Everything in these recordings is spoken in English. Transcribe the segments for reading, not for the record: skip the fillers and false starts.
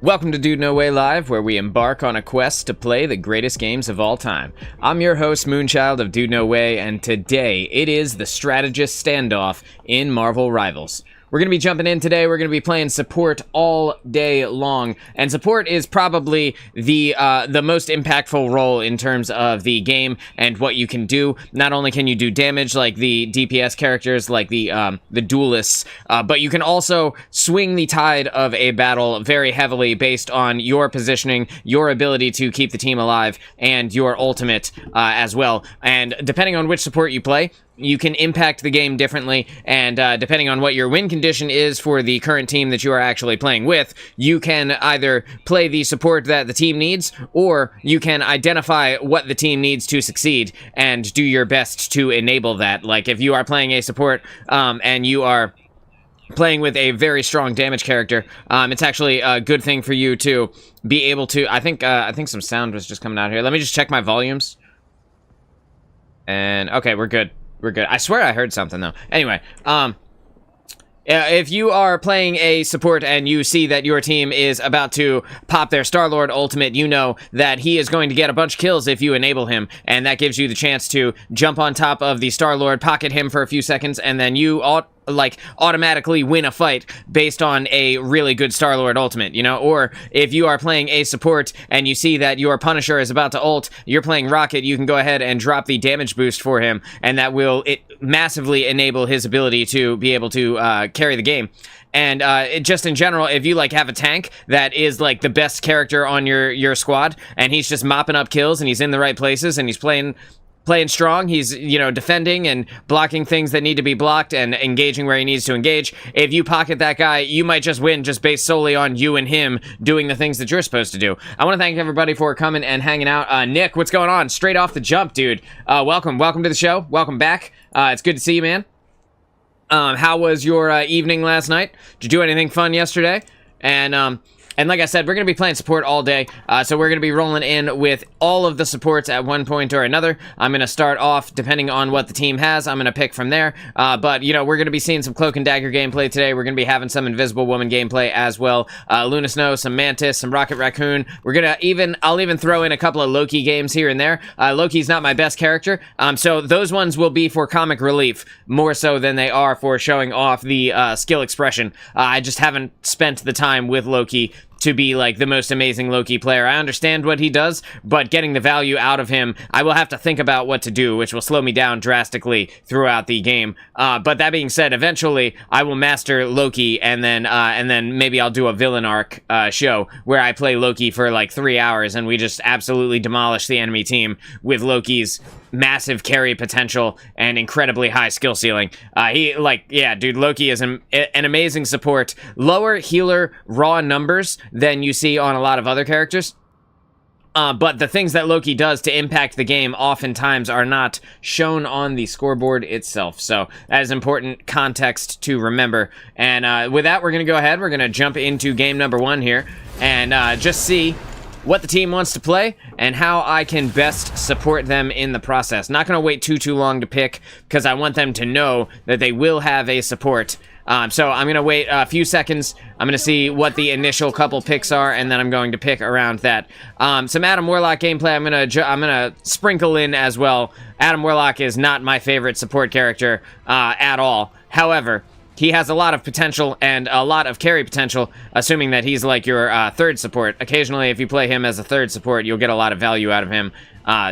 Welcome to Dude No Way Live, where we embark on a quest to play the greatest games of all time. I'm your host, Moonchild of Dude No Way, and today it is the Strategist Standoff in Marvel Rivals. We're going to be jumping in today. We're going to be playing support all day long, and support is probably the most impactful role in terms of the game and what you can do. Not only can you do damage like the DPS characters, like the duelists, but you can also swing the tide of a battle very heavily based on your positioning, your ability to keep the team alive, and your ultimate as well. And depending on which support you play, you can impact the game differently, and depending on what your win condition is for the current team that you are actually playing with, you can either play the support that the team needs, or you can identify what the team needs to succeed and do your best to enable that. Like, if you are playing a support and you are playing with a very strong damage character, it's actually a good thing for you to be able to... I think some sound was just coming out here. Let me just check my volumes. And, okay, we're good. We're good. I swear I heard something, though. Anyway, if you are playing a support and you see that your team is about to pop their Star-Lord ultimate, you know that he is going to get a bunch of kills if you enable him, and that gives you the chance to jump on top of the Star-Lord, pocket him for a few seconds, and then you automatically win a fight based on a really good Star-Lord ultimate, you know? Or if you are playing a support and you see that your Punisher is about to ult, you're playing Rocket, you can go ahead and drop the damage boost for him, and that will massively enable his ability to be able to carry the game. And just in general, if you have a tank that is the best character on your squad, and he's just mopping up kills and he's in the right places and he's playing strong, he's, defending and blocking things that need to be blocked and engaging where he needs to engage. If you pocket that guy, you might just win just based solely on you and him doing the things that you're supposed to do. I want to thank everybody for coming and hanging out. Nick, what's going on? Straight off the jump, dude. Welcome to the show. Welcome back. It's good to see you, man. How was your evening last night? Did you do anything fun yesterday? And like I said, we're going to be playing support all day, so we're going to be rolling in with all of the supports at one point or another. I'm going to start off, depending on what the team has, I'm going to pick from there, but, we're going to be seeing some Cloak and Dagger gameplay today. We're going to be having some Invisible Woman gameplay as well, Luna Snow, some Mantis, some Rocket Raccoon. We're going to I'll even throw in a couple of Loki games here and there. Loki's not my best character, so those ones will be for comic relief, more so than they are for showing off the skill expression. I just haven't spent the time with Loki to be the most amazing Loki player. I understand what he does, but getting the value out of him, I will have to think about what to do, which will slow me down drastically throughout the game. But that being said, eventually I will master Loki, and then maybe I'll do a villain arc show where I play Loki for 3 hours and we just absolutely demolish the enemy team with Loki's massive carry potential and incredibly high skill ceiling. Dude, Loki is an amazing support. Lower healer raw numbers than you see on a lot of other characters. But the things that Loki does to impact the game oftentimes are not shown on the scoreboard itself. So that is important context to remember. And with that, we're going to go ahead. We're going to jump into game number 1 here and just see what the team wants to play and how I can best support them in the process. Not going to wait too long to pick because I want them to know that they will have a support. So I'm going to wait a few seconds. I'm going to see what the initial couple picks are, and then I'm going to pick around that. Some Adam Warlock gameplay I'm going to sprinkle in as well. Adam Warlock is not my favorite support character at all. However, he has a lot of potential and a lot of carry potential, assuming that he's your third support. Occasionally, if you play him as a third support, you'll get a lot of value out of him.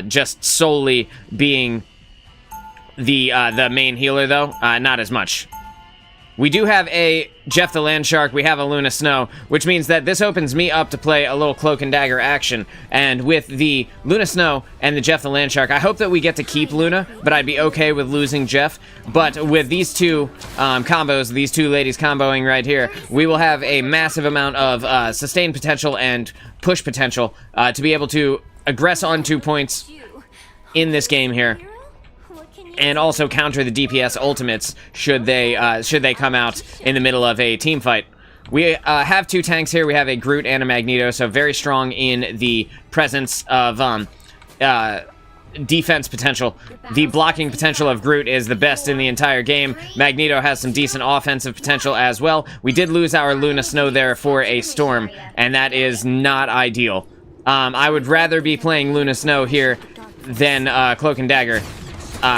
Just solely being the main healer, though, not as much. We do have a Jeff the Landshark, we have a Luna Snow, which means that this opens me up to play a little Cloak and Dagger action. And with the Luna Snow and the Jeff the Landshark, I hope that we get to keep Luna, but I'd be okay with losing Jeff. But with these two combos, these two ladies comboing right here, we will have a massive amount of sustain potential and push potential to be able to aggress on 2 points in this game here. And also counter the DPS ultimates should they come out in the middle of a team fight. We have 2 tanks here. We have a Groot and a Magneto, so very strong in the presence of defense potential. The blocking potential of Groot is the best in the entire game. Magneto has some decent offensive potential as well. We did lose our Luna Snow there for a storm, and that is not ideal. I would rather be playing Luna Snow here than Cloak and Dagger.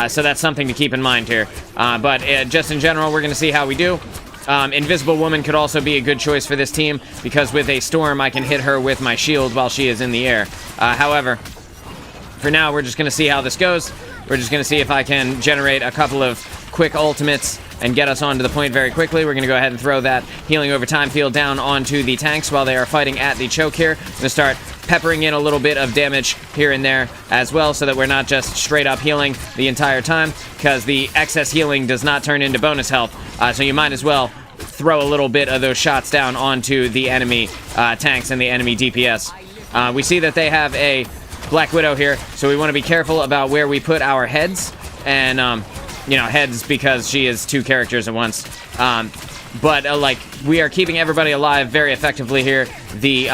So that's something to keep in mind here. But just in general, we're going to see how we do. Invisible Woman could also be a good choice for this team, because with a storm, I can hit her with my shield while she is in the air. However, for now, we're just going to see how this goes. We're just going to see if I can generate a couple of quick ultimates and get us onto the point very quickly. We're going to go ahead and throw that healing over time field down onto the tanks while they are fighting at the choke here. I'm going to start peppering in a little bit of damage here and there as well, so that we're not just straight up healing the entire time, because the excess healing does not turn into bonus health. So you might as well throw a little bit of those shots down onto the enemy tanks and the enemy DPS. We see that they have a Black Widow here, so we want to be careful about where we put our heads, and heads because she is two characters at once. But like, we are keeping everybody alive very effectively here. The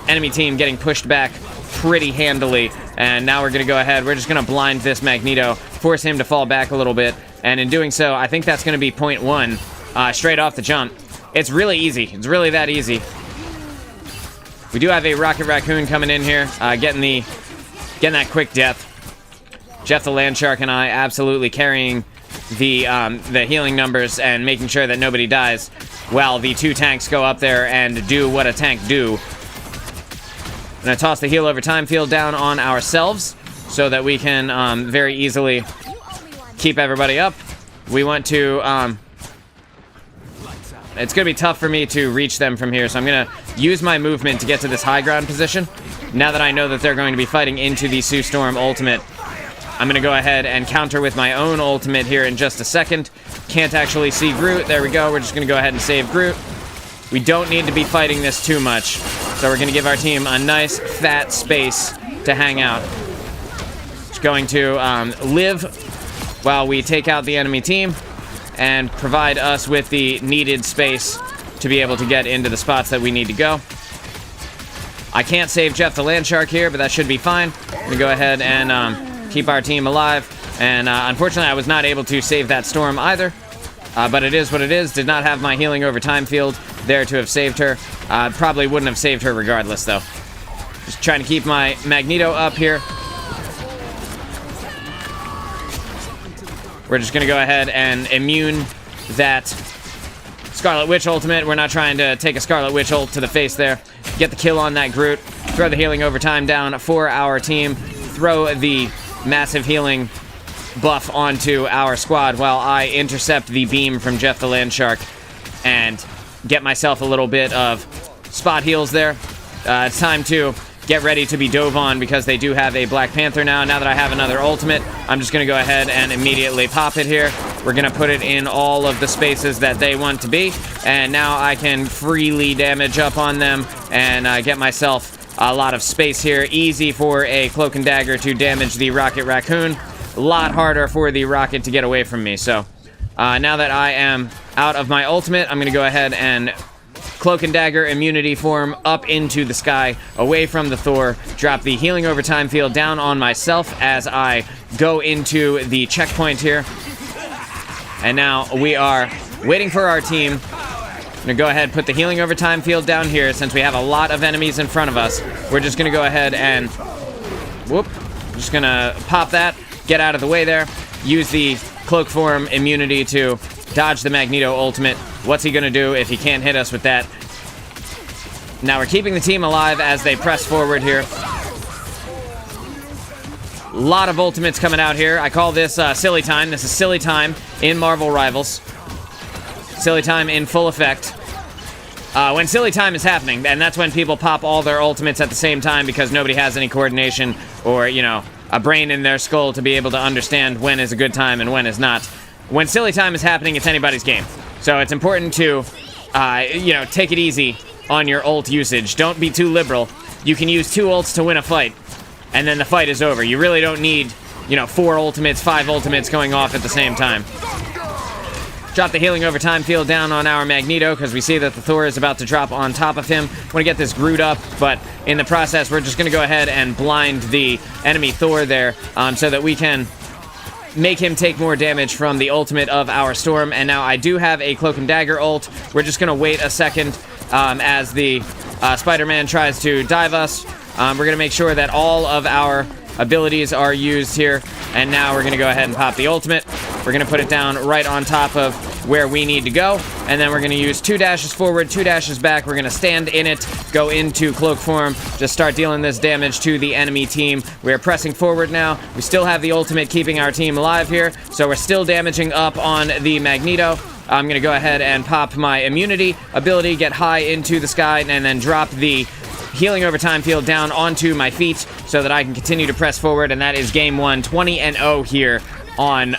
enemy team getting pushed back pretty handily, and now we're going to go ahead. We're just going to blind this Magneto, force him to fall back a little bit, and in doing so, I think that's going to be point one straight off the jump. It's really easy. It's really that easy. We do have a Rocket Raccoon coming in here, getting that quick death. Jeff the Landshark and I absolutely carrying the healing numbers and making sure that nobody dies, while the two tanks go up there and do what a tank do. I'm going to toss the heal over time field down on ourselves so that we can very easily keep everybody up. We want to... it's going to be tough for me to reach them from here, so I'm going to use my movement to get to this high ground position. Now that I know that they're going to be fighting into the Sue Storm ultimate, I'm going to go ahead and counter with my own ultimate here in just a second. Can't actually see Groot. There we go. We're just going to go ahead and save Groot. We don't need to be fighting this too much, so we're going to give our team a nice, fat space to hang out. Just going to live while we take out the enemy team and provide us with the needed space to be able to get into the spots that we need to go. I can't save Jeff the Landshark here, but that should be fine. I'm going to go ahead and keep our team alive. And unfortunately, I was not able to save that storm either. But it is what it is. Did not have my healing over time field there to have saved her. Probably wouldn't have saved her regardless, though. Just trying to keep my Magneto up here. We're just going to go ahead and immune that Scarlet Witch ultimate. We're not trying to take a Scarlet Witch ult to the face there. Get the kill on that Groot. Throw the healing over time down for our team. Throw the massive healing buff onto our squad while I intercept the beam from Jeff the Landshark and get myself a little bit of spot heals there. It's time to get ready to be dove on, because they do have a Black Panther now. Now that I have another ultimate, I'm just going to go ahead and immediately pop it here. We're going to put it in all of the spaces that they want to be, and now I can freely damage up on them and get myself a lot of space here. Easy for a Cloak and Dagger to damage the Rocket Raccoon. A lot harder for the Rocket to get away from me. So now that I am out of my ultimate, I'm going to go ahead and Cloak and Dagger immunity form up into the sky, away from the Thor, drop the healing over time field down on myself as I go into the checkpoint here. And now we are waiting for our team. I'm going to go ahead and put the healing over time field down here since we have a lot of enemies in front of us. We're just going to go ahead and... whoop. Just going to pop that, get out of the way there, use the cloak form immunity to dodge the Magneto ultimate. What's he going to do if he can't hit us with that? Now we're keeping the team alive as they press forward here. A lot of ultimates coming out here. I call this silly time. This is silly time in Marvel Rivals. Silly time in full effect. When silly time is happening, and that's when people pop all their ultimates at the same time because nobody has any coordination or, a brain in their skull to be able to understand when is a good time and when is not. When silly time is happening, it's anybody's game. So it's important to, take it easy on your ult usage. Don't be too liberal. You can use 2 ults to win a fight, and then the fight is over. You really don't need, 4 ultimates, 5 ultimates going off at the same time. Drop the healing over time field down on our Magneto because we see that the Thor is about to drop on top of him. Want to get this Groot up, but in the process, we're just going to go ahead and blind the enemy Thor there so that we can make him take more damage from the ultimate of our Storm. And now I do have a Cloak and Dagger ult. We're just going to wait a second as the Spider-Man tries to dive us. We're going to make sure that all of our abilities are used here, and now we're going to go ahead and pop the ultimate. We're going to put it down right on top of where we need to go, and then we're going to use 2 dashes forward, 2 dashes back. We're going to stand in it, go into cloak form, just start dealing this damage to the enemy team. We're pressing forward now. We still have the ultimate keeping our team alive here, so we're still damaging up on the Magneto. I'm going to go ahead and pop my immunity ability, get high into the sky, and then drop the healing over time field down onto my feet so that I can continue to press forward, and that is game 1, 20-0 here on...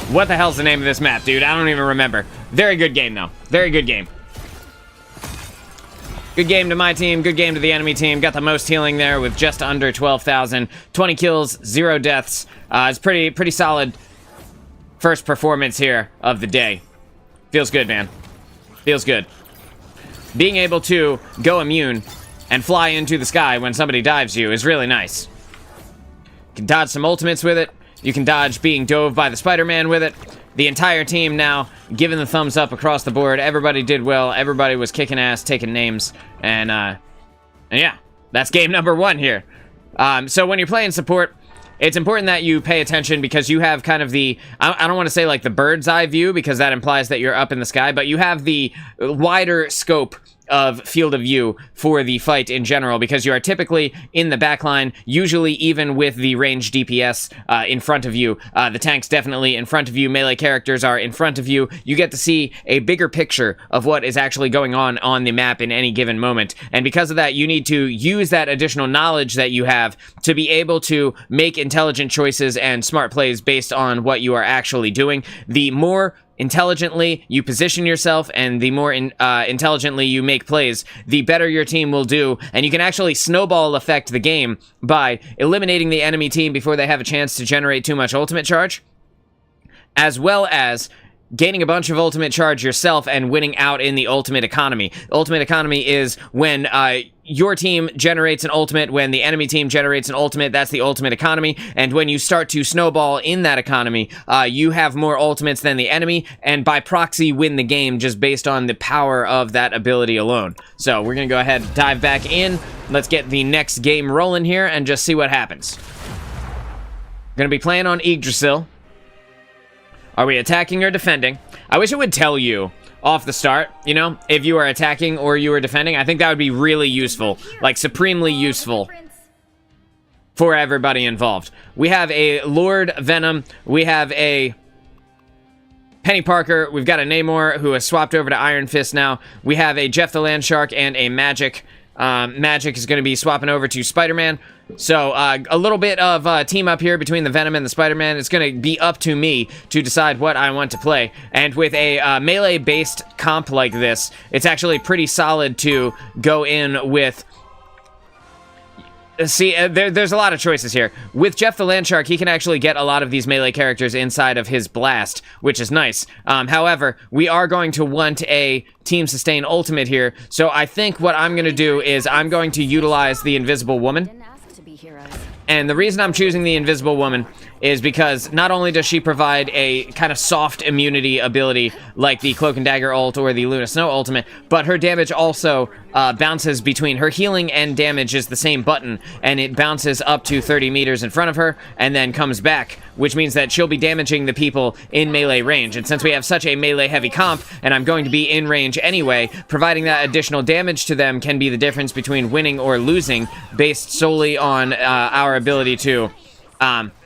What the hell's the name of this map, dude? I don't even remember. Very good game, though. Very good game. Good game to my team, good game to the enemy team. Got the most healing there with just under 12,000. 20 kills, 0 deaths. It's pretty solid first performance here of the day. Feels good, man. Feels good. Being able to go immune and fly into the sky when somebody dives you is really nice. You can dodge some ultimates with it. You can dodge being dove by the Spider-Man with it. The entire team now giving the thumbs up across the board. Everybody did well. Everybody was kicking ass, taking names. And yeah, that's game number 1 here. So when you're playing support, it's important that you pay attention because you have kind of the, I don't want to say like the bird's eye view because that implies that you're up in the sky, but you have the wider scope of field of view for the fight in general because you are typically in the backline, usually even with the ranged DPS in front of you. The tank's definitely in front of you. Melee characters are in front of you. You get to see a bigger picture of what is actually going on the map in any given moment. And because of that, you need to use that additional knowledge that you have to be able to make intelligent choices and smart plays based on what you are actually doing. The more intelligently you position yourself and the more intelligently you make plays, the better your team will do, and you can actually snowball effect the game by eliminating the enemy team before they have a chance to generate too much ultimate charge, as well as gaining a bunch of ultimate charge yourself and winning out in the ultimate economy. Ultimate economy is when your team generates an ultimate, when the enemy team generates an ultimate, that's the ultimate economy, and when you start to snowball in that economy, you have more ultimates than the enemy, and by proxy win the game just based on the power of that ability alone. So we're gonna go ahead and dive back in. Let's get the next game rolling here and just see what happens. Gonna be playing on Yggdrasil. Are we attacking or defending? I wish it would tell you off the start, you know, if you are attacking or you are defending. I think that would be really useful, like supremely useful for everybody involved. We have a Lord Venom. We have a Penny Parker. We've got a Namor who has swapped over to Iron Fist now. We have a Jeff the Landshark and a Magic. Magic is going to be swapping over to Spider-Man. So a little bit of team up here between the Venom and the Spider-Man. It's going to be up to me to decide what I want to play. And with a melee-based comp like this, it's actually pretty solid to go in with... See, there's a lot of choices here. With Jeff the Landshark, he can actually get a lot of these melee characters inside of his blast, which is nice. However, we are going to want a team sustain ultimate here, so I think what I'm going to do is I'm going to utilize the Invisible Woman. And the reason I'm choosing the Invisible Woman is because not only does she provide a kind of soft immunity ability like the Cloak and Dagger ult or the Luna Snow ultimate, but her damage also bounces between her healing and damage is the same button, and it bounces up to 30 meters in front of her and then comes back, which means that she'll be damaging the people in melee range. And since we have such a melee heavy comp, and I'm going to be in range anyway, providing that additional damage to them can be the difference between winning or losing based solely on our ability to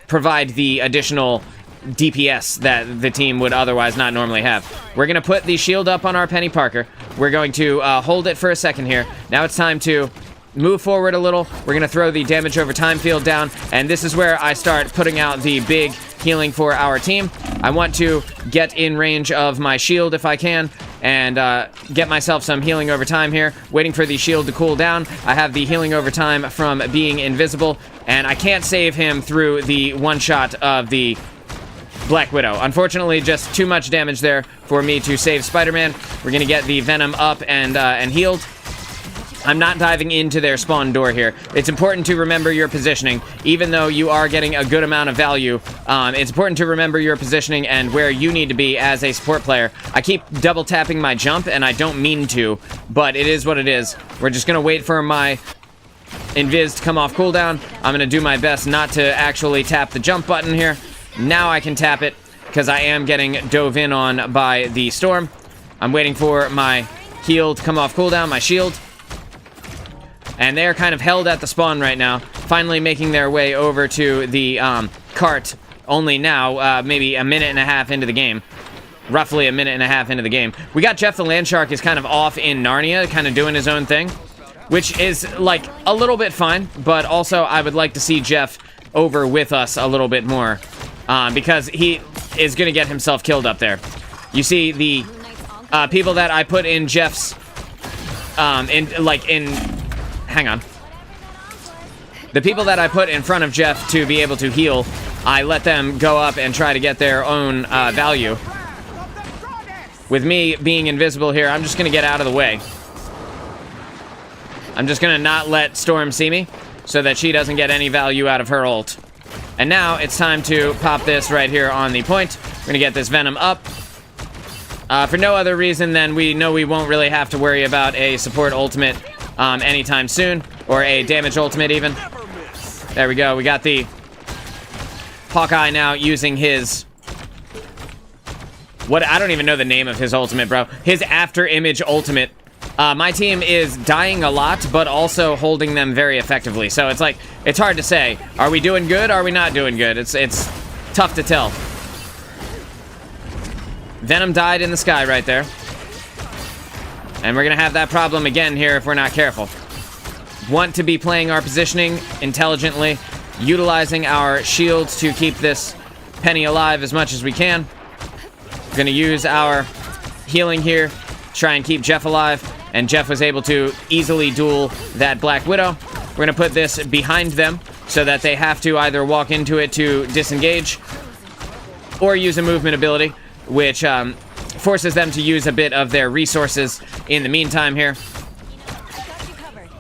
provide the additional DPS that the team would otherwise not normally have. We're going to put the shield up on our Penny Parker. We're going to hold it for a second here. Now it's time to move forward a little. We're going to throw the damage over time field down, and this is where I start putting out the big healing for our team. I want to get in range of my shield if I can, and get myself some healing over time here, waiting for the shield to cool down. I have the healing over time from being invisible, and I can't save him through the one shot of the Black Widow. Unfortunately, just too much damage there for me to save Spider-Man. We're going to get the Venom up and healed. I'm not diving into their spawn door here. It's important to remember your positioning. Even though you are getting a good amount of value, it's important to remember your positioning and where you need to be as a support player. I keep double tapping my jump, and I don't mean to, but it is what it is. We're just going to wait for my invis to come off cooldown. I'm going to do my best not to actually tap the jump button here. Now I can tap it, because I am getting dove in on by the storm. I'm waiting for my heal to come off cooldown, my shield. And they're kind of held at the spawn right now, finally making their way over to the cart, only now, maybe a minute and a half into the game. Roughly a minute and a half into the game. We got Jeff the Landshark is kind of off in Narnia, kind of doing his own thing, which is, like, a little bit fine, but also I would like to see Jeff over with us a little bit more, because he is going to get himself killed up there. You see, the people that I put in Jeff's, hang on. The people that I put in front of Jeff to be able to heal, I let them go up and try to get their own value. With me being invisible here, I'm just going to get out of the way. I'm just going to not let Storm see me so that she doesn't get any value out of her ult. And now it's time to pop this right here on the point. We're going to get this Venom up. For no other reason than we know we won't really have to worry about a support ultimate anytime soon, or a damage ultimate even. There we go. We got the Hawkeye now using his... What? I don't even know the name of his ultimate, bro. His after image ultimate. My team is dying a lot, but also holding them very effectively. So it's like, it's hard to say. Are we doing good? Are we not doing good? It's tough to tell. Venom died in the sky right there. And we're going to have that problem again here if we're not careful. Want to be playing our positioning intelligently, utilizing our shields to keep this Penny alive as much as we can. We're going to use our healing here, try and keep Jeff alive. And Jeff was able to easily duel that Black Widow. We're going to put this behind them so that they have to either walk into it to disengage or use a movement ability, which forces them to use a bit of their resources in the meantime here.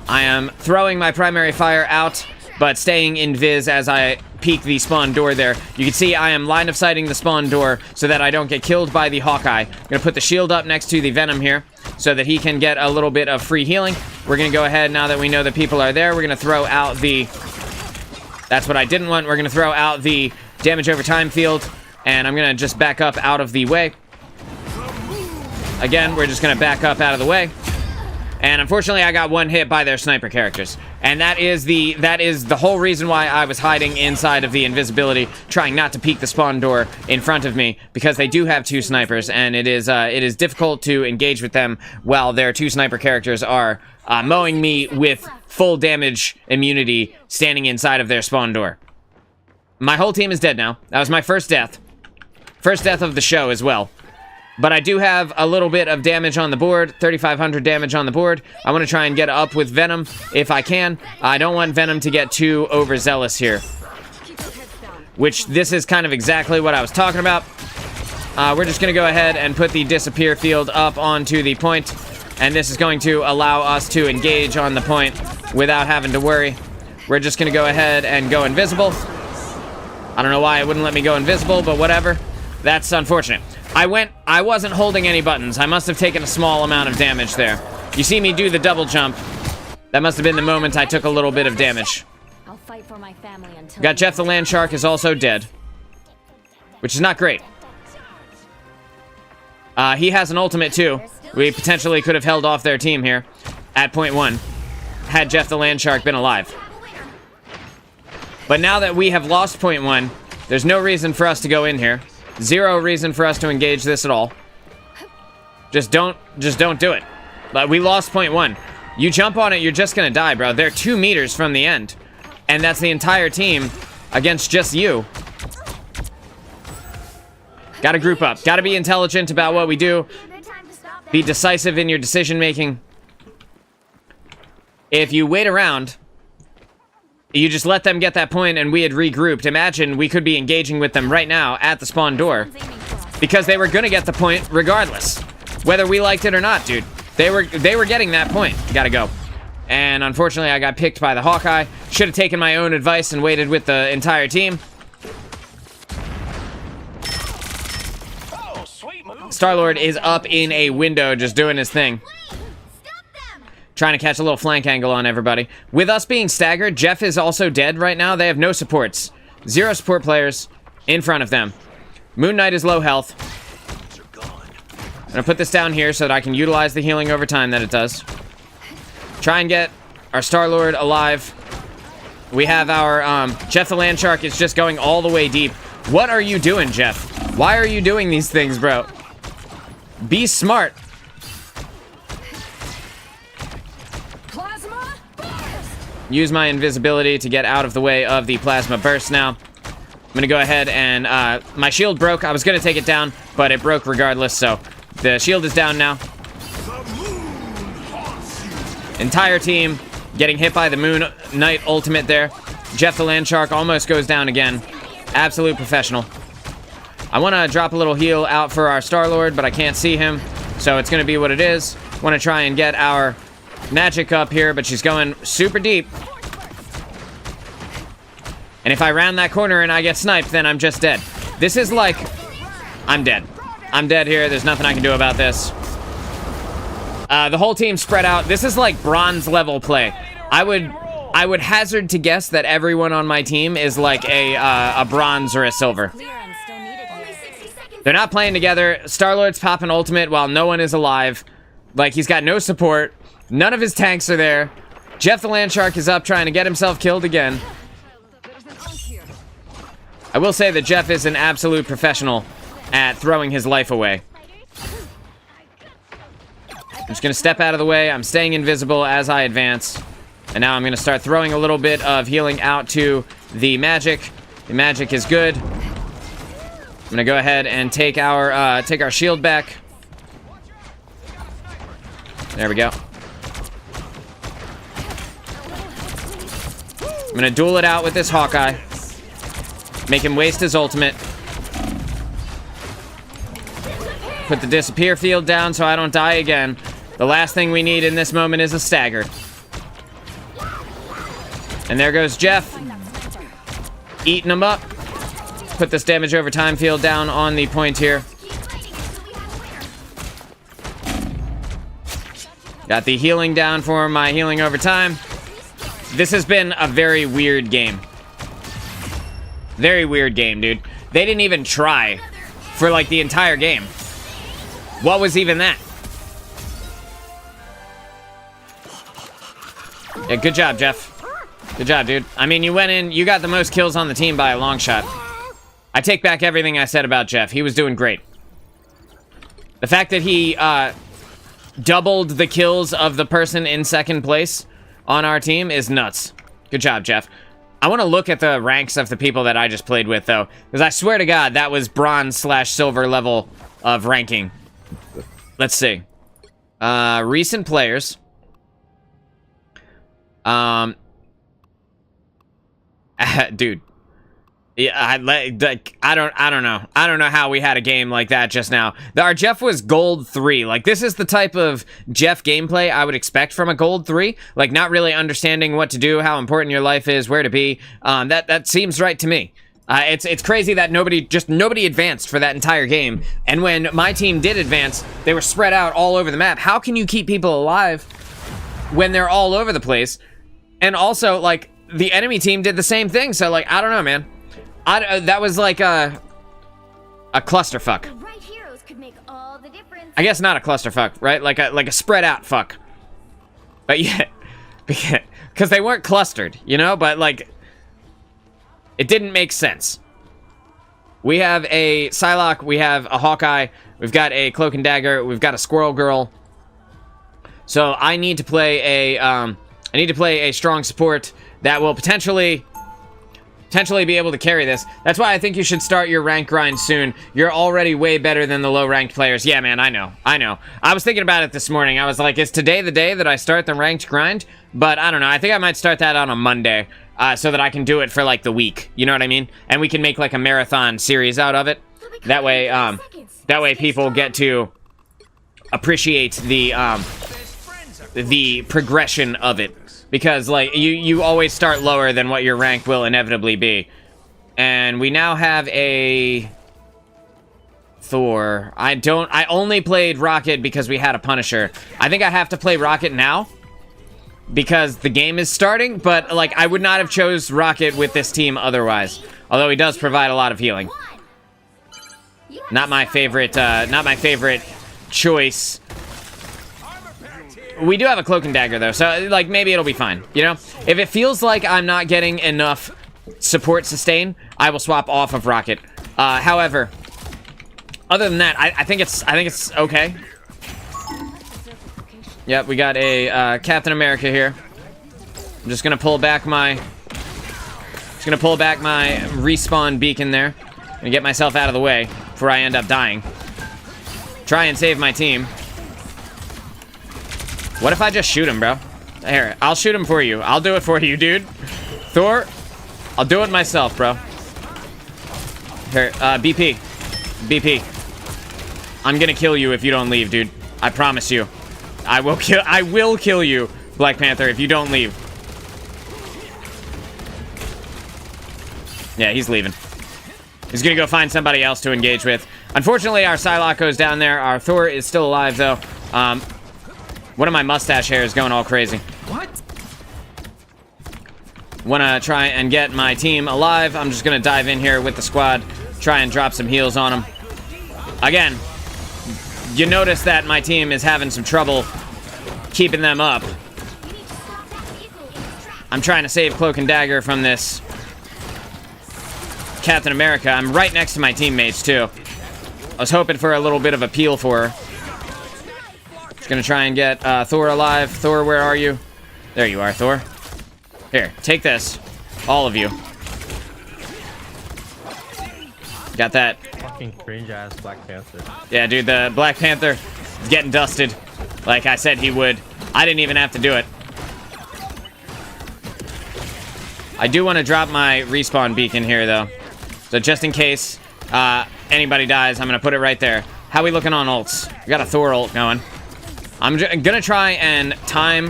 I am throwing my primary fire out, but staying invis as I peek the spawn door there. You can see I am line of sighting the spawn door so that I don't get killed by the Hawkeye. I'm going to put the shield up next to the Venom here so that he can get a little bit of free healing. We're going to go ahead, now that we know that people are there, we're going to throw out the... That's what I didn't want. We're going to throw out the damage over time field, and I'm going to just back up out of the way. Again, we're just going to back up out of the way. And unfortunately, I got one hit by their sniper characters. And that is the whole reason why I was hiding inside of the invisibility, trying not to peek the spawn door in front of me, because they do have two snipers, and it is difficult to engage with them while their two sniper characters are mowing me with full damage immunity standing inside of their spawn door. My whole team is dead now. That was my first death. First death of the show as well. But I do have a little bit of damage on the board, 3,500 damage on the board. I want to try and get up with Venom if I can. I don't want Venom to get too overzealous here. Which, this is kind of exactly what I was talking about. We're just going to go ahead and put the disappear field up onto the point. And this is going to allow us to engage on the point without having to worry. We're just going to go ahead and go invisible. I don't know why it wouldn't let me go invisible, but whatever. That's unfortunate. I wasn't holding any buttons. I must have taken a small amount of damage there. You see me do the double jump. That must have been the moment I took a little bit of damage. I'll fight for my family until Got Jeff the Landshark is also dead, which is not great. He has an ultimate too. We potentially could have held off their team here at point 1 had Jeff the Landshark been alive. But now that we have lost point 1, there's no reason for us to go in here. Zero reason for us to engage this at all. Just don't do it. But we lost point 1. You jump on it, you're just gonna die, bro. They're 2 meters from the end. And that's the entire team against just you. Gotta group up. Gotta be intelligent about what we do. Be decisive in your decision making. If you wait around, You just let them get that point and we had regrouped. Imagine we could be engaging with them right now at the spawn door. Because they were gonna get the point regardless. Whether we liked it or not, dude. They were getting that point. Gotta go. And unfortunately, I got picked by the Hawkeye. Should have taken my own advice and waited with the entire team. Star-Lord is up in a window just doing his thing. Trying to catch a little flank angle on everybody. With us being staggered, Jeff is also dead right now. They have no supports. 0 support players in front of them. Moon Knight is low health. I'm gonna put this down here so that I can utilize the healing over time that it does. Try and get our Star-Lord alive. We have our, Jeff the Landshark is just going all the way deep. What are you doing, Jeff? Why are you doing these things, bro? Be smart. Plasma burst. Use my invisibility to get out of the way of the plasma burst now. I'm gonna go ahead and, my shield broke. I was gonna take it down, but it broke regardless, so the shield is down now. Entire team getting hit by the Moon Knight ultimate there. Jeff the Landshark almost goes down again. Absolute professional. I want to drop a little heal out for our Star-Lord, but I can't see him, so it's going to be what it is. Want to try and get our magic up here, but she's going super deep. And if I round that corner and I get sniped, then I'm just dead. This is like... I'm dead. I'm dead here. There's nothing I can do about this. The whole team spread out. This is like bronze level play. I would hazard to guess that everyone on my team is like a bronze or a silver. They're not playing together. Star-Lord's popping ultimate while no one is alive. Like, he's got no support. None of his tanks are there. Jeff the Landshark is up trying to get himself killed again. I will say that Jeff is an absolute professional at throwing his life away. I'm just going to step out of the way. I'm staying invisible as I advance. And now I'm going to start throwing a little bit of healing out to the magic. The magic is good. I'm gonna go ahead and take our shield back. There we go. I'm gonna duel it out with this Hawkeye. Make him waste his ultimate. Put the disappear field down so I don't die again. The last thing we need in this moment is a stagger. And there goes Jeff. Eating him up. Put this damage over time field down on the point here. Got the healing down for my healing over time. This has been a very weird game. Very weird game, dude. They didn't even try for like the entire game. What was even that? Yeah, good job, Jeff. Good job, dude. I mean, you went in, you got the most kills on the team by a long shot. I take back everything I said about Jeff. He was doing great. The fact that he doubled the kills of the person in second place on our team is nuts. Good job, Jeff. I want to look at the ranks of the people that I just played with, though, because I swear to God, that was bronze/silver level of ranking. Let's see. Recent players. Dude. Yeah, I don't know. I don't know how we had a game like that just now. Our Jeff was gold 3. Like, this is the type of Jeff gameplay I would expect from a gold 3. Like, not really understanding what to do, how important your life is, where to be. That seems right to me. It's crazy that nobody advanced for that entire game. And when my team did advance, they were spread out all over the map. How can you keep people alive when they're all over the place? And also, like, the enemy team did the same thing. So, like, I don't know, man. That was like a clusterfuck. The right heroes could make all the difference. I guess not a clusterfuck, right? Like a spread out fuck. But yeah, because they weren't clustered, you know. But like, it didn't make sense. We have a Psylocke, we have a Hawkeye, we've got a Cloak and Dagger, we've got a Squirrel Girl. So I need to play a strong support that will potentially be able to carry this. That's why I think you should start your rank grind soon. You're already way better than the low-ranked players. Yeah, man, I know. I was thinking about it this morning. I was like, is today the day that I start the ranked grind? But I don't know. I think I might start that on a Monday. so that I can do it for like the week. You know what I mean? And we can make like a marathon series out of it. That way people get to appreciate the progression of it, because like you always start lower than what your rank will inevitably be. And we now have a Thor. I only played Rocket because we had a Punisher. I think I have to play Rocket now because the game is starting, but like I would not have chose Rocket with this team otherwise, although he does provide a lot of healing. Not my favorite choice. We do have a cloak and dagger though, so like maybe it'll be fine, you know? If it feels like I'm not getting enough support sustain, I will swap off of Rocket. However, other than that, I think it's okay. Yep, we got a Captain America here. I'm just gonna pull back my respawn beacon there and get myself out of the way before I end up dying. Try and save my team. What if I just shoot him, bro? Here, I'll shoot him for you. I'll do it for you, dude. Thor, I'll do it myself, bro. Here, BP. BP. I'm gonna kill you if you don't leave, dude. I promise you. I will kill you, Black Panther, if you don't leave. Yeah, he's leaving. He's gonna go find somebody else to engage with. Unfortunately, our Psylocke goes down there. Our Thor is still alive, though. One of my mustache hair is going all crazy. What? Wanna try and get my team alive. I'm just gonna dive in here with the squad, try and drop some heals on them. Again, you notice that my team is having some trouble keeping them up. I'm trying to save Cloak and Dagger from this Captain America. I'm right next to my teammates, too. I was hoping for a little bit of a peel for her. Just gonna try and get Thor alive. Thor, where are you? There you are, Thor. Here, take this. All of you. Got that. Fucking cringe-ass Black Panther. Yeah, dude, the Black Panther is getting dusted. Like I said he would. I didn't even have to do it. I do want to drop my respawn beacon here, though. So just in case anybody dies, I'm going to put it right there. How we looking on ults? We got a Thor ult going. I'm going to try and time...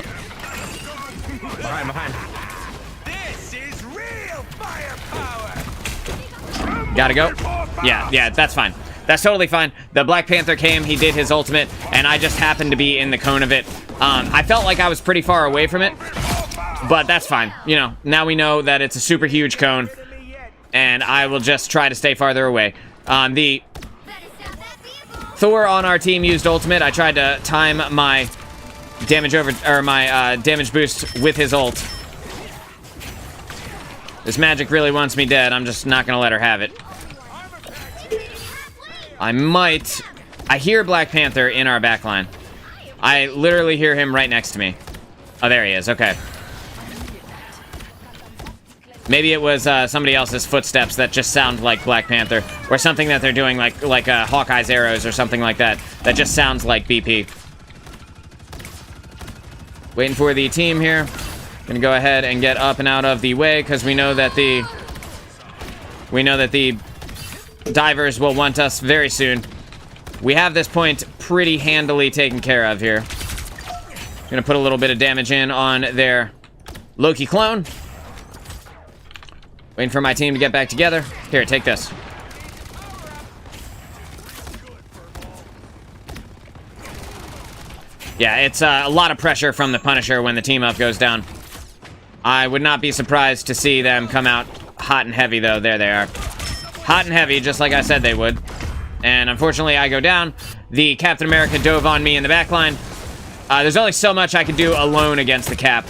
Behind. This is real firepower. Gotta go. Yeah, that's fine. That's totally fine. The Black Panther came, he did his ultimate, and I just happened to be in the cone of it. I felt like I was pretty far away from it, but that's fine. You know, now we know that it's a super huge cone, and I will just try to stay farther away. The Thor on our team used ultimate. I tried to time my damage damage boost with his ult. This magic really wants me dead. I'm just not gonna let her have it. I hear Black Panther in our backline. I literally hear him right next to me. Oh, there he is. Okay. Maybe it was somebody else's footsteps that just sound like Black Panther, or something that they're doing like Hawkeye's arrows or something like that. That just sounds like BP. Waiting for the team here. Gonna go ahead and get up and out of the way because we know that the divers will want us very soon. We have this point pretty handily taken care of here. Gonna put a little bit of damage in on their Loki clone. Waiting for my team to get back together. Here, take this. Yeah, it's a lot of pressure from the Punisher when the team up goes down. I would not be surprised to see them come out hot and heavy, though. There they are. Hot and heavy, just like I said they would. And unfortunately, I go down. The Captain America dove on me in the back line. There's only so much I could do alone against the Cap.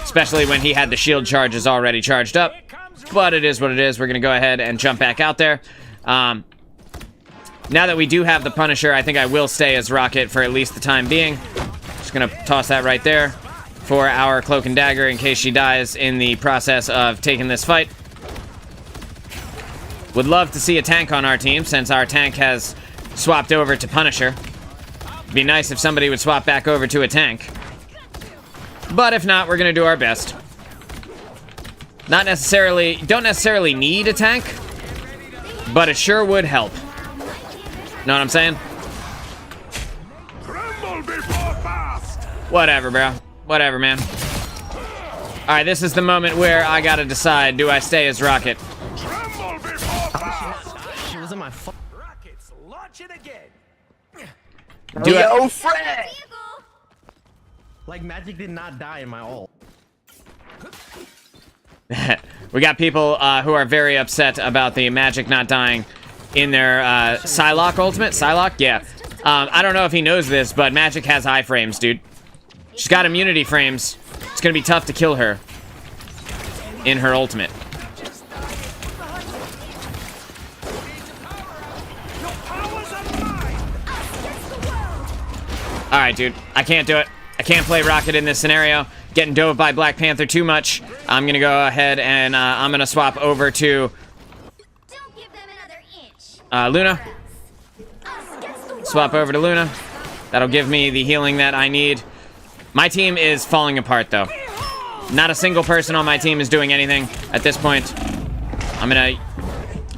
Especially when he had the shield charges already charged up. But it is what it is. We're going to go ahead and jump back out there. Now that we do have the Punisher, I think I will stay as Rocket for at least the time being. Just going to toss that right there for our Cloak and Dagger in case she dies in the process of taking this fight. Would love to see a tank on our team since our tank has swapped over to Punisher. It'd be nice if somebody would swap back over to a tank. But if not, we're going to do our best. Don't necessarily need a tank, but it sure would help. Know what I'm saying? Tremble before fast. Whatever, bro. Whatever, man. Alright, this is the moment where I gotta decide, do I stay as Rocket? Tremble before fast. She was in my Rockets launching again. Do I... Yo, Fred! Vehicle. Like, Magic did not die in my ult. We got people who are very upset about the Magic not dying in their Psylocke ultimate. Psylocke? Yeah. I don't know if he knows this, but Magic has high frames, dude. She's got immunity frames. It's gonna be tough to kill her in her ultimate. Your powers are mine. Alright, dude. I can't do it. I can't play Rocket in this scenario. Getting dove by Black Panther too much. I'm gonna go ahead and I'm gonna swap over to Don't give them another inch. Luna. Us against the world. Swap over to Luna. That'll give me the healing that I need. My team is falling apart, though. Not a single person on my team is doing anything at this point. I'm gonna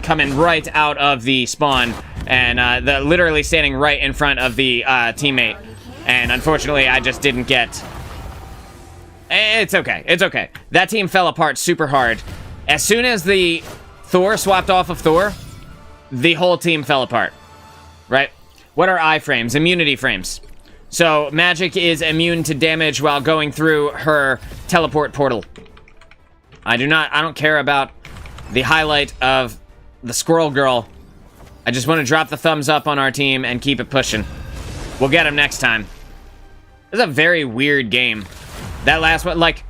come in right out of the spawn and literally standing right in front of the teammate. And unfortunately, I just didn't get... It's okay. It's okay. That team fell apart super hard. As soon as the Thor swapped off of Thor, the whole team fell apart. Right? What are iframes? Immunity frames. So, Magic is immune to damage while going through her teleport portal. I don't care about the highlight of the Squirrel Girl. I just want to drop the thumbs up on our team and keep it pushing. We'll get him next time. This is a very weird game. That last one, like,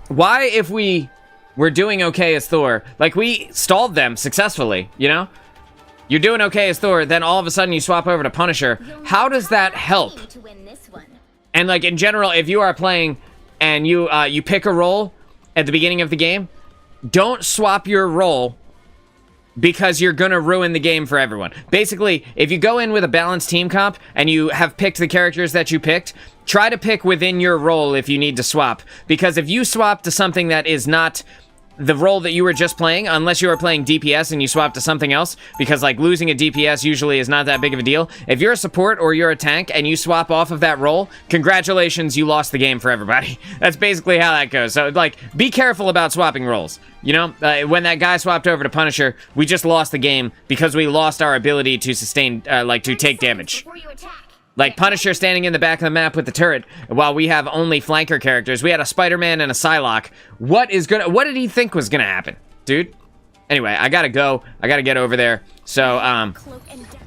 why if we were doing okay as Thor, like, we stalled them successfully, you know? You're doing okay as Thor, then all of a sudden you swap over to Punisher. How does that help? To win this one. And, like, in general, if you are playing and you pick a role at the beginning of the game, don't swap your role because you're gonna ruin the game for everyone. Basically, if you go in with a balanced team comp and you have picked the characters that you picked, try to pick within your role if you need to swap. Because if you swap to something that is not the role that you were just playing, unless you are playing DPS and you swap to something else, because, like, losing a DPS usually is not that big of a deal. If you're a support or you're a tank and you swap off of that role, congratulations, you lost the game for everybody. That's basically how that goes. So, like, be careful about swapping roles. You know, when that guy swapped over to Punisher, we just lost the game because we lost our ability to sustain, to take damage. Before you attack. Like, Punisher standing in the back of the map with the turret, while we have only flanker characters. We had a Spider-Man and a Psylocke. What did he think was gonna happen, dude? Anyway, I gotta go. I gotta get over there. So, Cloak and dagger.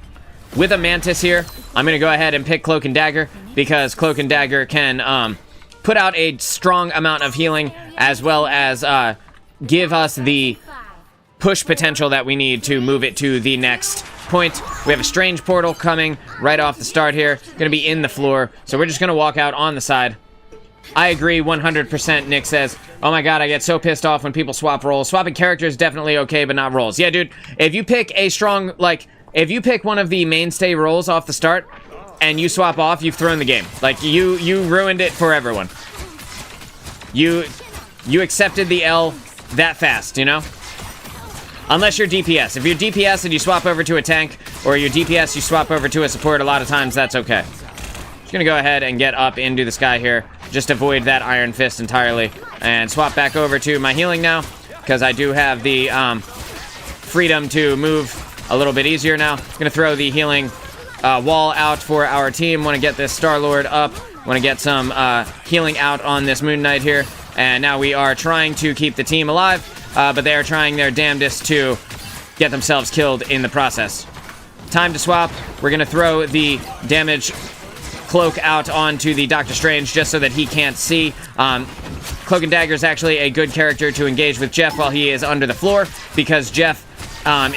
with a Mantis here, I'm gonna go ahead and pick Cloak and Dagger, because Cloak and Dagger can, put out a strong amount of healing, as well as, give us the push potential that we need to move it to the next point. We have a strange portal coming right off the start here. Gonna be in the floor, so we're just gonna walk out on the side. I agree 100%, Nick says. Oh my god, I get so pissed off when people swap roles. Swapping characters definitely okay, but not roles. Yeah, dude, if you pick a strong, like, if you pick one of the mainstay roles off the start, and you swap off, you've thrown the game. Like, you ruined it for everyone. You accepted the L that fast, you know? Unless you're DPS. If you're DPS and you swap over to a tank, or you're DPS, you swap over to a support, a lot of times that's okay. Just gonna go ahead and get up into the sky here. Just avoid that Iron Fist entirely. And swap back over to my healing now, because I do have the freedom to move a little bit easier now. Gonna throw the healing wall out for our team. Want to get this Star-Lord up. Want to get some healing out on this Moon Knight here. And now we are trying to keep the team alive, but they are trying their damnedest to get themselves killed in the process. Time to swap. We're going to throw the damage cloak out onto the Doctor Strange just so that he can't see. Cloak and Dagger is actually a good character to engage with Jeff while he is under the floor, because Jeff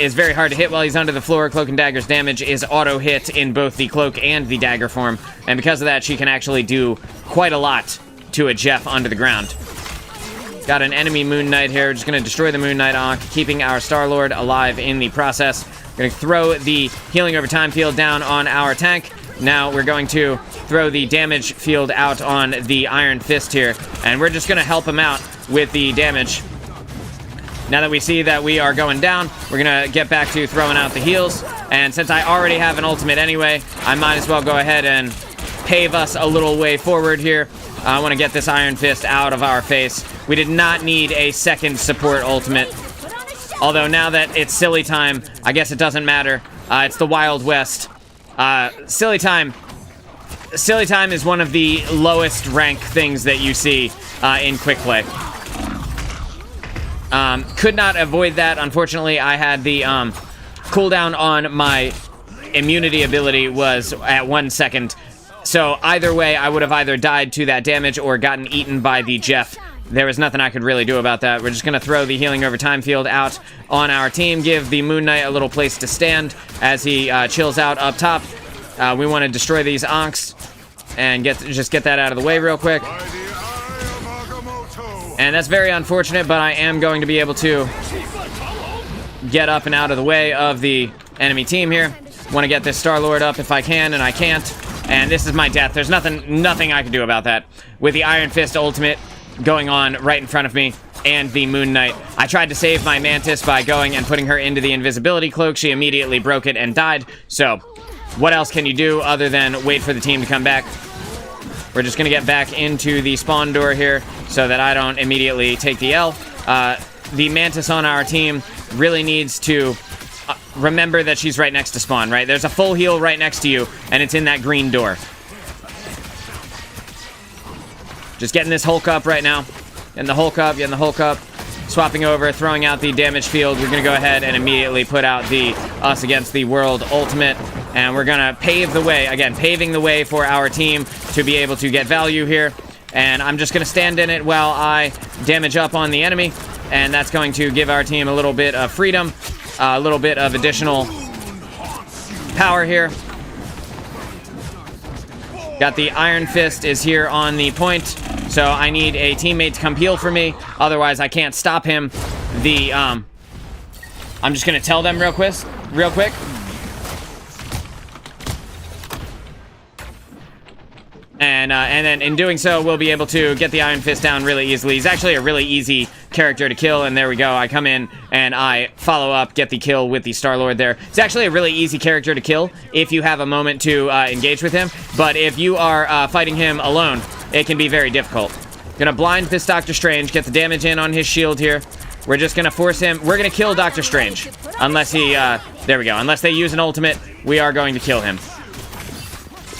is very hard to hit while he's under the floor. Cloak and Dagger's damage is auto-hit in both the cloak and the dagger form, and because of that, she can actually do quite a lot to a Jeff under the ground. Got an enemy Moon Knight here. Just going to destroy the Moon Knight Ankh, keeping our Star-Lord alive in the process. Going to throw the healing over time field down on our tank. Now we're going to throw the damage field out on the Iron Fist here, and we're just going to help him out with the damage. Now that we see that we are going down, we're gonna get back to throwing out the heals. And since I already have an ultimate anyway, I might as well go ahead and pave us a little way forward here. I want to get this Iron Fist out of our face. We did not need a second support ultimate. Although now that it's silly time, I guess it doesn't matter. It's the Wild West. Silly time is one of the lowest rank things that you see in quick play. Could not avoid that. Unfortunately, I had the cooldown on my immunity ability was at 1 second. So either way, I would have either died to that damage or gotten eaten by the Jeff. There was nothing I could really do about that. We're just going to throw the healing over time field out on our team, give the Moon Knight a little place to stand as he chills out up top. We want to destroy these Onks and just get that out of the way real quick. And that's very unfortunate, but I am going to be able to get up and out of the way of the enemy team here. Want to get this Star-Lord up if I can, and I can't. And this is my death. There's nothing I can do about that. With the Iron Fist ultimate going on right in front of me and the Moon Knight. I tried to save my Mantis by going and putting her into the invisibility cloak. She immediately broke it and died. So what else can you do other than wait for the team to come back? We're just going to get back into the spawn door here so that I don't immediately take the L. The Mantis on our team really needs to remember that she's right next to spawn, right? There's a full heal right next to you, and it's in that green door. Just getting this Hulk up right now. Getting the Hulk up. Swapping over, throwing out the damage field. We're going to go ahead and immediately put out the Us Against the World ultimate. And we're going to pave the way, again, paving the way for our team to be able to get value here. And I'm just going to stand in it while I damage up on the enemy. And that's going to give our team a little bit of freedom, a little bit of additional power here. Got the Iron Fist is here on the point, so I need a teammate to come heal for me. Otherwise, I can't stop him. I'm just gonna tell them real quick. And then in doing so, we'll be able to get the Iron Fist down really easily. He's actually a really easy character to kill, and there we go. I come in and I follow up, get the kill with the Star-Lord there. It's actually a really easy character to kill if you have a moment to engage with him, but if you are fighting him alone, it can be very difficult. Gonna blind this Doctor Strange, get the damage in on his shield here. We're just gonna force him. We're gonna kill Doctor Strange unless he, there we go. Unless they use an ultimate, we are going to kill him.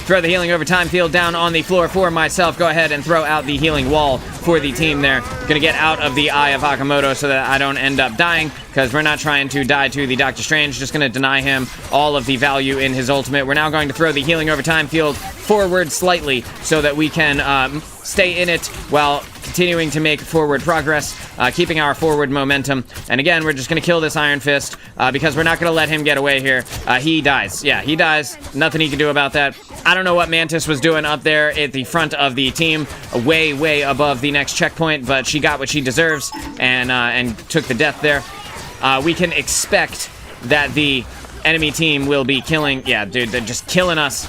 Throw the healing over time field down on the floor for myself. Go ahead and throw out the healing wall for the team there. Gonna get out of the Eye of Agamotto so that I don't end up dying, because we're not trying to die to the Doctor Strange. Just gonna deny him all of the value in his ultimate. We're now going to throw the healing over time field forward slightly so that we can stay in it while continuing to make forward progress, keeping our forward momentum. And again, we're just going to kill this Iron Fist because we're not going to let him get away here. He dies. Yeah, he dies. Nothing he can do about that. I don't know what Mantis was doing up there at the front of the team, way, way above the next checkpoint, but she got what she deserves and took the death there. We can expect that the enemy team will be killing... Yeah, dude, they're just killing us.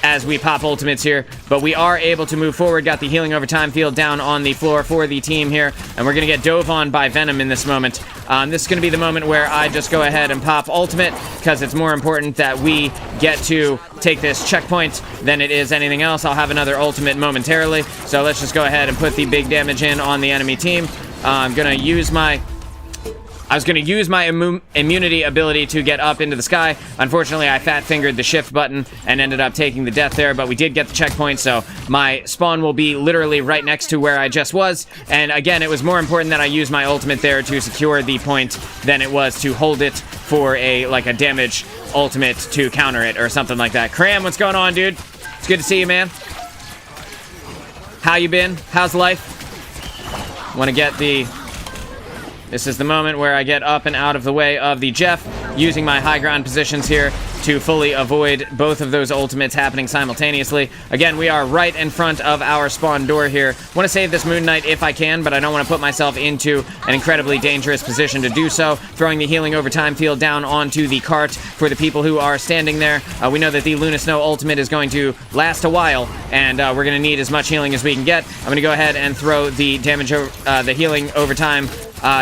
As we pop ultimates here, but we are able to move forward. Got the healing over time field down on the floor for the team here, and we're gonna get dove on by Venom in this moment. This is gonna be the moment where I just go ahead and pop ultimate, because it's more important that we get to take this checkpoint than it is anything else. I'll have another ultimate momentarily, so let's just go ahead and put the big damage in on the enemy team. I was going to use my immunity ability to get up into the sky. Unfortunately, I fat-fingered the shift button and ended up taking the death there, but we did get the checkpoint, so my spawn will be literally right next to where I just was. And again, it was more important that I use my ultimate there to secure the point than it was to hold it for a damage ultimate to counter it or something like that. Cram, what's going on, dude? It's good to see you, man. How you been? How's life? Want to get the... This is the moment where I get up and out of the way of the Jeff, using my high ground positions here to fully avoid both of those ultimates happening simultaneously. Again, we are right in front of our spawn door here. Want to save this Moon Knight if I can, but I don't want to put myself into an incredibly dangerous position to do so. Throwing the healing over time field down onto the cart for the people who are standing there. We know that the Luna Snow ultimate is going to last a while, and we're going to need as much healing as we can get. I'm going to go ahead and throw the damage, the healing over time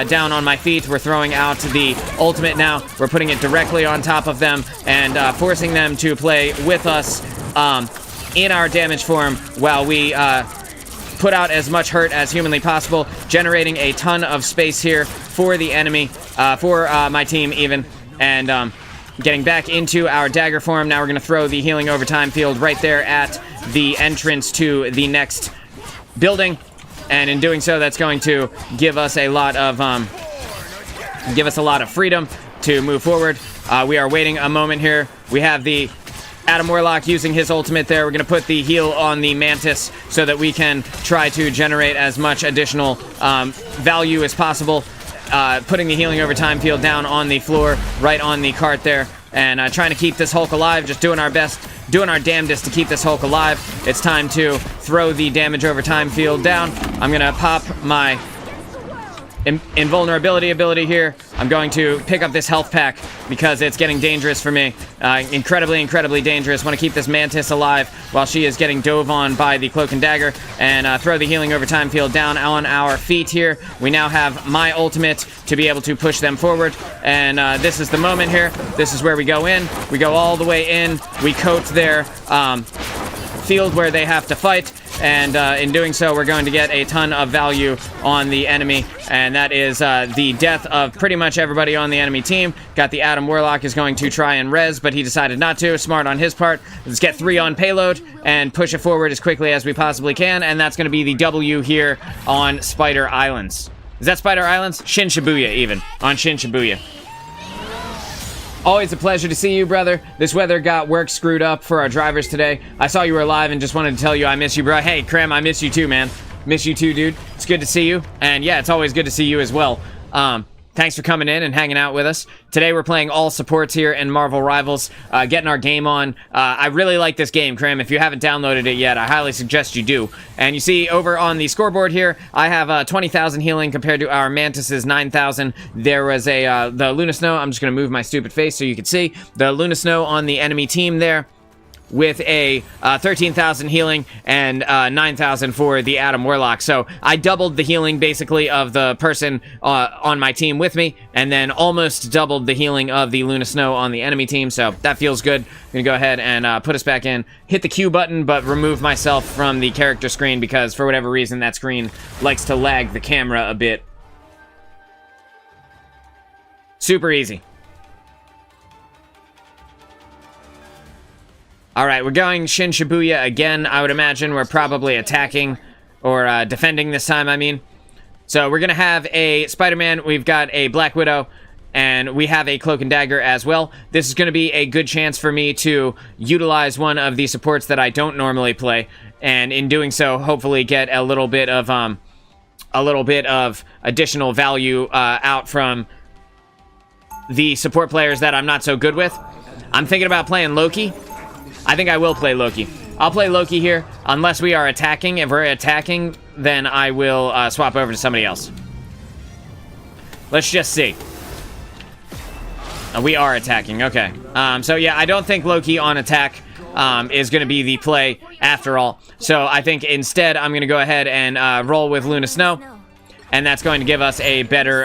down on my feet. We're throwing out the ultimate now. We're putting it directly on top of them and forcing them to play with us in our damage form while we put out as much hurt as humanly possible, generating a ton of space here for the enemy, for my team even, and getting back into our dagger form. Now we're going to throw the healing overtime field right there at the entrance to the next building, and in doing so, that's going to give us a lot of freedom to move forward. We are waiting a moment here. We have the Adam Warlock using his ultimate there. We're going to put the heal on the Mantis so that we can try to generate as much additional value as possible. Putting the healing overtime field down on the floor, right on the cart there, and trying to keep this Hulk alive, just doing our best, doing our damnedest to keep this Hulk alive. It's time to throw the damage overtime field down. I'm going to pop my invulnerability ability here. I'm going to pick up this health pack because it's getting dangerous for me. Incredibly dangerous. Want to keep this Mantis alive while she is getting dove on by the Cloak and Dagger, and throw the healing overtime field down on our feet here. We now have my ultimate to be able to push them forward, and this is the moment here. This is where we go in. We go all the way in. We coat their field where they have to fight, and in doing so, we're going to get a ton of value on the enemy, and that is the death of pretty much everybody on the enemy team. Got the Adam Warlock is going to try and res, but he decided not to. Smart on his part. Let's get 3 on payload and push it forward as quickly as we possibly can, and that's going to be the W here on Spider Islands. Is that Spider Islands? Shin Shibuya, even. On Shin Shibuya. Always a pleasure to see you, brother. This weather got work screwed up for our drivers today. I saw you were alive and just wanted to tell you I miss you, bro. Hey, Krem, I miss you too, man. Miss you too, dude. It's good to see you. And yeah, it's always good to see you as well. Thanks for coming in and hanging out with us. Today we're playing all supports here in Marvel Rivals, getting our game on. I really like this game, Kram. If you haven't downloaded it yet, I highly suggest you do. And you see over on the scoreboard here, I have 20,000 healing compared to our Mantis's 9,000. There was the Luna Snow. I'm just going to move my stupid face so you can see. The Luna Snow on the enemy team there, with a 13,000 healing and 9,000 for the Adam Warlock. So I doubled the healing, basically, of the person on my team with me, and then almost doubled the healing of the Luna Snow on the enemy team, so that feels good. I'm going to go ahead and put us back in. Hit the Q button, but remove myself from the character screen because, for whatever reason, that screen likes to lag the camera a bit. Super easy. Alright, we're going Shin Shibuya again. I would imagine we're probably attacking, or defending this time, I mean. So we're going to have a Spider-Man, we've got a Black Widow, and we have a Cloak and Dagger as well. This is going to be a good chance for me to utilize one of the supports that I don't normally play, and in doing so, hopefully get a little bit of additional value out from the support players that I'm not so good with. I'm thinking about playing Loki. I think I will play Loki. I'll play Loki here, unless we are attacking. If we're attacking, then I will swap over to somebody else. Let's just see. We are attacking, okay. So yeah, I don't think Loki on attack is going to be the play after all. So I think instead I'm going to go ahead and roll with Luna Snow. And that's going to give us a better...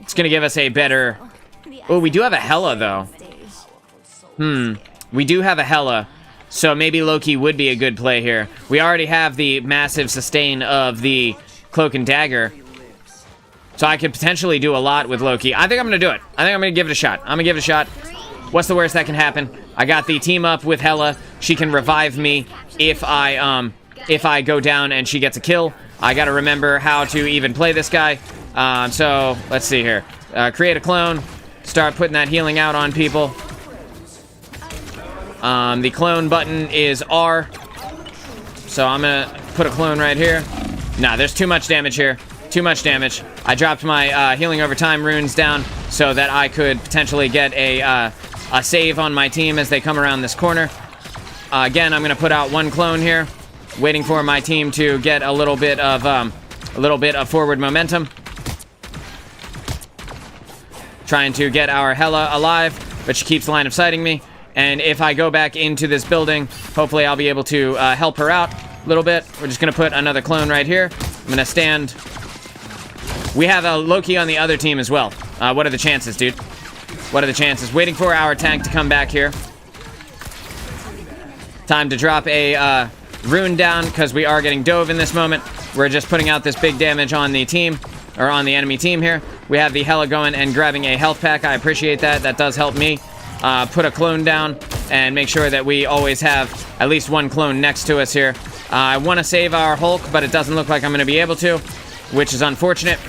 it's going to give us a better... Oh, we do have a Hela, though. We do have a Hela, so maybe Loki would be a good play here. We already have the massive sustain of the Cloak and Dagger, so I could potentially do a lot with Loki. I think I'm going to do it. I think I'm going to give it a shot. I'm going to give it a shot. What's the worst that can happen? I got the team up with Hela. She can revive me if I go down and she gets a kill. I got to remember how to even play this guy. So, let's see here. Create a clone. Start putting that healing out on people. The clone button is R. So I'm going to put a clone right here. Nah, there's too much damage here. Too much damage. I dropped my healing over time runes down so that I could potentially get a save on my team as they come around this corner. Again, I'm going to put out one clone here, waiting for my team to get a little bit of forward momentum. Trying to get our Hela alive, but she keeps line of sighting me. And if I go back into this building, hopefully I'll be able to help her out a little bit. We're just going to put another clone right here. I'm going to stand We have a Loki on the other team as well. What are the chances, dude? What are the chances? Waiting for our tank to come back here. Time to drop a rune down because we are getting dove in this moment. We're just putting out this big damage on the team, or on the enemy team here. We have the Hela going and grabbing a health pack. I appreciate that. That does help me. Put a clone down and make sure that we always have at least one clone next to us here. I want to save our Hulk, but it doesn't look like I'm going to be able to, which is unfortunate.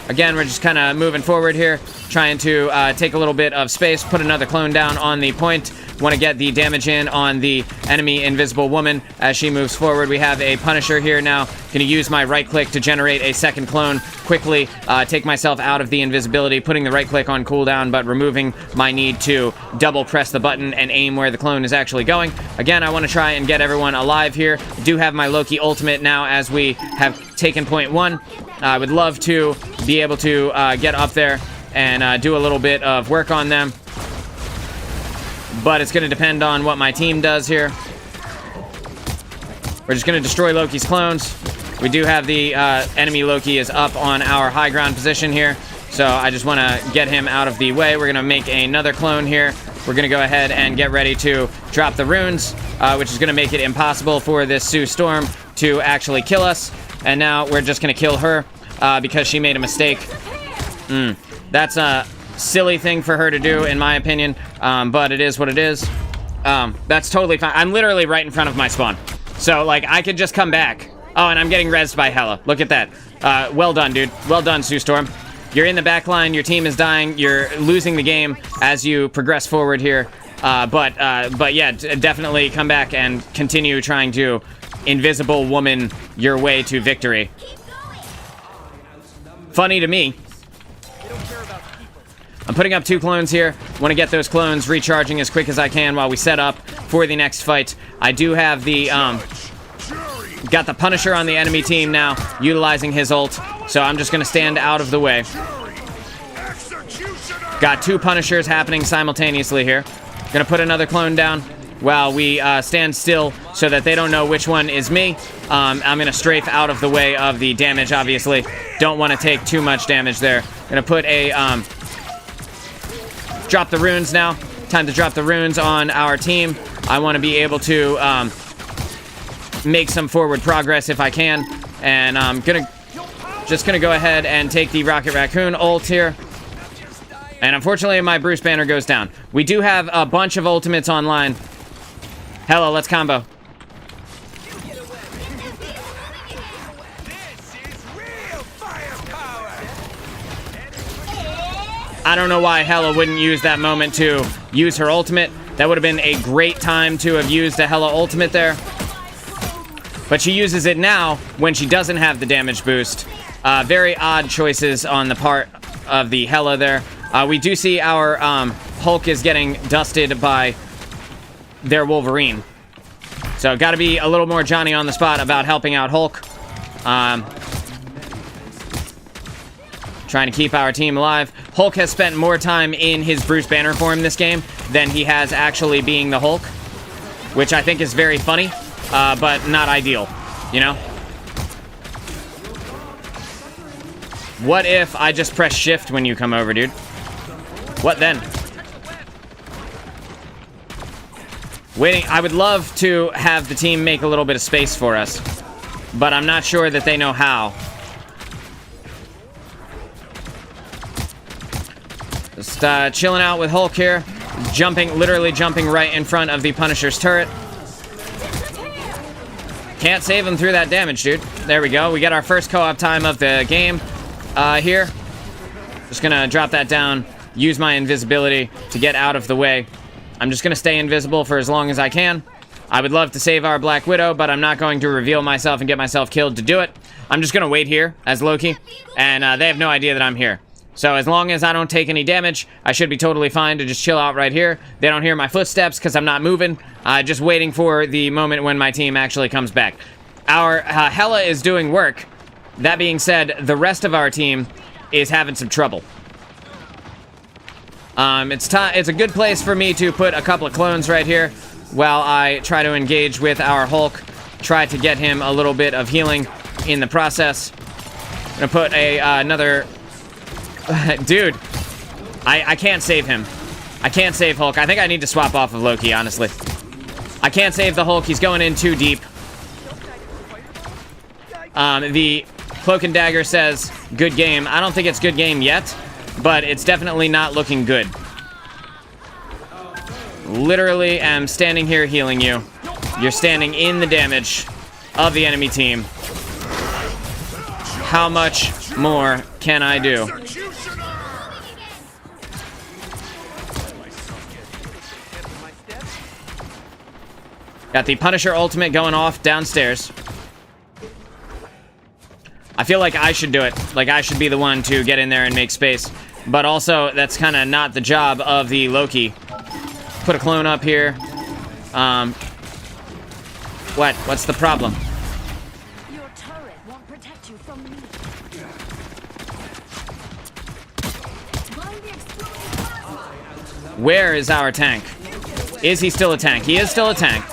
Again, we're just kind of moving forward here, trying to take a little bit of space, put another clone down on the point. Want to get the damage in on the enemy invisible woman as she moves forward. We have a Punisher here now. Going to use my right click to generate a second clone quickly, take myself out of the invisibility, putting the right click on cooldown, but removing my need to double press the button and aim where the clone is actually going. Again, I want to try and get everyone alive here. Do have my Loki ultimate now as we have taken point 1. I would love to be able to get up there and do a little bit of work on them. But it's going to depend on what my team does here. We're just going to destroy Loki's clones. We do have the enemy Loki is up on our high ground position here. So I just want to get him out of the way. We're going to make another clone here. We're going to go ahead and get ready to drop the runes, which is going to make it impossible for this Sue Storm to actually kill us. And now we're just going to kill her because she made a mistake. That's a silly thing for her to do, in my opinion, but it is what it is. That's totally fine. I'm literally right in front of my spawn, so like I could just come back. Oh, and I'm getting rezzed by Hela. Look at that. Well done, dude. Well done, Sue Storm. You're in the back line. Your team is dying. You're losing the game as you progress forward here. But yeah, definitely come back and continue trying to invisible woman your way to victory. Funny to me. I'm putting up 2 clones here. Want to get those clones recharging as quick as I can while we set up for the next fight. I do have the, got the Punisher on the enemy team now, utilizing his ult. So I'm just going to stand out of the way. Got 2 Punishers happening simultaneously here. Going to put another clone down while we stand still so that they don't know which one is me. I'm going to strafe out of the way of the damage, obviously. Don't want to take too much damage there. Going to put a, drop the runes now. Time to drop the runes on our team. I want to be able to make some forward progress if I can. And I'm just gonna go ahead and take the Rocket Raccoon ult here. And unfortunately, my Bruce Banner goes down. We do have a bunch of ultimates online. Hello, let's combo. I don't know why Hela wouldn't use that moment to use her ultimate. That would have been a great time to have used a Hela ultimate there. But she uses it now when she doesn't have the damage boost. Very odd choices on the part of the Hela there. We do see our Hulk is getting dusted by their Wolverine. So got to be a little more Johnny on the spot about helping out Hulk. Trying to keep our team alive. Hulk has spent more time in his Bruce Banner form this game than he has actually being the Hulk, which I think is very funny, but not ideal, you know? What if I just press shift when you come over, dude? What then? Waiting. I would love to have the team make a little bit of space for us, but I'm not sure that they know how. Just chilling out with Hulk here. Literally jumping right in front of the Punisher's turret. Can't save him through that damage, dude. There we go. We got our first co-op time of the game here. Just gonna drop that down. Use my invisibility to get out of the way. I'm just gonna stay invisible for as long as I can. I would love to save our Black Widow, but I'm not going to reveal myself and get myself killed to do it. I'm just gonna wait here as Loki, and they have no idea that I'm here. So as long as I don't take any damage, I should be totally fine to just chill out right here. They don't hear my footsteps because I'm not moving. Just waiting for the moment when my team actually comes back. Our Hela is doing work. That being said, the rest of our team is having some trouble. It's a good place for me to put a couple of clones right here while I try to engage with our Hulk. Try to get him a little bit of healing in the process. gonna put a another... Dude, I can't save him. I can't save Hulk. I think I need to swap off of Loki, honestly. I can't save the Hulk. He's going in too deep. The Cloak and Dagger says, good game. I don't think it's good game yet, but it's definitely not looking good. Literally am standing here healing you. You're standing in the damage of the enemy team. How much more can I do? Got the Punisher ultimate going off downstairs. I feel like I should do it. Like I should be the one to get in there and make space. But also, that's kind of not the job of the Loki. Put a clone up here. What's the problem? Your turret won't protect you from me. Where is our tank? Is he still a tank? He is still a tank.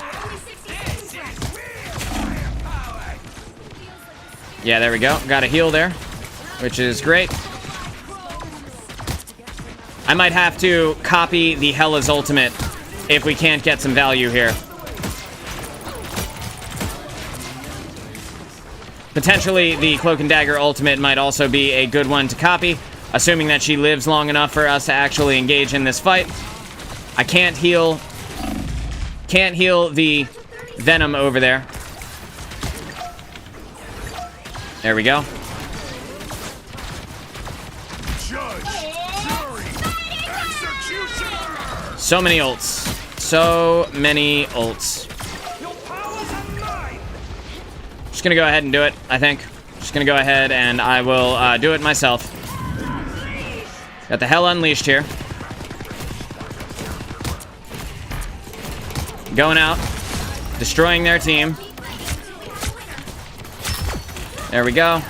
Yeah, there we go. Got a heal there, which is great. I might have to copy the Hela's ultimate if we can't get some value here. Potentially, the Cloak and Dagger ultimate might also be a good one to copy, assuming that she lives long enough for us to actually engage in this fight. I can't heal the Venom over there. There we go. So many ults. So many ults. Just gonna go ahead and do it, I think. Just gonna go ahead and I will do it myself. Got the Hell Unleashed here. Going out. Destroying their team. There we go.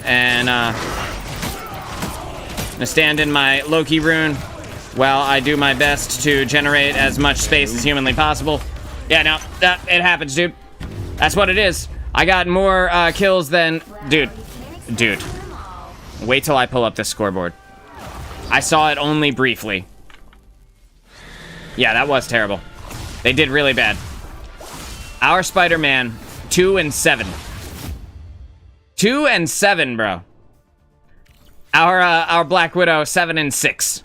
And I'm gonna stand in my Loki rune while I do my best to generate as much space as humanly possible. Yeah, no, it happens, dude. That's what it is. I got more kills than... Dude. Wait till I pull up this scoreboard. I saw it only briefly. Yeah, that was terrible. They did really bad. Our Spider-Man, 2 and 7. 2 and 7, bro. Our Black Widow, 7 and 6.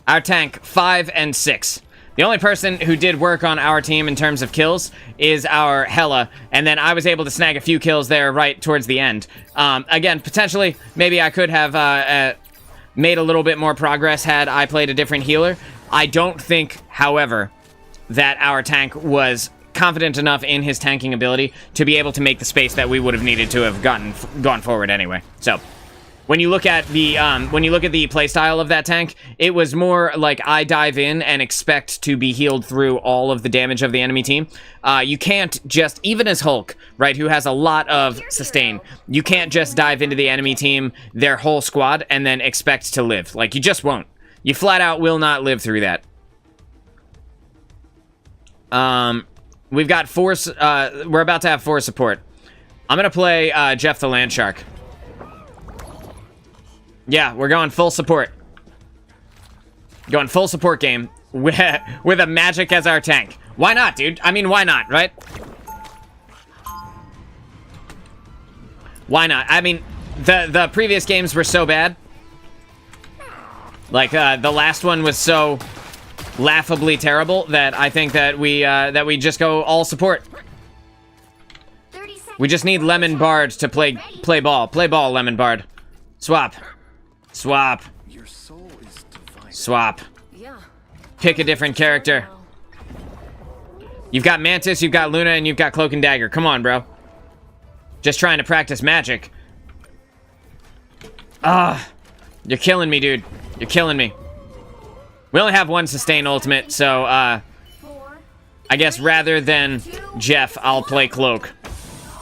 Our tank, 5 and 6. The only person who did work on our team in terms of kills is our Hela, and then I was able to snag a few kills there right towards the end. Again, potentially, maybe I could have made a little bit more progress had I played a different healer. I don't think, however, that our tank was confident enough in his tanking ability to be able to make the space that we would have needed to have gone forward anyway. So when you look at the playstyle of that tank, it was more like I dive in and expect to be healed through all of the damage of the enemy team. You can't just, even as Hulk, right, who has a lot of sustain, you can't just dive into the enemy team, their whole squad, and then expect to live. Like, you just won't. You flat out will not live through that. We've got 4, we're about to have 4 support. I'm gonna play Jeff the Landshark. Yeah, we're going full support. Going full support game with a Magic as our tank. Why not, dude? I mean, why not, right? Why not? I mean, the previous games were so bad. Like, the last one was so laughably terrible that I think that we just go all support. We just need Lemon Bard to play ball. Play ball, Lemon Bard. Swap. Swap. Swap. Pick a different character. You've got Mantis, you've got Luna, and you've got Cloak and Dagger. Come on, bro. Just trying to practice magic. You're killing me, dude. You're killing me. We only have 1 sustain ultimate, so, I guess rather than Jeff, I'll play Cloak.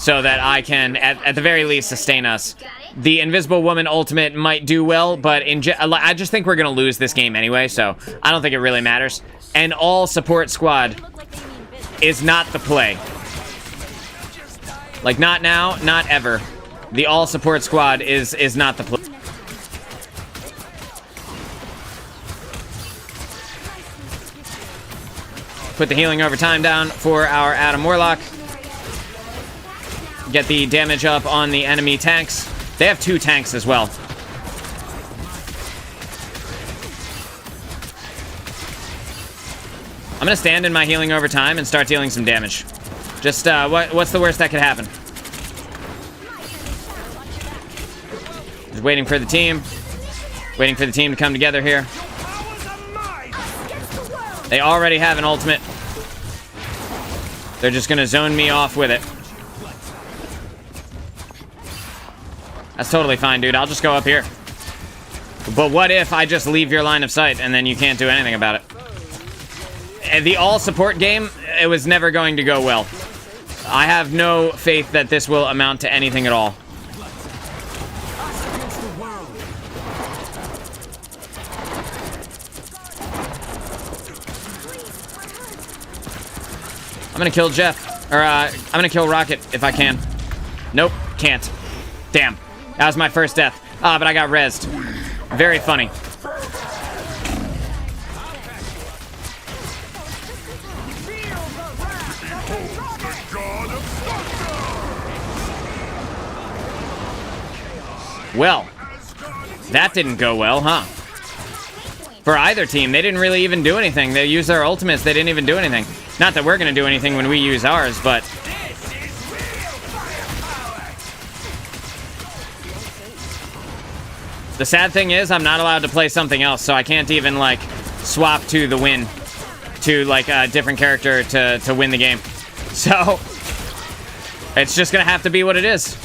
So that I can, at the very least, sustain us. The Invisible Woman ultimate might do well, but I just think we're going to lose this game anyway, so I don't think it really matters. And all support squad is not the play. Like, not now, not ever. the all support squad is not the play. Put the healing over time down for our Adam Warlock. Get the damage up on the enemy tanks. They have 2 tanks as well. I'm gonna stand in my healing over time and start dealing some damage. Just, what's the worst that could happen? Just waiting for the team. Waiting for the team to come together here. They already have an ultimate. They're just gonna zone me off with it. That's totally fine, dude. I'll just go up here. But what if I just leave your line of sight and then you can't do anything about it? The all-support game, it was never going to go well. I have no faith that this will amount to anything at all. I'm gonna kill Jeff. Or, I'm gonna kill Rocket if I can. Nope, can't. Damn. That was my first death. Ah, but I got rezzed. Very funny. Well, that didn't go well, huh? For either team, they didn't really even do anything. They used their ultimates, they didn't even do anything. Not that we're gonna do anything when we use ours, but... The sad thing is, I'm not allowed to play something else, so I can't even, like, swap to the win. To, like, a different character to win the game. So, it's just gonna have to be what it is.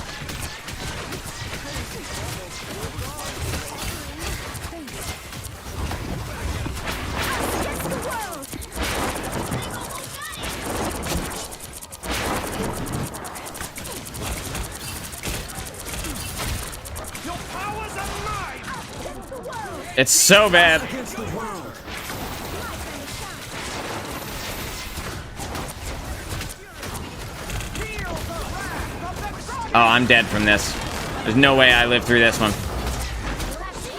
It's so bad. Oh, I'm dead from this. There's no way I live through this one.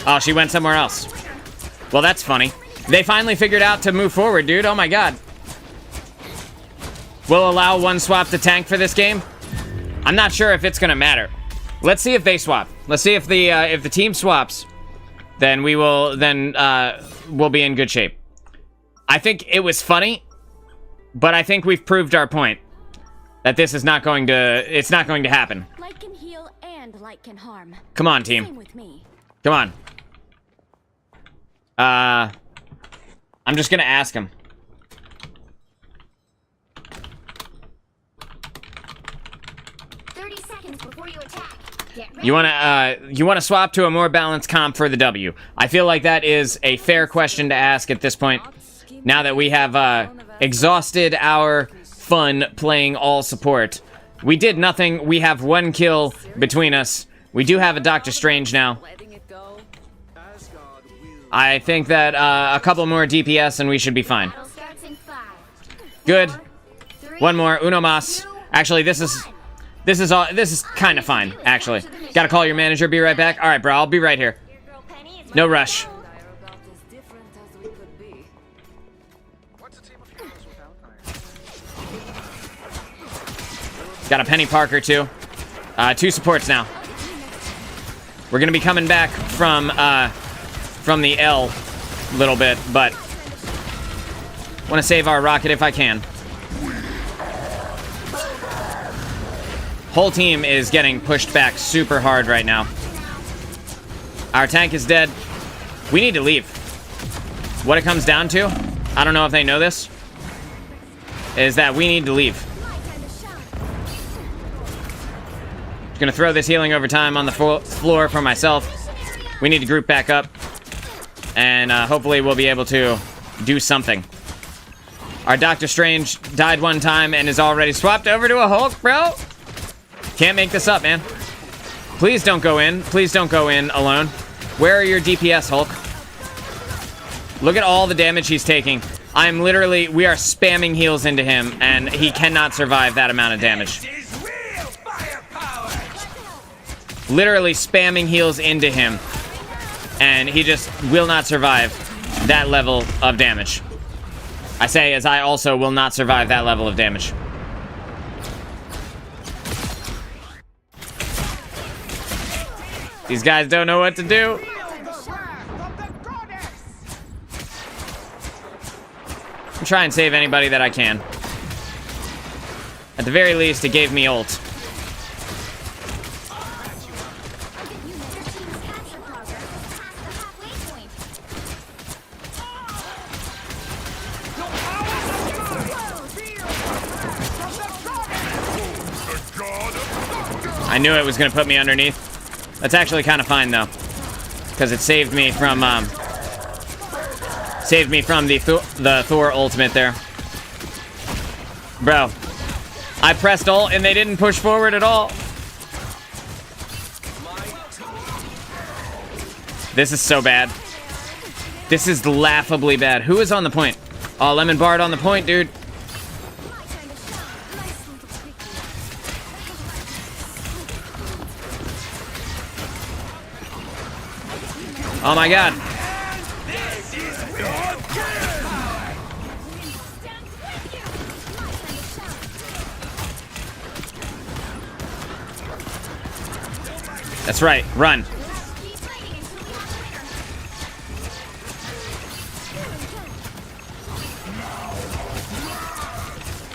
Oh, she went somewhere else. Well, that's funny. They finally figured out to move forward, dude. Oh my god. We'll allow one swap to tank for this game. I'm not sure if it's gonna matter. Let's see if they swap. Let's see if the team swaps. Then we will, we'll be in good shape. I think it was funny, but I think we've proved our point. That this is not going to, it's not going to happen. Light can heal and light can harm. Come on, team. Same with me. Come on. I'm just gonna ask him. 30 seconds before you attack. You wanna swap to a more balanced comp for the W? I feel like that is a fair question to ask at this point. Now that we have exhausted our fun playing all support. We did nothing. We have 1 kill between us. We do have a Doctor Strange now. I think that a couple more DPS and we should be fine. Good. 1 more. Uno mas. Actually, this is kind of fine, actually. Gotta call your manager, be right back. Alright, bro, I'll be right here. No rush. Got a Penny Parker, too. 2 supports now. We're gonna be coming back from the L a little bit, but want to save our Rocket if I can. Whole team is getting pushed back super hard right now. Our tank is dead. We need to leave. What it comes down to, I don't know if they know this, is that we need to leave. Gonna throw this healing over time on the floor for myself. We need to group back up. And hopefully we'll be able to do something. Our Doctor Strange died 1 time and is already swapped over to a Hulk, bro. Can't make this up, man. Please don't go in. Please don't go in alone. Where are your DPS, Hulk? Look at all the damage he's taking. I'm literally, we are spamming heals into him, and he cannot survive that amount of damage. literally spamming heals into him, and he just will not survive that level of damage. I say as I also will not survive that level of damage. These guys don't know what to do. I'm trying to save anybody that I can. At the very least, it gave me ult. I knew it was going to put me underneath. That's actually kind of fine, though. Because it saved me from the Thor ultimate there. Bro. I pressed ult and they didn't push forward at all. This is so bad. This is laughably bad. Who is on the point? Oh, Lemon Bard on the point, dude. Oh my god. That's right, run.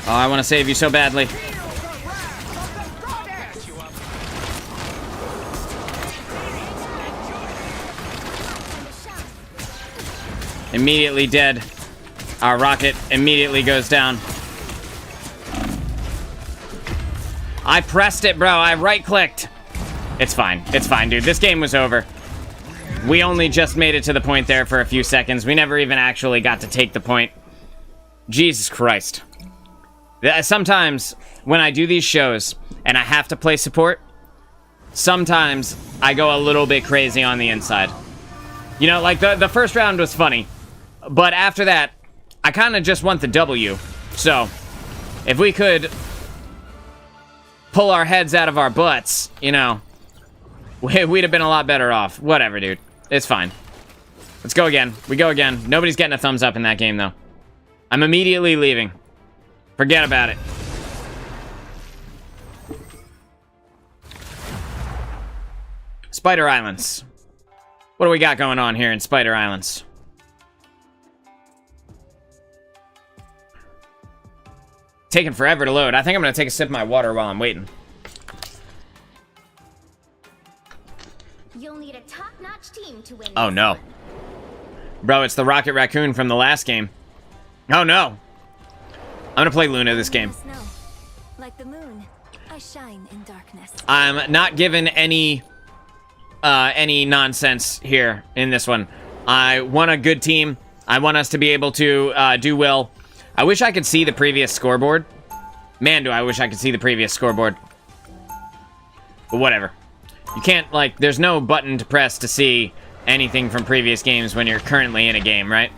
Oh, I want to save you so badly. Immediately dead. Our rocket immediately goes down. I pressed it, bro. I right-clicked. It's fine. It's fine, dude. This game was over. We only just made it to the point there for a few seconds. We never even actually got to take the point. Jesus Christ. Sometimes, when I do these shows, and I have to play support, sometimes I go a little bit crazy on the inside. You know, like, the first round was funny. But after that, I kind of just want the W. So, if we could pull our heads out of our butts, you know, we'd have been a lot better off. Whatever, dude. It's fine. Let's go again. We go again. Nobody's getting a thumbs up in that game, though. I'm immediately leaving. Forget about it. Spider Islands. What do we got going on here in Spider Islands? Taking forever to load. I think I'm gonna take a sip of my water while I'm waiting. You'll need a top-notch team to win. Oh no. Bro, it's the Rocket Raccoon from the last game. Oh no. I'm gonna play Luna this game. Like the moon, I shine in darkness. I'm not given any nonsense here in this one. I want a good team. I want us to be able to do well. I wish I could see the previous scoreboard. Man, do I wish I could see the previous scoreboard. But whatever. You can't, like, there's no button to press to see anything from previous games when you're currently in a game, right?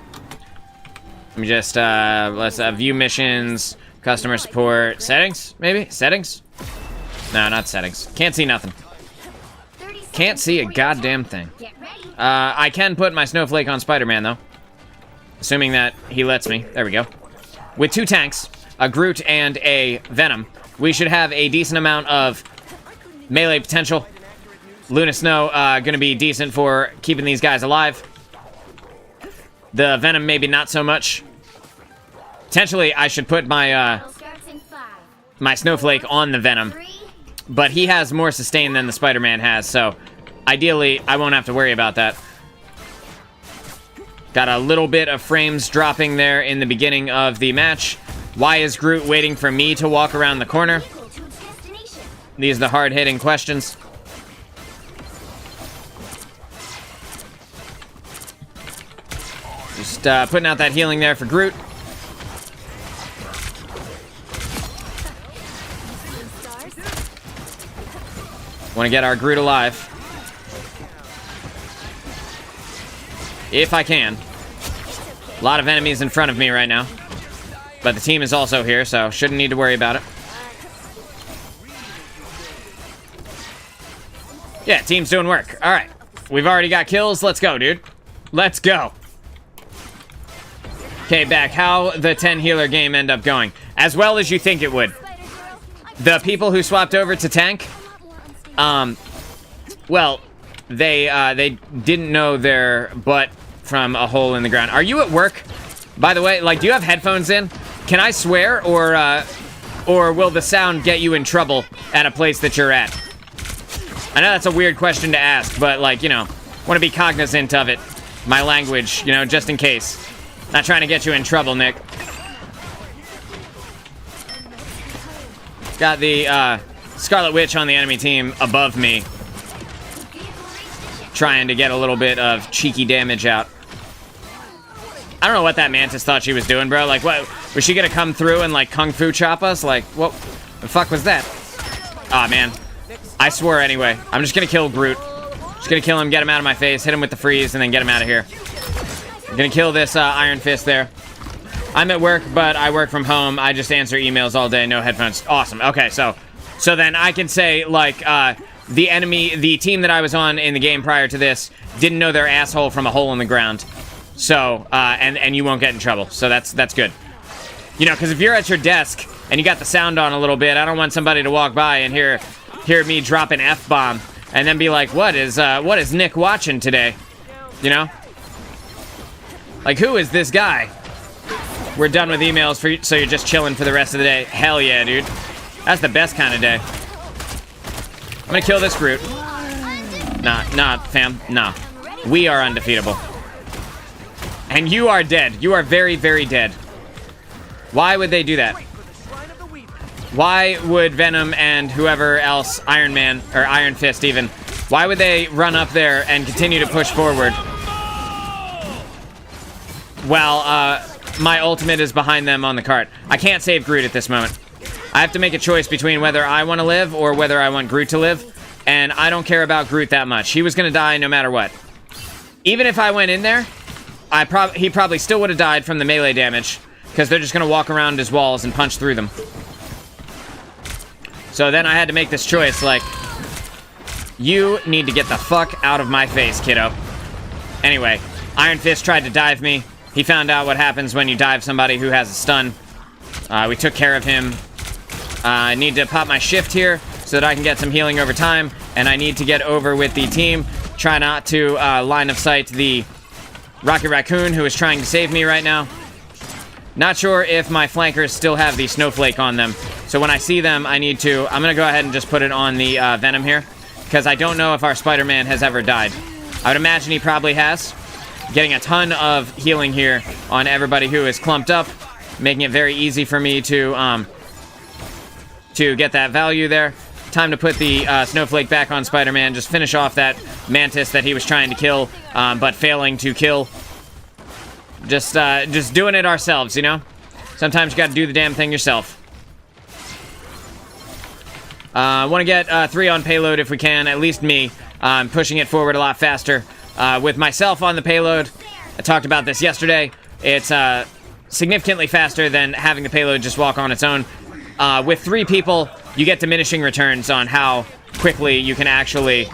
Let me just, let's view missions, customer support, settings, maybe? Settings? No, not settings. Can't see nothing. Can't see a goddamn thing. I can put my snowflake on Spider-Man, though. Assuming that he lets me. There we go. With 2 tanks, a Groot and a Venom, we should have a decent amount of melee potential. Luna Snow gonna be decent for keeping these guys alive. The Venom maybe not so much. Potentially, I should put my my Snowflake on the Venom. But he has more sustain than the Spider-Man has, so ideally, I won't have to worry about that. Got a little bit of frames dropping there in the beginning of the match. Why is Groot waiting for me to walk around the corner? These are the hard-hitting questions. Just putting out that healing there for Groot. Want to get our Groot alive. If I can. A lot of enemies in front of me right now. But the team is also here, so shouldn't need to worry about it. Yeah, team's doing work. All right. We've already got kills. Let's go, dude. Let's go. Okay, back. How the 10 healer game end up going? As well as you think it would. The people who swapped over to tank, well, they didn't know their butt from a hole in the ground. Are you at work? By the way, like, do you have headphones in? Can I swear, or will the sound get you in trouble at a place that you're at? I know that's a weird question to ask, but, like, you know, want to be cognizant of it. My language, you know, just in case. Not trying to get you in trouble, Nick. Got the Scarlet Witch on the enemy team above me. Trying to get a little bit of cheeky damage out. I don't know what that Mantis thought she was doing, bro. Like, what? Was she gonna come through and, like, kung fu chop us? Like, what the fuck was that? Aw, man. I swore anyway. I'm just gonna kill Groot. Just gonna kill him, get him out of my face, hit him with the freeze, and then get him out of here. I'm gonna kill this Iron Fist there. I'm at work, but I work from home. I just answer emails all day, no headphones. Awesome. Okay, so then I can say, like, the team that I was on in the game prior to this didn't know their asshole from a hole in the ground. So, and you won't get in trouble. So that's good. You know, because if you're at your desk and you got the sound on a little bit, I don't want somebody to walk by and hear me drop an F-bomb and then be like, what is Nick watching today? You know? Like, who is this guy? We're done with emails, so you're just chilling for the rest of the day. Hell yeah, dude. That's the best kind of day. I'm gonna kill this Groot. Nah, fam. Nah. We are undefeatable. And you are dead. You are very, very dead. Why would they do that? Why would Venom and whoever else, Iron Man, or Iron Fist even, why would they run up there and continue to push forward? Well, my ultimate is behind them on the cart. I can't save Groot at this moment. I have to make a choice between whether I want to live or whether I want Groot to live. And I don't care about Groot that much. He was going to die no matter what. Even if I went in there, he probably still would have died from the melee damage. Because they're just going to walk around his walls and punch through them. So then I had to make this choice, like, you need to get the fuck out of my face, kiddo. Anyway, Iron Fist tried to dive me. He found out what happens when you dive somebody who has a stun. We took care of him. I need to pop my shift here so that I can get some healing over time. And I need to get over with the team. Try not to line of sight the Rocket Raccoon who is trying to save me right now. Not sure if my flankers still have the snowflake on them. So when I see them, I'm going to go ahead and just put it on the Venom here. Because I don't know if our Spider-Man has ever died. I would imagine he probably has. Getting a ton of healing here on everybody who is clumped up. Making it very easy for me to get that value there. Time to put the snowflake back on Spider-Man. Just finish off that Mantis that he was trying to kill, but failing to kill. Just doing it ourselves, you know? Sometimes you gotta do the damn thing yourself. Want to get 3 on payload if we can, at least me. Pushing it forward a lot faster. With myself on the payload, I talked about this yesterday. It's significantly faster than having the payload just walk on its own. With 3 people, you get diminishing returns on how quickly you can actually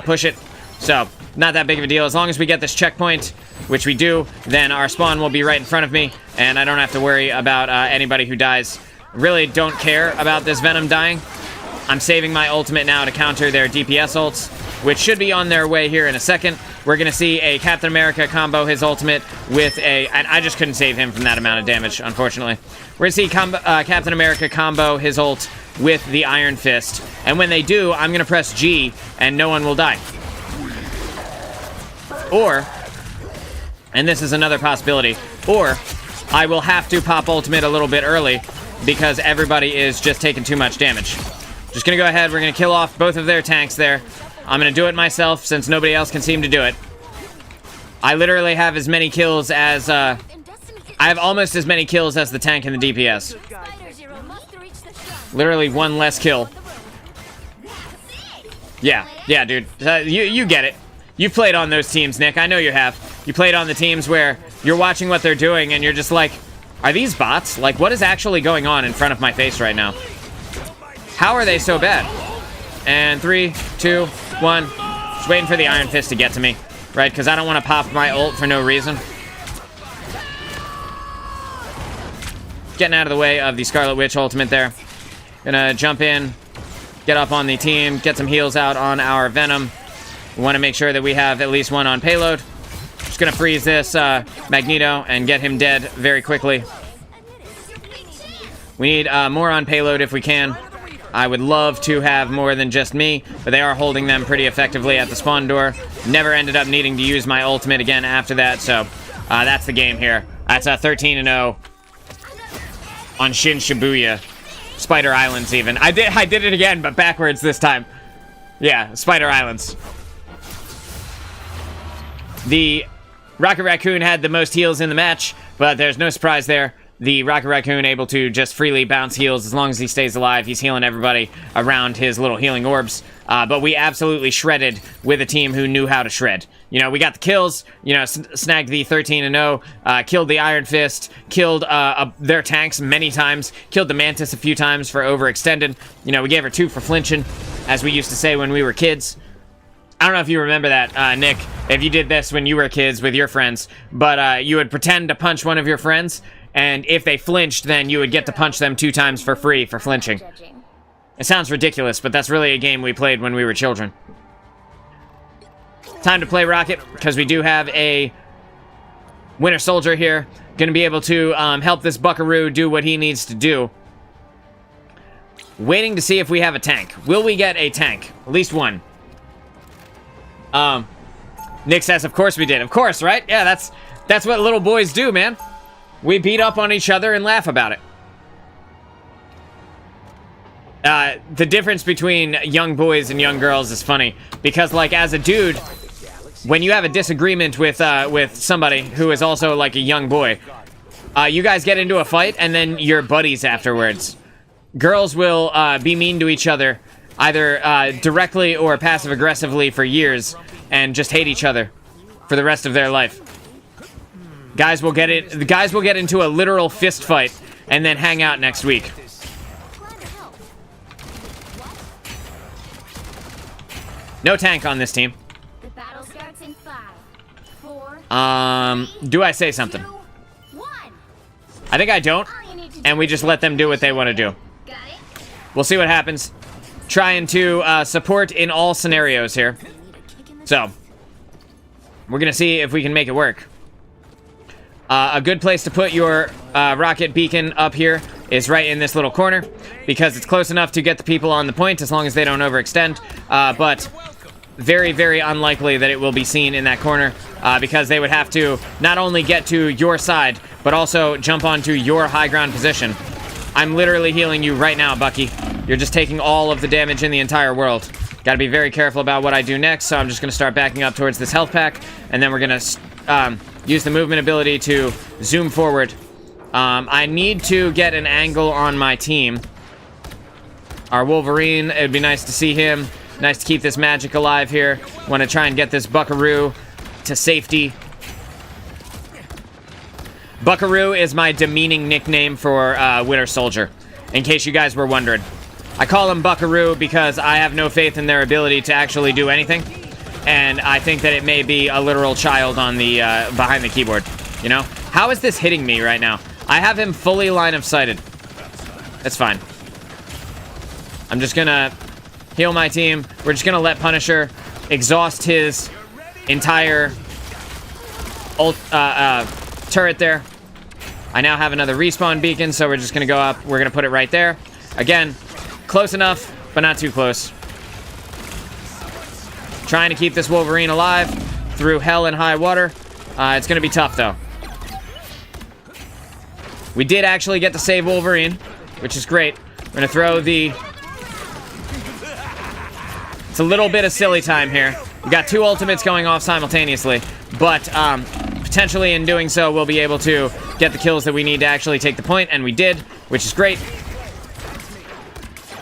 push it. So, not that big of a deal. As long as we get this checkpoint, which we do, then our spawn will be right in front of me, and I don't have to worry about anybody who dies. Really don't care about this Venom dying. I'm saving my ultimate now to counter their DPS ults, which should be on their way here in a second. We're going to see a Captain America combo his ultimate with and I just couldn't save him from that amount of damage, unfortunately. We're going to see Captain America combo his ult with the Iron Fist. And when they do, I'm going to press G, and no one will die. Or, and this is another possibility, or I will have to pop ultimate a little bit early because everybody is just taking too much damage. Just going to go ahead. We're going to kill off both of their tanks there. I'm going to do it myself since nobody else can seem to do it. I literally have as many kills as, I have almost as many kills as the tank and the DPS. Literally one less kill. Yeah, dude. You get it. You've played on those teams, Nick. I know you have. You played on the teams where you're watching what they're doing and you're just like, are these bots? Like, what is actually going on in front of my face right now? How are they so bad? And 3, 2, 1. Just waiting for the Iron Fist to get to me, right? Because I don't want to pop my ult for no reason. Getting out of the way of the Scarlet Witch ultimate there. Gonna jump in, get up on the team, get some heals out on our Venom. We want to make sure that we have at least one on payload. Just gonna freeze this Magneto and get him dead very quickly. We need more on payload if we can. I would love to have more than just me, but they are holding them pretty effectively at the spawn door. Never ended up needing to use my ultimate again after that, so that's the game here. That's a 13-0 on Shin Shibuya. Spider Islands, even. I did it again, but backwards this time. Yeah, Spider Islands. The Rocket Raccoon had the most heals in the match, but there's no surprise there. The Rocket Raccoon able to just freely bounce heals as long as he stays alive. He's healing everybody around his little healing orbs. But we absolutely shredded with a team who knew how to shred. You know, we got the kills, you know, snagged the 13-0, killed the Iron Fist, killed their tanks many times, killed the Mantis a few times for overextended. You know, we gave her 2 for flinching, as we used to say when we were kids. I don't know if you remember that, Nick, if you did this when you were kids with your friends, but you would pretend to punch one of your friends, and if they flinched, then you would get to punch them 2 times for free for flinching. It sounds ridiculous, but that's really a game we played when we were children. Time to play Rocket, because we do have a Winter Soldier here. Gonna be able to help this Buckaroo do what he needs to do. Waiting to see if we have a tank. Will we get a tank? At least one. Nick says, of course we did. Of course, right? Yeah, that's what little boys do, man. We beat up on each other and laugh about it. The difference between young boys and young girls is funny. Because, like, as a dude, when you have a disagreement with somebody who is also, like, a young boy, you guys get into a fight, and then you're buddies afterwards. Girls will be mean to each other, either directly or passive-aggressively for years, and just hate each other for the rest of their life. Guys will get into a literal fist fight and then hang out next week. No tank on this team. The battle starts in 5, 4, do I say something? 2, 1. I think I don't, All you need to and we just let them do what they want to do. Got it? We'll see what happens. Trying to support in all scenarios here. So, we're gonna see if we can make it work. A good place to put your rocket beacon up here is right in this little corner, because it's close enough to get the people on the point as long as they don't overextend, but very, very unlikely that it will be seen in that corner, because they would have to not only get to your side, but also jump onto your high ground position. I'm literally healing you right now, Bucky. You're just taking all of the damage in the entire world. Gotta be very careful about what I do next, so I'm just gonna start backing up towards this health pack, and then we're gonna use the movement ability to zoom forward. I need to get an angle on my team. Our Wolverine, it'd be nice to see him. Nice to keep this magic alive here. Want to try and get this Buckaroo to safety. Buckaroo is my demeaning nickname for Winter Soldier, in case you guys were wondering. I call him Buckaroo because I have no faith in their ability to actually do anything. And I think that it may be a literal child on the behind the keyboard, you know? How is this hitting me right now? I have him fully line of sighted. That's fine. I'm just gonna heal my team. We're just gonna let Punisher exhaust his entire turret there. I now have another respawn beacon, so we're just gonna go up. We're gonna put it right there. Again, close enough, but not too close. Trying to keep this Wolverine alive through hell and high water. It's going to be tough, though. We did actually get to save Wolverine, which is great. We're going to throw the... It's a little bit of silly time here. We've got 2 ultimates going off simultaneously, but potentially in doing so, we'll be able to get the kills that we need to actually take the point, and we did, which is great.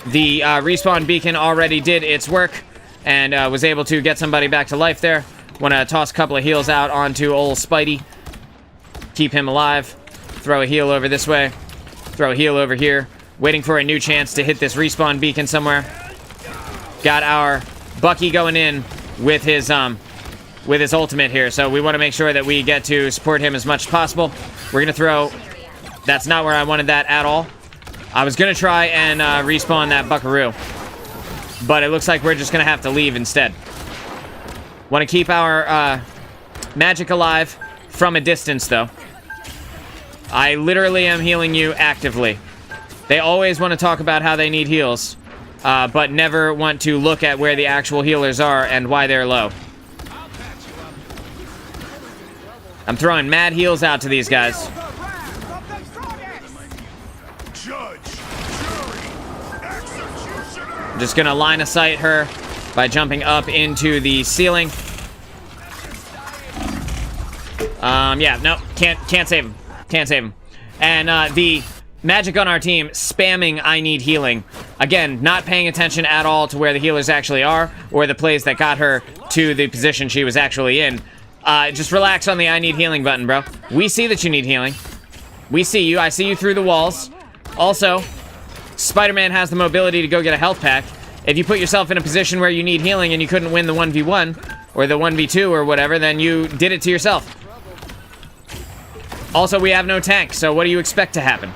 The respawn beacon already did its work, and was able to get somebody back to life there. Want to toss a couple of heals out onto old Spidey. Keep him alive. Throw a heal over this way. Throw a heal over here. waiting for a new chance to hit this respawn beacon somewhere. Got our Bucky going in with his ultimate here, so we want to make sure that we get to support him as much as possible. We're gonna throw. That's not where I wanted that at all. I was gonna try and respawn that Buckaroo, but it looks like we're just gonna have to leave instead. Want to keep our magic alive from a distance, though. I literally am healing you actively. They always want to talk about how they need heals, but never want to look at where the actual healers are and why they're low. I'm throwing mad heals out to these guys. Judge, jury, executioner. I'm just gonna line of sight her by jumping up into the ceiling. Yeah, no, can't save him. Can't save him. And the magic on our team spamming I need healing. Again, not paying attention at all to where the healers actually are or the plays that got her to the position she was actually in. Just relax on the I need healing button, bro. We see that you need healing. We see you. I see you through the walls. Also, Spider-Man has the mobility to go get a health pack. If you put yourself in a position where you need healing and you couldn't win the 1v1 or the 1v2 or whatever, then you did it to yourself. Also, we have no tank, so what do you expect to happen?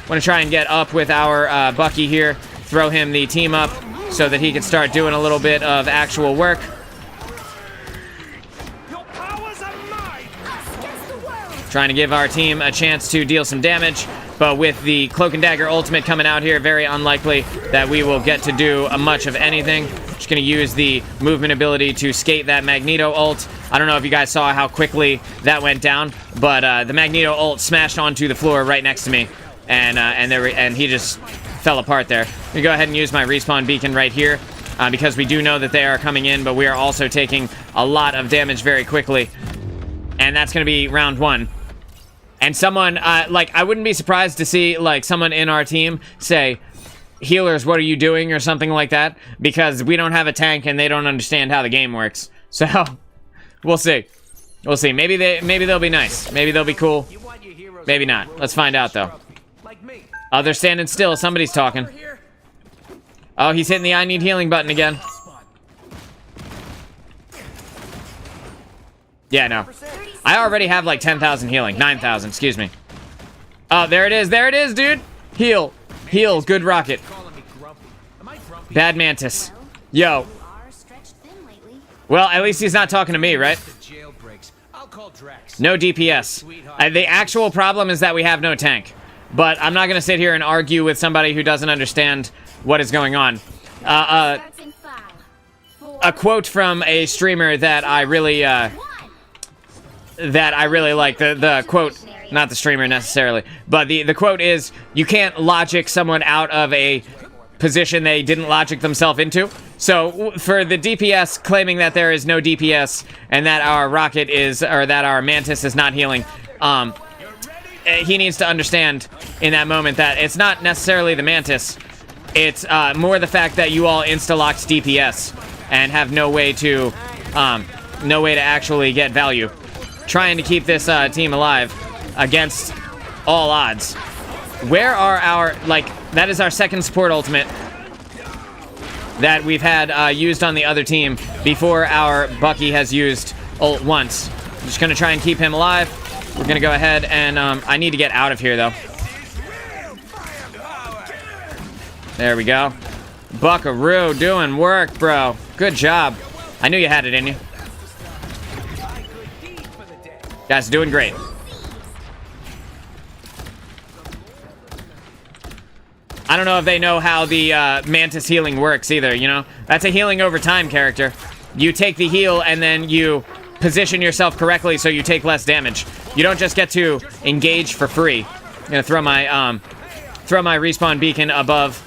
Want to try and get up with our Bucky here, throw him the team up so that he can start doing a little bit of actual work. Your powers are mine. Trying to give our team a chance to deal some damage, but with the Cloak and Dagger ultimate coming out here, very unlikely that we will get to do much of anything. Just gonna use the movement ability to skate that Magneto ult. I don't know if you guys saw how quickly that went down, but the Magneto ult smashed onto the floor right next to me, and he just fell apart there. I'm gonna go ahead and use my respawn beacon right here, because we do know that they are coming in, but we are also taking a lot of damage very quickly, and that's gonna be round 1. And someone, I wouldn't be surprised to see, someone in our team say, "Healers, what are you doing?" or something like that, because we don't have a tank and they don't understand how the game works. So, we'll see. We'll see. Maybe they'll be nice. Maybe they'll be cool. Maybe not. Let's find out, though. Oh, they're standing still. Somebody's talking. Oh, he's hitting the I need healing button again. Yeah, no. I already have 10,000 healing. 9,000, excuse me. Oh, there it is. There it is, dude. Heal. Heal. Good rocket. Bad Mantis. Yo. Well, at least he's not talking to me, right? No DPS. The actual problem is that we have no tank. But I'm not going to sit here and argue with somebody who doesn't understand what is going on. A quote from a streamer that I really like. The quote, not the streamer necessarily, but the quote is, "You can't logic someone out of a position they didn't logic themselves into." So for the DPS claiming that there is no DPS and that our rocket is, or that our Mantis is not healing, he needs to understand in that moment that it's not necessarily the Mantis. It's more the fact that you all insta-locked DPS and have no way to actually get value. Trying to keep this team alive against all odds. Where are our, that is our second support ultimate that we've had used on the other team before our Bucky has used ult once. I'm just gonna try and keep him alive. We're gonna go ahead and, I need to get out of here, though. There we go. Buckaroo doing work, bro. Good job. I knew you had it in you. Guys, doing great. I don't know if they know how the Mantis healing works either, you know? That's a healing over time character. You take the heal and then you position yourself correctly so you take less damage. You don't just get to engage for free. I'm gonna throw my respawn beacon above.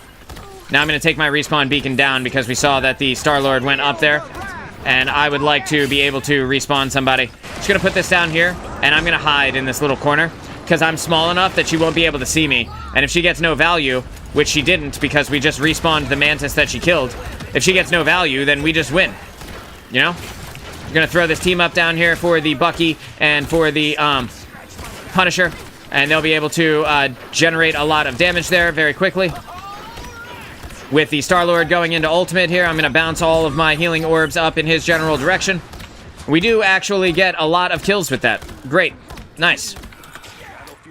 Now I'm gonna take my respawn beacon down because we saw that the Star-Lord went up there. And I would like to be able to respawn somebody. Just gonna put this down here, and I'm gonna hide in this little corner because I'm small enough that she won't be able to see me. And if she gets no value, which she didn't because we just respawned the Mantis that she killed, if she gets no value, then we just win. You know? We're gonna throw this team up down here for the Bucky and for the Punisher. And they'll be able to generate a lot of damage there very quickly. With the Star-Lord going into ultimate here, I'm going to bounce all of my healing orbs up in his general direction. We do actually get a lot of kills with that. Great. Nice.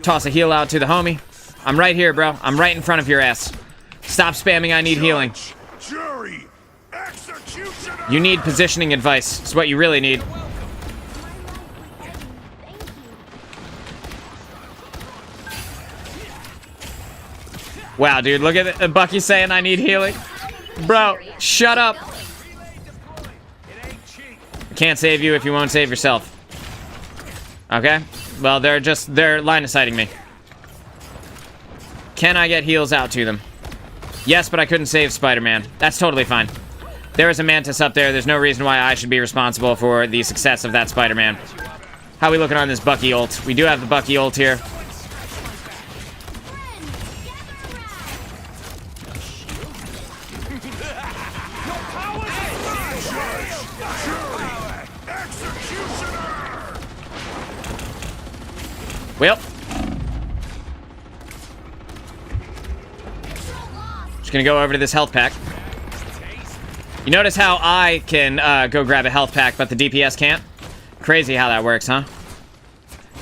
Toss a heal out to the homie. I'm right here, bro. I'm right in front of your ass. Stop spamming I need healing. Jury, executioner. You need positioning advice. It's what you really need. Wow, dude, look at it. Bucky saying I need healing. Bro, shut up. I can't save you if you won't save yourself. Okay? Well, they're line of sighting me. Can I get heals out to them? Yes, but I couldn't save Spider-Man. That's totally fine. There is a Mantis up there. There's no reason why I should be responsible for the success of that Spider-Man. How are we looking on this Bucky ult? We do have the Bucky ult here. Well, just gonna go over to this health pack. You notice how I can go grab a health pack, but the DPS can't? Crazy how that works, huh?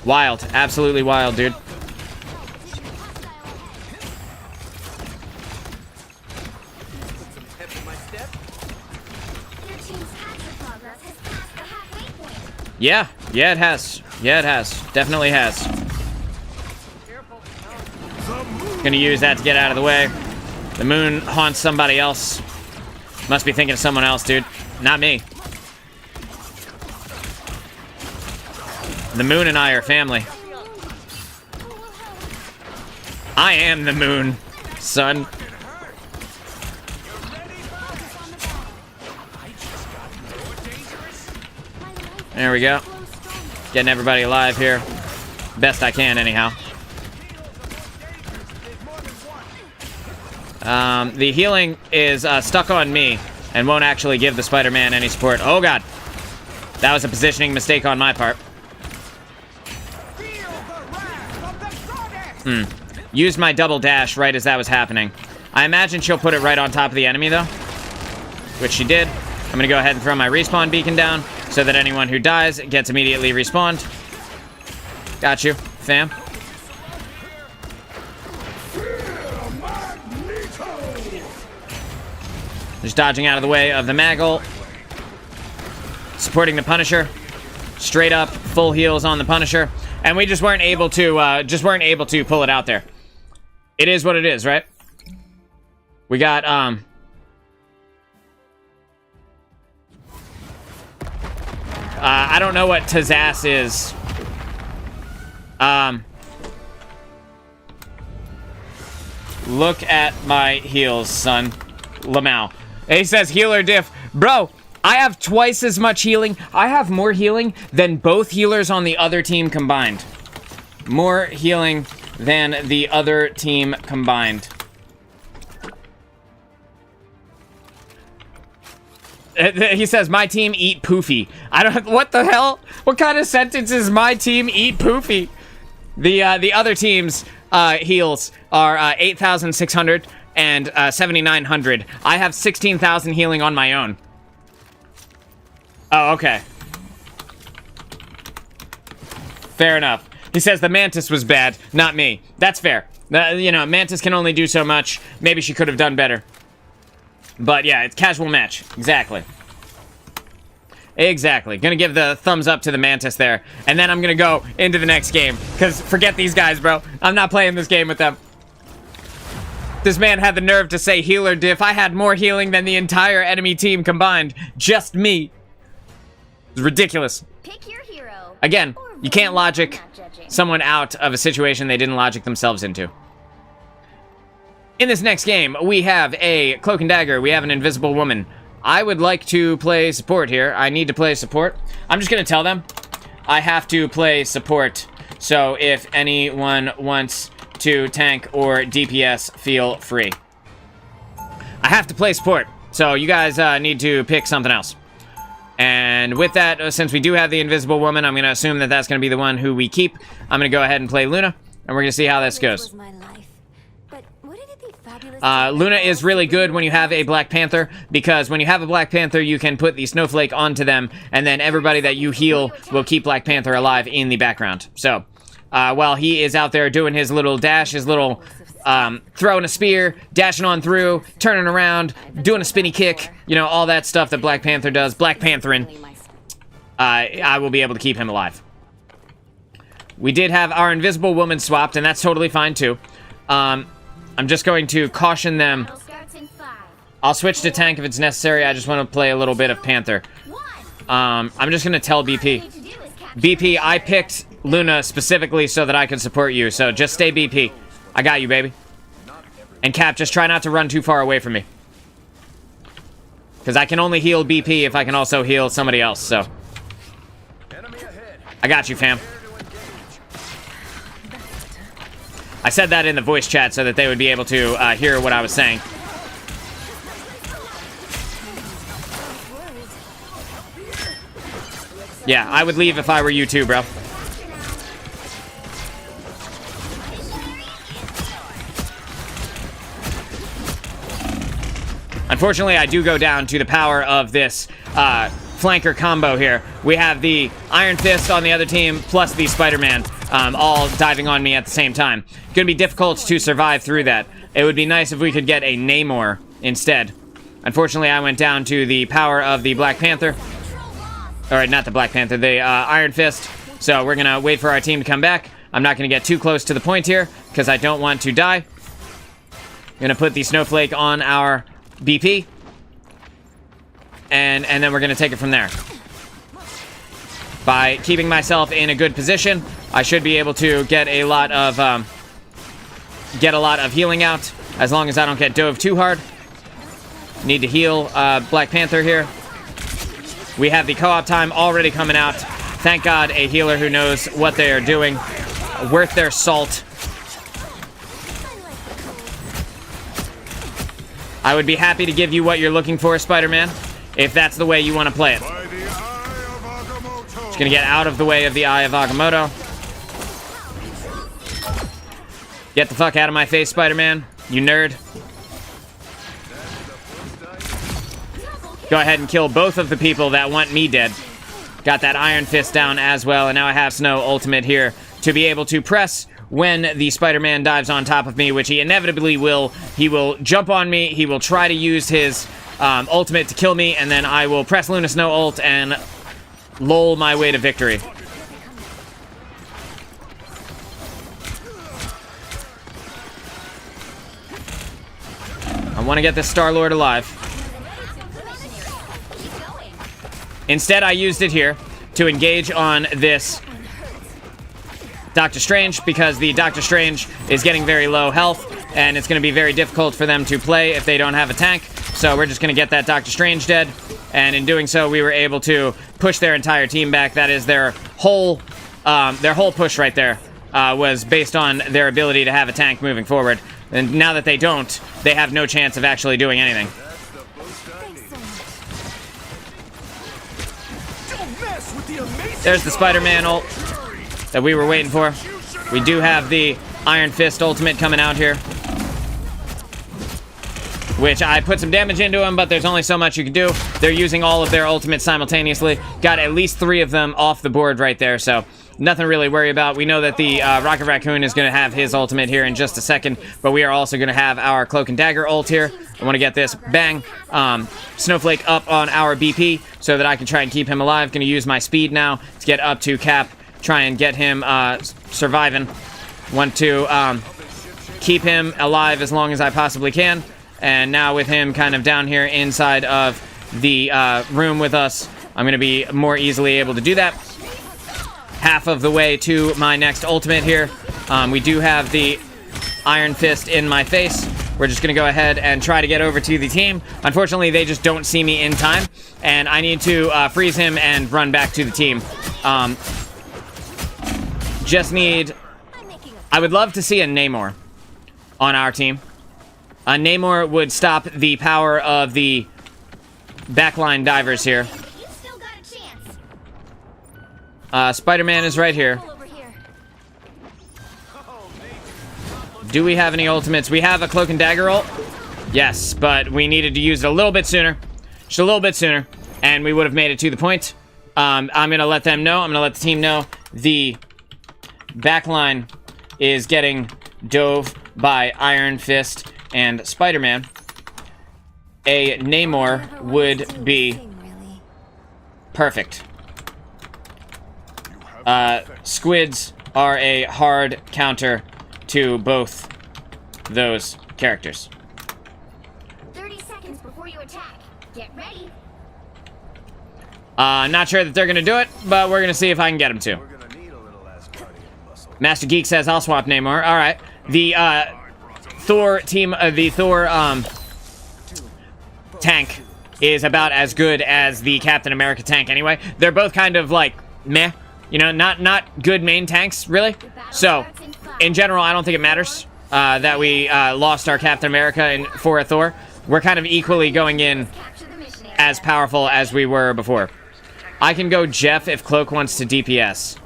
Wild. Absolutely wild, dude. Yeah. Yeah, it has. Yeah, it has. Definitely has. Gonna use that to get out of the way. The moon haunts somebody else. Must be thinking of someone else, dude. Not me. The moon and I are family. I am the moon, son. There we go. Getting everybody alive here. Best I can, anyhow. The healing is stuck on me and won't actually give the Spider-Man any support. Oh, God. That was a positioning mistake on my part. Used my double dash right as that was happening. I imagine she'll put it right on top of the enemy, though. Which she did. I'm going to go ahead and throw my respawn beacon down so that anyone who dies gets immediately respawned. Got you, fam. Just dodging out of the way of the Maggle. Supporting the Punisher. Straight up, full heals on the Punisher. And we just weren't able to pull it out there. It is what it is, right? We got, I don't know what Tazas is. Look at my heals, son. Lamau. He says healer diff. Bro, I have twice as much healing. I have more healing than both healers on the other team combined. More healing than the other team combined. He says, my team eat poofy. I don't, what the hell? What kind of sentence is my team eat poofy? The other team's heals are 8,600 and 7,900. I have 16,000 healing on my own. Oh, okay. Fair enough. He says the Mantis was bad, not me. That's fair. You know, Mantis can only do so much. Maybe she could have done better. But yeah, it's casual match. Exactly. Exactly. Gonna give the thumbs up to the Mantis there. And then I'm gonna go into the next game. Because forget these guys, bro. I'm not playing this game with them. This man had the nerve to say healer diff. I had more healing than the entire enemy team combined. Just me. It's ridiculous. Pick your hero. Again, you can't logic someone out of a situation they didn't logic themselves into. In this next game, we have a Cloak and Dagger. We have an Invisible Woman. I would like to play support here. I need to play support. I'm just going to tell them I have to play support. So if anyone wants to tank or DPS, feel free. I have to play support. So you guys need to pick something else. And with that, since we do have the Invisible Woman, I'm going to assume that that's going to be the one who we keep. I'm going to go ahead and play Luna. and we're gonna see how this goes. Was my life. But wouldn't it be fabulous Luna is really good when you have a Black Panther, because when you have a Black Panther, you can put the snowflake onto them, and then everybody that you heal will keep Black Panther alive in the background. So, while he is out there doing his little dash, his little throwing a spear, dashing on through, turning around, doing a spinny kick, you know, all that stuff that Black Panther does, Black Pantherin, I will be able to keep him alive. We did have our Invisible Woman swapped, and that's totally fine too. I'm just going to caution them. I'll switch to tank if it's necessary. I just want to play a little bit of Panther. I'm just going to tell BP. BP, I picked Luna specifically so that I could support you, so just stay BP. I got you, baby. And Cap, just try not to run too far away from me. Because I can only heal BP if I can also heal somebody else, so. I got you, fam. I said that in the voice chat so that they would be able to hear what I was saying. Yeah, I would leave if I were you too, bro. Unfortunately, I do go down to the power of this flanker combo here. We have the Iron Fist on the other team, plus the Spider-Man, all diving on me at the same time. Gonna be difficult to survive through that. It would be nice if we could get a Namor instead. Unfortunately, I went down to the power of the Black Panther. Alright, not the Black Panther, the Iron Fist. So we're gonna wait for our team to come back. I'm not gonna get too close to the point here, because I don't want to die. I'm gonna put the snowflake on our BP. And then we're gonna take it from there. By keeping myself in a good position, I should be able to get a lot of healing out, as long as I don't get dove too hard. Need to heal Black Panther here. We have the co-op time already coming out. Thank God, a healer who knows what they are doing. Worth their salt. I would be happy to give you what you're looking for, Spider-Man, if that's the way you want to play it. Just gonna get out of the way of the Eye of Agamotto. Get the fuck out of my face, Spider-Man, you nerd. Go ahead and kill both of the people that want me dead. Got that Iron Fist down as well, and now I have Snow Ultimate here to be able to press when the Spider-Man dives on top of me, which he inevitably will. He will jump on me, he will try to use his ultimate to kill me, and then I will press Luna Snow ult and lull my way to victory. I want to get this Star-Lord alive. Instead, I used it here to engage on this Doctor Strange, because the Doctor Strange is getting very low health, and it's going to be very difficult for them to play if they don't have a tank. So we're just going to get that Doctor Strange dead, and in doing so, we were able to push their entire team back. That is their whole push right there was based on their ability to have a tank moving forward. And now that they don't, they have no chance of actually doing anything. There's the Spider-Man ult that we were waiting for. We do have the Iron Fist ultimate coming out here, which I put some damage into him, but there's only so much you can do. They're using all of their ultimates simultaneously. Got at least 3 of them off the board right there, so nothing really to worry about. We know that the Rocket Raccoon is going to have his ultimate here in just a second, but we are also going to have our Cloak and Dagger ult here. I want to get this, bang, Snowflake up on our BP so that I can try and keep him alive. Going to use my speed now to get up to Cap, try and get him surviving. Want to keep him alive as long as I possibly can. And now with him kind of down here inside of the room with us, I'm going to be more easily able to do that. Half of the way to my next ultimate here. We do have the Iron Fist in my face. We're just going to go ahead and try to get over to the team. Unfortunately, they just don't see me in time, and I need to freeze him and run back to the team. I would love to see a Namor on our team. A Namor would stop the power of the backline divers here. Spider-Man is right here. Do we have any ultimates? We have a cloak and dagger ult. Yes, but we needed to use it a little bit sooner. Just a little bit sooner. And we would have made it to the point. I'm going to let them know. I'm going to let the team know. The backline is getting dove by Iron Fist and Spider-Man. A Namor would be perfect. Squids are a hard counter to both those characters. 30 seconds before you attack. Get ready. Not sure that they're gonna do it, but we're gonna see if I can get them to. Master Geek says I'll swap Namor. All right. The Thor team, the Thor tank is about as good as the Captain America tank anyway. They're both kind of like meh, you know, not good main tanks really. So in general, I don't think it matters that we lost our Captain America for a Thor. We're kind of equally going in as powerful as we were before. I can go Jeff if Cloak wants to DPS.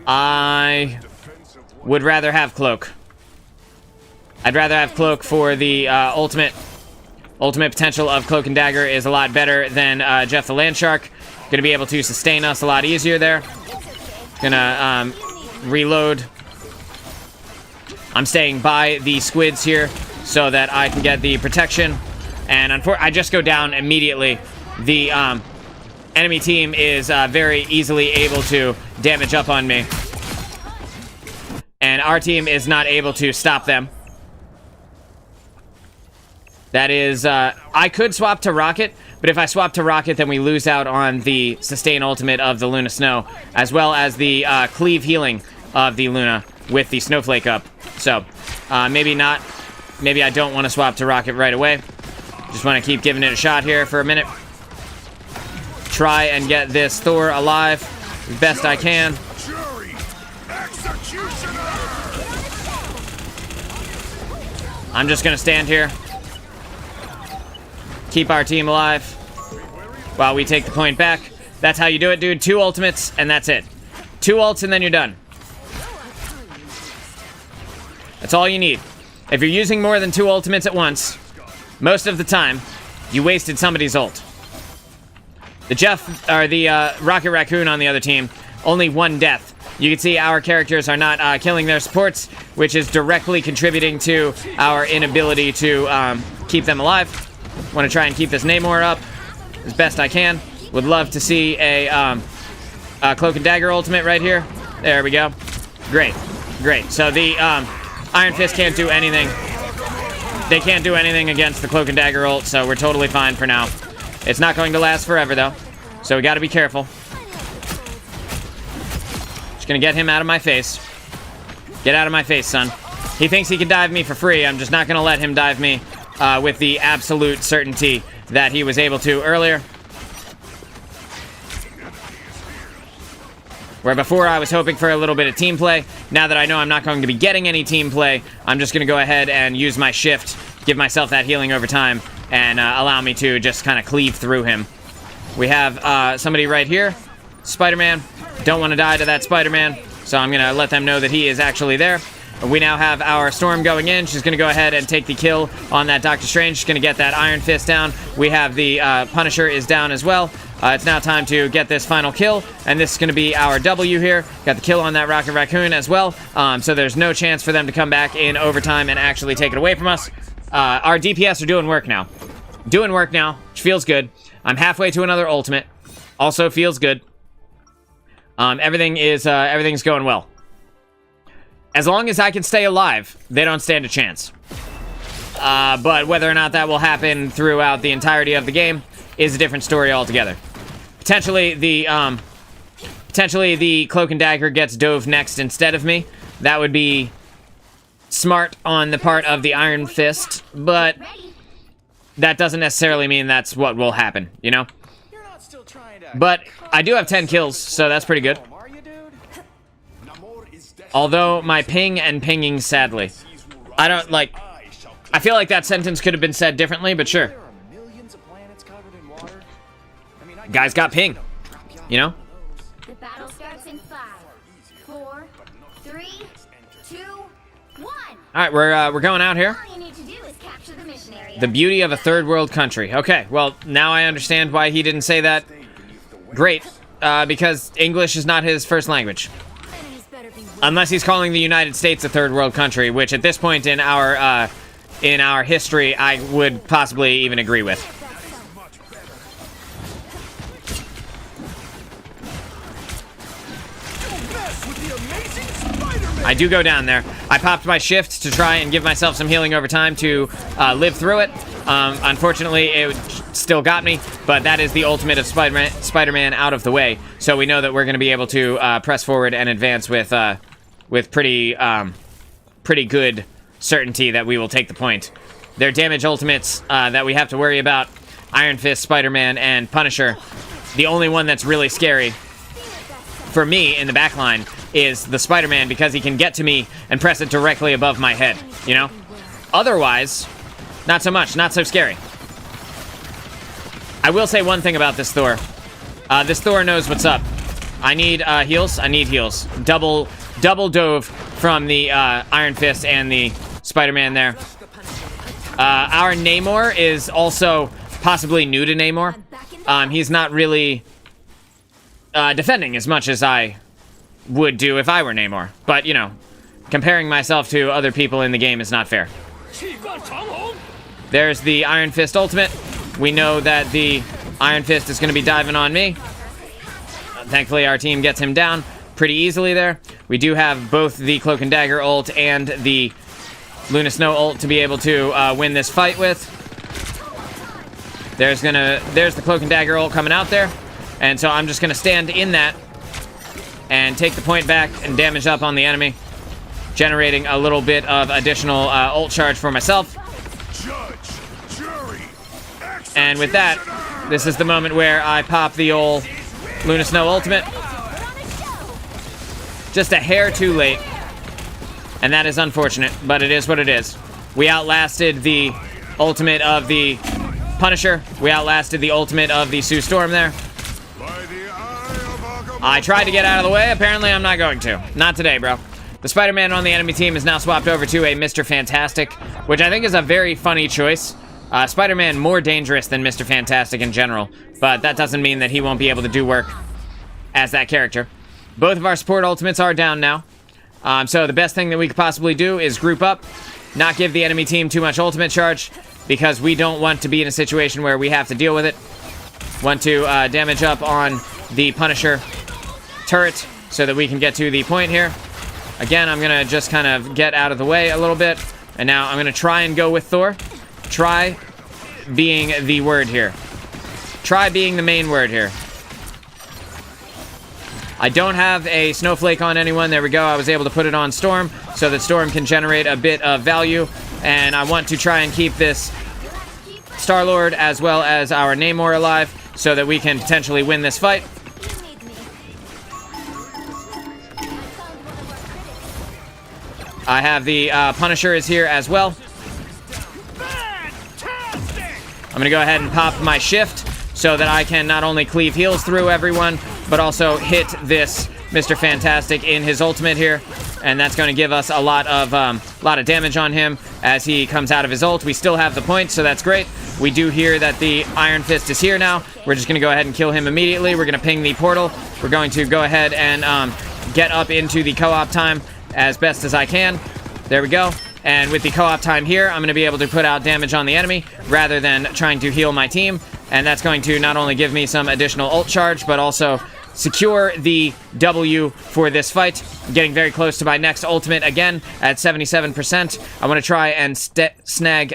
I would rather have Cloak. I'd rather have Cloak for the ultimate potential of Cloak and Dagger is a lot better than Jeff the Landshark. Gonna be able to sustain us a lot easier there. Gonna reload. I'm staying by the squids here so that I can get the protection. And I just go down immediately. The enemy team is very easily able to damage up on me. And our team is not able to stop them. That is, I could swap to Rocket, but if I swap to Rocket, then we lose out on the sustain ultimate of the Luna Snow, as well as the cleave healing of the Luna with the Snowflake up. So, maybe not. Maybe I don't want to swap to Rocket right away. Just want to keep giving it a shot here for a minute. Try and get this Thor alive as best I can. I'm just going to stand here. Keep our team alive while we take the point back. That's how you do it, dude. 2 ultimates, and that's it. 2 ults, and then you're done. That's all you need. If you're using more than 2 ultimates at once, most of the time, you wasted somebody's ult. The Rocket Raccoon on the other team, only 1 death. You can see our characters are not killing their supports, which is directly contributing to our inability to keep them alive. Want to try and keep this Namor up as best I can. Would love to see a Cloak and Dagger ultimate right here. There we go. Great. Great. So the Iron Fist can't do anything. They can't do anything against the Cloak and Dagger ult, so we're totally fine for now. It's not going to last forever, though, so we got to be careful. Just going to get him out of my face. Get out of my face, son. He thinks he can dive me for free. I'm just not going to let him dive me with the absolute certainty that he was able to earlier. Where before I was hoping for a little bit of team play. Now that I know I'm not going to be getting any team play, I'm just going to go ahead and use my shift, give myself that healing over time, and allow me to just kind of cleave through him. We have somebody right here. Spider-Man. Don't want to die to that Spider-Man, so I'm going to let them know that he is actually there. We now have our Storm going in. She's going to go ahead and take the kill on that Doctor Strange. She's going to get that Iron Fist down. We have the Punisher is down as well. It's now time to get this final kill, and this is going to be our W here. Got the kill on that Rocket Raccoon as well, so there's no chance for them to come back in overtime and actually take it away from us. Our DPS are doing work now. Doing work now, which feels good. I'm halfway to another ultimate. Also feels good. Everything's going well. As long as I can stay alive, they don't stand a chance. But whether or not that will happen throughout the entirety of the game is a different story altogether. Potentially the Cloak and Dagger gets dove next instead of me. That would be smart on the part of the Iron Fist, but that doesn't necessarily mean that's what will happen, you know? But I do have 10 kills, so that's pretty good. Although my ping and pinging, sadly. I feel like that sentence could have been said differently, but sure. Guys got ping, you know? The battle starts in 5, 4, 3, 2, All right, we're going out here. All you need to do is capture the mission area. The beauty of a third world country. Okay, well, now I understand why he didn't say that. Great, because English is not his first language. Enemies better be Unless he's calling the United States a third world country, which at this point in our history, I would possibly even agree with. I do go down there. I popped my shift to try and give myself some healing over time to live through it. Unfortunately, it still got me, but that is the ultimate of Spider-Man out of the way. So we know that we're going to be able to press forward and advance with pretty good certainty that we will take the point. Their damage ultimates that we have to worry about, Iron Fist, Spider-Man, and Punisher. The only one that's really scary for me in the backline is the Spider-Man, because he can get to me and press it directly above my head, you know? Otherwise, not so much, not so scary. I will say one thing about this Thor. This Thor knows what's up. I need heals. I need heals. Double dove from the Iron Fist and the Spider-Man there. Our Namor is also possibly new to Namor. He's not really defending as much as I would do if I were Namor. But, you know, comparing myself to other people in the game is not fair. There's the Iron Fist ultimate. We know that the Iron Fist is going to be diving on me. Thankfully, our team gets him down pretty easily there. We do have both the Cloak and Dagger ult and the Luna Snow ult to be able to win this fight with. There's the Cloak and Dagger ult coming out there. And so I'm just going to stand in that and take the point back and damage up on the enemy, generating a little bit of additional ult charge for myself. Judge, jury, And with that, this is the moment where I pop the old Luna Snow ultimate. Just a hair too late. And that is unfortunate, but it is what it is. We outlasted the ultimate of the Punisher. We outlasted the ultimate of the Sue Storm there. I tried to get out of the way. Apparently, I'm not going to. Not today, bro. The Spider-Man on the enemy team is now swapped over to a Mr. Fantastic, which I think is a very funny choice. Spider-Man more dangerous than Mr. Fantastic in general, but that doesn't mean that he won't be able to do work as that character. Both of our support ultimates are down now. So the best thing that we could possibly do is group up, not give the enemy team too much ultimate charge, because we don't want to be in a situation where we have to deal with it. Want to damage up on the Punisher turret so that we can get to the point here. Again, I'm going to just kind of get out of the way a little bit. And now I'm going to try and go with Thor. Try being the word here. Try being the main word here. I don't have a snowflake on anyone. There we go. I was able to put it on Storm so that Storm can generate a bit of value. And I want to try and keep this Star-Lord as well as our Namor alive so that we can potentially win this fight. I have the Punisher is here as well. I'm going to go ahead and pop my shift so that I can not only cleave heals through everyone, but also hit this Mr. Fantastic in his ultimate here. And that's going to give us a lot of damage on him as he comes out of his ult. We still have the point, so that's great. We do hear that the Iron Fist is here now. We're just going to go ahead and kill him immediately. We're going to ping the portal. We're going to go ahead and get up into the co-op time as best as I can. There we go. And with the co-op time here, I'm going to be able to put out damage on the enemy rather than trying to heal my team. And that's going to not only give me some additional ult charge, but also secure the W for this fight. I'm getting very close to my next ultimate again at 77%. I want to try and snag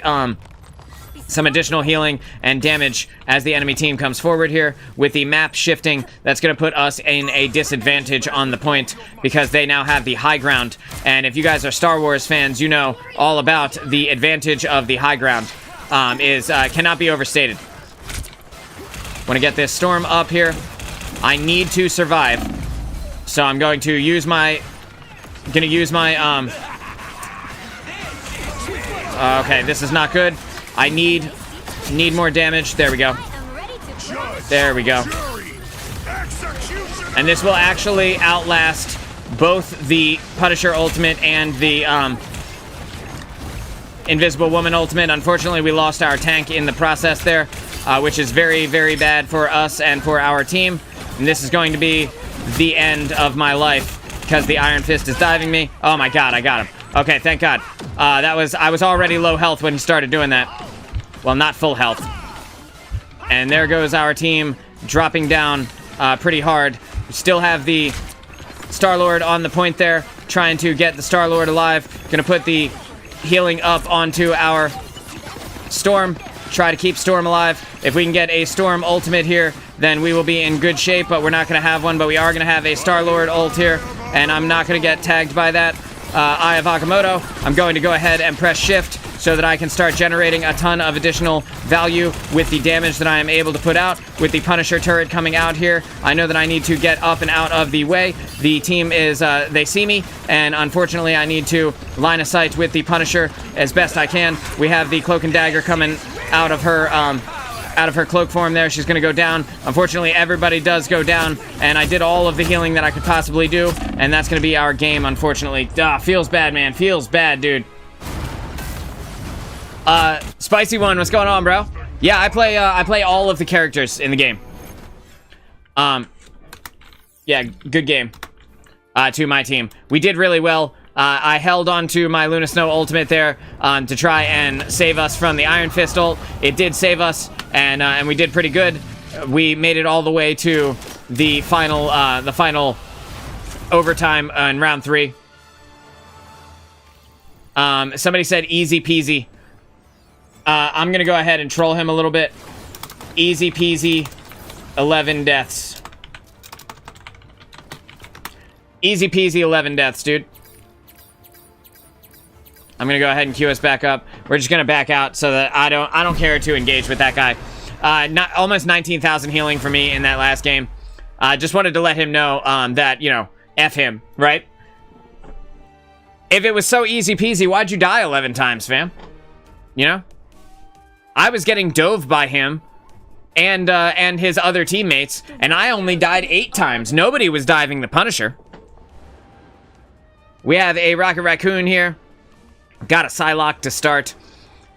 some additional healing and damage as the enemy team comes forward here. With the map shifting, that's going to put us in a disadvantage on the point because they now have the high ground. And if you guys are Star Wars fans, you know all about the advantage of the high ground. Cannot be overstated. Want to get this Storm up here. I need to survive. So I'm going to use my... okay, this is not good. I need more damage. There we go. There we go. And this will actually outlast both the Punisher ultimate and the Invisible Woman ultimate. Unfortunately, we lost our tank in the process there, which is very, very bad for us and for our team. And this is going to be the end of my life because the Iron Fist is diving me. Oh my god, I got him. Okay, thank god. I was already low health when he started doing that. Well, not full health. And there goes our team dropping down pretty hard. We still have the Star-Lord on the point there, trying to get the Star-Lord alive. Gonna put the healing up onto our Storm. Try to keep Storm alive. If we can get a Storm ultimate here, then we will be in good shape, but we're not gonna have one, but we are gonna have a Star-Lord ult here, and I'm not gonna get tagged by that. Eye of Agamotto. I'm going to go ahead and press shift so that I can start generating a ton of additional value with the damage that I am able to put out. With the Punisher turret coming out here, I know that I need to get up and out of the way. The team is, they see me, and unfortunately I need to line of sight with the Punisher as best I can. We have the Cloak and Dagger coming out of her cloak form there. She's gonna go down. Unfortunately, everybody does go down, and I did all of the healing that I could possibly do, and that's gonna be our game, unfortunately. Feels bad, man. Feels bad, dude. Spicy One, what's going on, bro? Yeah, I play all of the characters in the game. Yeah, good game. To my team. We did really well. I held on to my Luna Snow ultimate there to try and save us from the Iron Fist ult. It did save us, and we did pretty good. We made it all the way to the final overtime in round 3. Somebody said easy peasy. I'm gonna go ahead and troll him a little bit. Easy peasy, 11 deaths. Easy peasy, 11 deaths, dude. I'm gonna go ahead and queue us back up. We're just gonna back out so that I don't care to engage with that guy. Almost 19,000 healing for me in that last game. Just wanted to let him know that, you know, F him, right? If it was so easy peasy, why'd you die 11 times, fam? You know? I was getting dove by him and his other teammates, and I only died 8 times. Nobody was diving the Punisher. We have a Rocket Raccoon here. Got a Psylocke to start.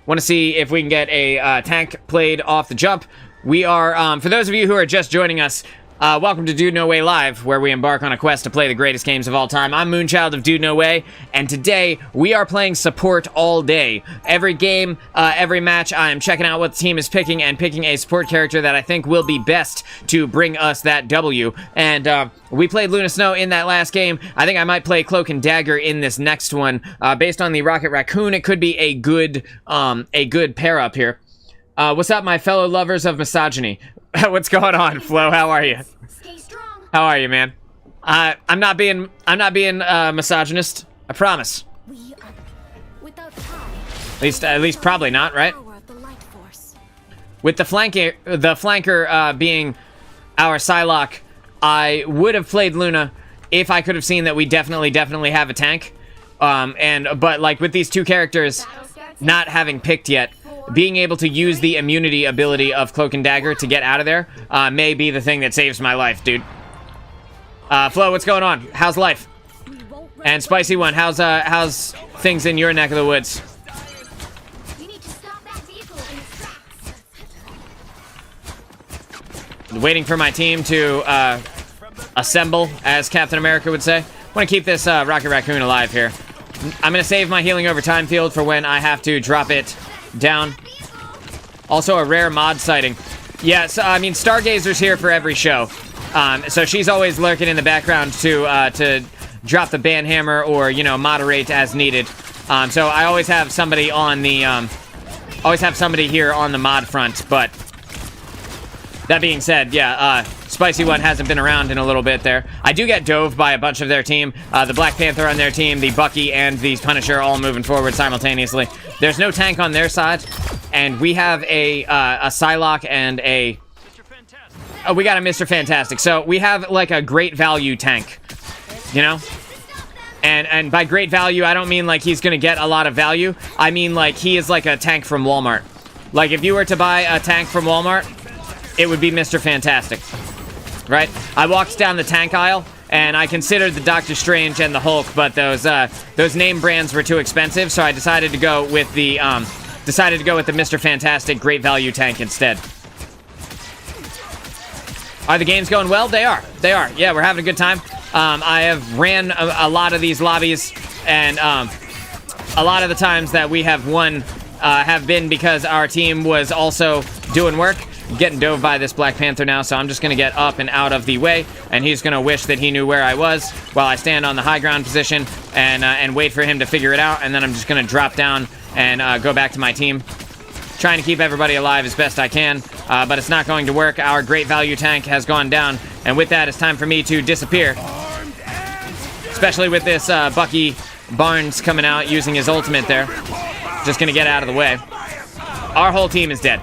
Want to see if we can get a tank played off the jump. We are, for those of you who are just joining us, welcome to Dude No Way Live, where we embark on a quest to play the greatest games of all time. I'm Moonchild of Dude No Way, and today we are playing support all day. Every game, every match, I am checking out what the team is picking and picking a support character that I think will be best to bring us that W. And we played Luna Snow in that last game. I think I might play Cloak and Dagger in this next one. Based on the Rocket Raccoon, it could be a good pair up here. What's up, my fellow lovers of misogyny? What's going on, Flo? How are you? Stay strong. How are you, man? I'm not being misogynist. I promise. We are without time. At least probably not, right? Power of the light force. With the flanker being our Psylocke, I would have played Luna if I could have seen that we definitely have a tank. But like with these two characters not having picked yet, being able to use the immunity ability of Cloak and Dagger to get out of there may be the thing that saves my life, dude. Flo, what's going on? How's life? And Spicy One, how's things in your neck of the woods? We need to stop that vehicle in its tracks. Waiting for my team to assemble, as Captain America would say. I want to keep this Rocket Raccoon alive here. I'm going to save my healing over time field for when I have to drop it down. Also a rare mod sighting. Yeah, so, I mean, Stargazer's here for every show. So she's always lurking in the background to drop the banhammer or, you know, moderate as needed. So I always have somebody on the, here on the mod front, but that being said, yeah, Spicy One hasn't been around in a little bit there. I do get dove by a bunch of their team. The Black Panther on their team, the Bucky, and the Punisher all moving forward simultaneously. There's no tank on their side, and we have a Psylocke and a... Oh, we got a Mr. Fantastic. So we have, like, a great value tank, you know? And by great value, I don't mean, like, he's gonna get a lot of value. I mean, like, he is like a tank from Walmart. Like, if you were to buy a tank from Walmart, it would be Mr. Fantastic. Right? I walked down the tank aisle, and I considered the Doctor Strange and the Hulk, but those name brands were too expensive, so I decided to go with the Mr. Fantastic Great Value tank instead. Are the games going well? They are. They are. Yeah, we're having a good time. I have ran a lot of these lobbies, and a lot of the times that we have won have been because our team was also doing work. Getting dove by this Black Panther now, so I'm just going to get up and out of the way, and he's going to wish that he knew where I was while I stand on the high ground position and wait for him to figure it out, and then I'm just going to drop down and go back to my team. Trying to keep everybody alive as best I can, but it's not going to work. Our Great Value tank has gone down, and with that, it's time for me to disappear. Especially with this Bucky Barnes coming out using his ultimate there. Just going to get out of the way. Our whole team is dead.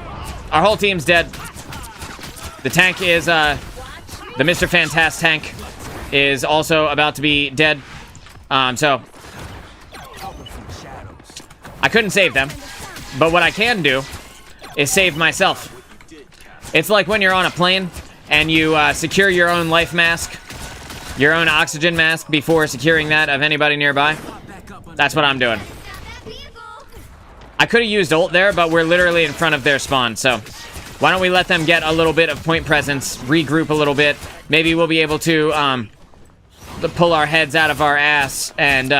Our whole team's dead. The tank is, the Mr. Fantastic tank is also about to be dead. So, I couldn't save them. But what I can do is save myself. It's like when you're on a plane and you secure your own life mask, your own oxygen mask before securing that of anybody nearby. That's what I'm doing. I could have used ult there, but we're literally in front of their spawn, so why don't we let them get a little bit of point presence, regroup a little bit. Maybe we'll be able to pull our heads out of our ass, and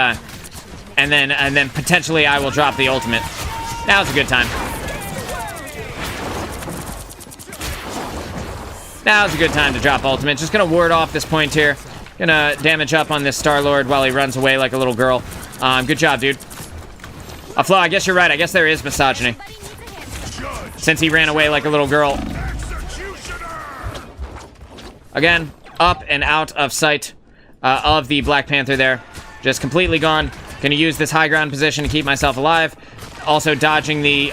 then potentially I will drop the ultimate. Now's a good time. Now's a good time to drop ultimate. Just gonna ward off this point here. Gonna damage up on this Star-Lord while he runs away like a little girl. Good job, dude. Flo, I guess you're right. I guess there is misogyny. Since he ran away like a little girl. Again, up and out of sight of the Black Panther there. Just completely gone. Gonna use this high ground position to keep myself alive. Also dodging the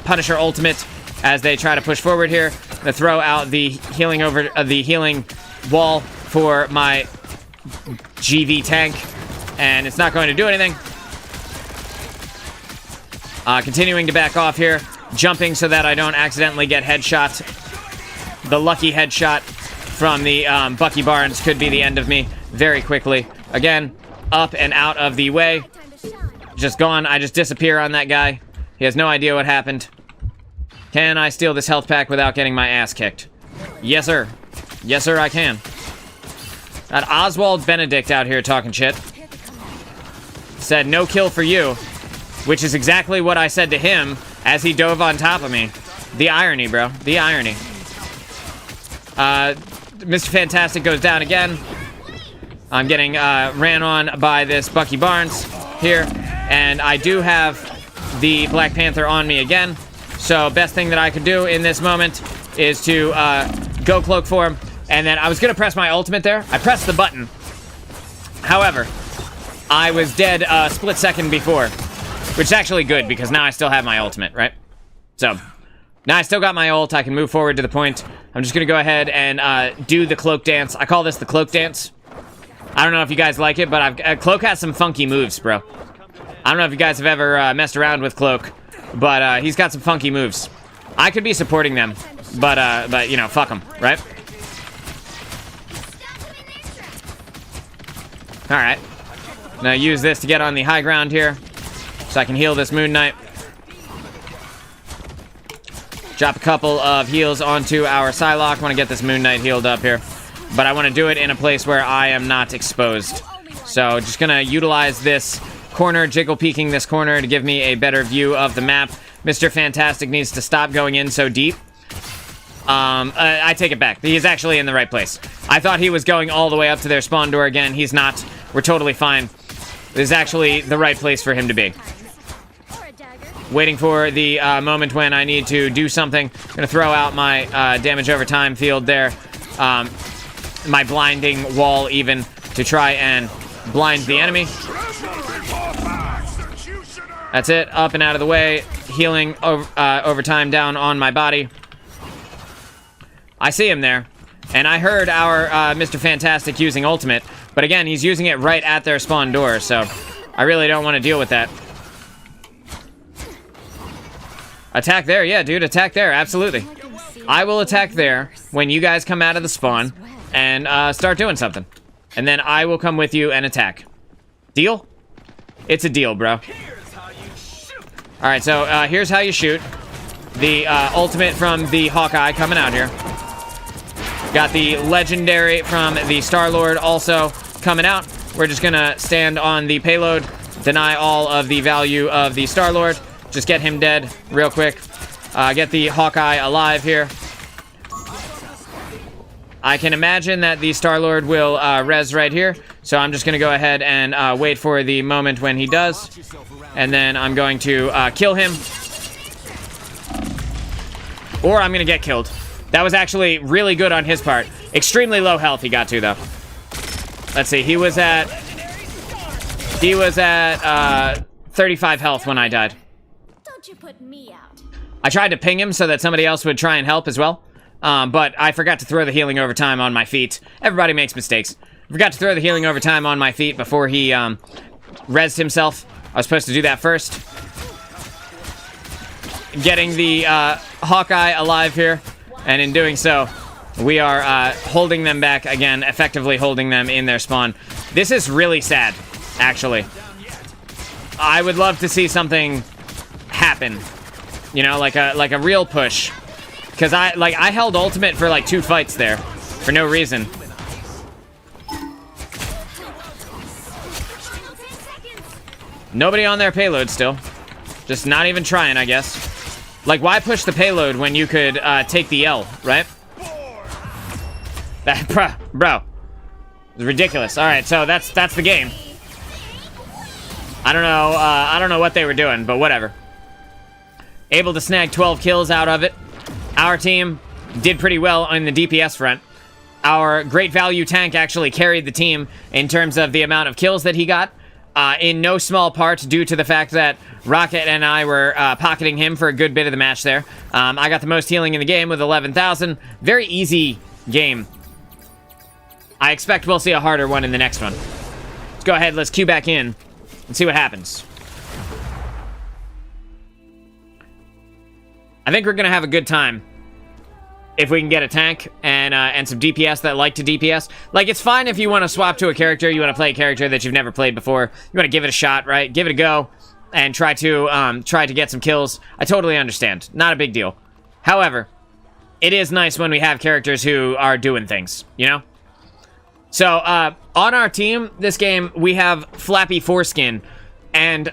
Punisher ultimate as they try to push forward here. To throw out the healing wall for my GV tank, and it's not going to do anything. Continuing to back off here, jumping so that I don't accidentally get headshot. The lucky headshot from the Bucky Barnes could be the end of me very quickly. Again, up and out of the way. Just gone. I just disappear on that guy. He has no idea what happened. Can I steal this health pack without getting my ass kicked? Yes, sir. Yes, sir, I can. That Oswald Benedict out here talking shit. Said, no kill for you. Which is exactly what I said to him as he dove on top of me. The irony, bro. The irony. Mr. Fantastic goes down again. I'm getting ran on by this Bucky Barnes here. And I do have the Black Panther on me again. So best thing that I could do in this moment is to go cloak for him. And then I was going to press my ultimate there. I pressed the button. However, I was dead a split second before. Which is actually good because now I still have my ultimate, right? So, now I still got my ult. I can move forward to the point. I'm just going to go ahead and do the cloak dance. I call this the cloak dance. I don't know if you guys like it, but Cloak has some funky moves, bro. I don't know if you guys have ever messed around with Cloak, but he's got some funky moves. I could be supporting them, but you know, fuck them, right? Alright. Now use this to get on the high ground here, so I can heal this Moon Knight. Drop a couple of heals onto our Psylocke. Want to get this Moon Knight healed up here. But I want to do it in a place where I am not exposed. So just going to utilize this corner, jiggle peeking this corner to give me a better view of the map. Mr. Fantastic needs to stop going in so deep. I take it back. He is actually in the right place. I thought he was going all the way up to their spawn door again. He's not. We're totally fine. This is actually the right place for him to be. Waiting for the moment when I need to do something. I'm going to throw out my damage over time field there. My blinding wall even to try and blind the enemy. That's it. Up and out of the way. Healing over time down on my body. I see him there. And I heard our Mr. Fantastic using ultimate. But again, he's using it right at their spawn door. So I really don't want to deal with that. Attack there. Yeah, dude. Attack there. Absolutely. I will attack there when you guys come out of the spawn and start doing something. And then I will come with you and attack. Deal? It's a deal, bro. Alright, so here's how you shoot. The ultimate from the Hawkeye coming out here. Got the legendary from the Star-Lord also coming out. We're just gonna stand on the payload, deny all of the value of the Star-Lord. Just get him dead real quick. Get the Hawkeye alive here. I can imagine that the Star-Lord will res right here. So I'm just going to go ahead and wait for the moment when he does. And then I'm going to kill him. Or I'm going to get killed. That was actually really good on his part. Extremely low health he got to, though. Let's see. He was at 35 health when I died. Don't you put me out. I tried to ping him so that somebody else would try and help as well. But I forgot to throw the healing over time on my feet. Everybody makes mistakes. Forgot to throw the healing over time on my feet before he rezzed himself. I was supposed to do that first. Getting the Hawkeye alive here. And in doing so, we are holding them back again, effectively holding them in their spawn. This is really sad, actually. I would love to see something happen. You know, like a real push. Because I held ultimate for like 2 fights there. For no reason. Nobody on their payload still. Just not even trying, I guess. Like, why push the payload when you could take the L, right? That, bro. It's ridiculous. Alright, so that's the game. I don't know what they were doing, but whatever. Able to snag 12 kills out of it. Our team did pretty well on the DPS front. Our great value tank actually carried the team in terms of the amount of kills that he got. In no small part due to the fact that Rocket and I were pocketing him for a good bit of the match there. I got the most healing in the game with 11,000. Very easy game. I expect we'll see a harder one in the next one. Let's go ahead, let's queue back in and see what happens. I think we're gonna have a good time if we can get a tank and some DPS that like to DPS. Like, it's fine if you want to swap to a character, you want to play a character that you've never played before. You want to give it a shot, right? Give it a go and try to get some kills. I totally understand. Not a big deal. However, it is nice when we have characters who are doing things, you know? So, on our team, this game, we have Flappy Foreskin. And,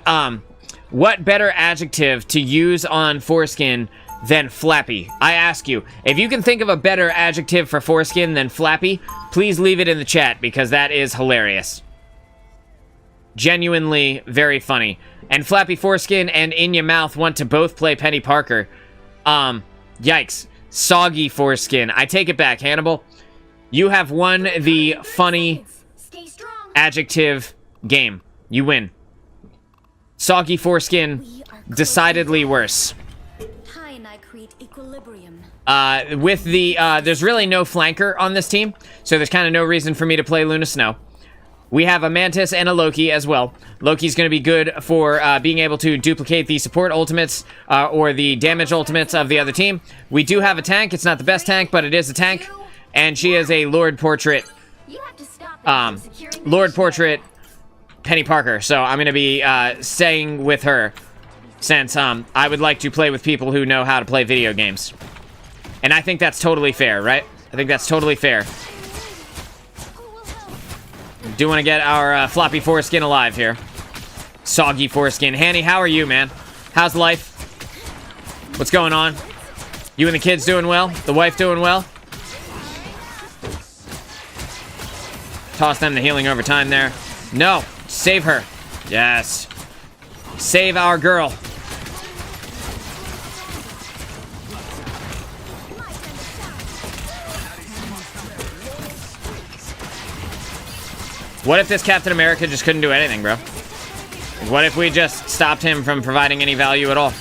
what better adjective to use on Foreskin than Flappy? I ask you, if you can think of a better adjective for Foreskin than Flappy, please leave it in the chat, because that is hilarious. Genuinely very funny. And Flappy Foreskin and In Ya Mouth want to both play Penny Parker. Yikes. Soggy Foreskin. I take it back, Hannibal. You have won the funny Stay strong. adjective game. You win. Soggy Foreskin, decidedly worse. Hi, and I create equilibrium. With the, there's really no flanker on this team, so there's kind of no reason for me to play Luna Snow. We have a Mantis and a Loki as well. Loki's going to be good for being able to duplicate the support ultimates or the damage ultimates of the other team. We do have a tank. It's not the best tank, but it is a tank. And she is a Lord Portrait, You have to stop them from securing the Lord mission. Portrait Penny Parker. So I'm going to be staying with her since I would like to play with people who know how to play video games. And I think that's totally fair, right? I think that's totally fair. Do want to get our floppy foreskin alive here. Soggy foreskin. Hanny, how are you, man? How's life? What's going on? You and the kids doing well? The wife doing well? Toss them the healing over time there. No. Save her. Yes. Save our girl. What if this Captain America just couldn't do anything, bro? What if we just stopped him from providing any value at all?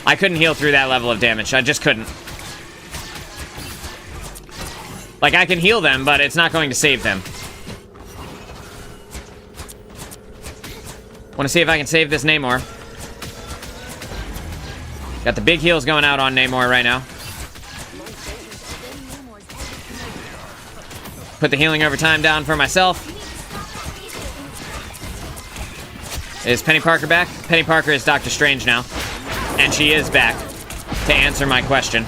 I couldn't heal through that level of damage. I just couldn't. Like, I can heal them, but it's not going to save them. Want to see if I can save this Namor. Got the big heals going out on Namor right now. Put the healing over time down for myself. Is Penny Parker back? Penny Parker is Doctor Strange now. And she is back to answer my question.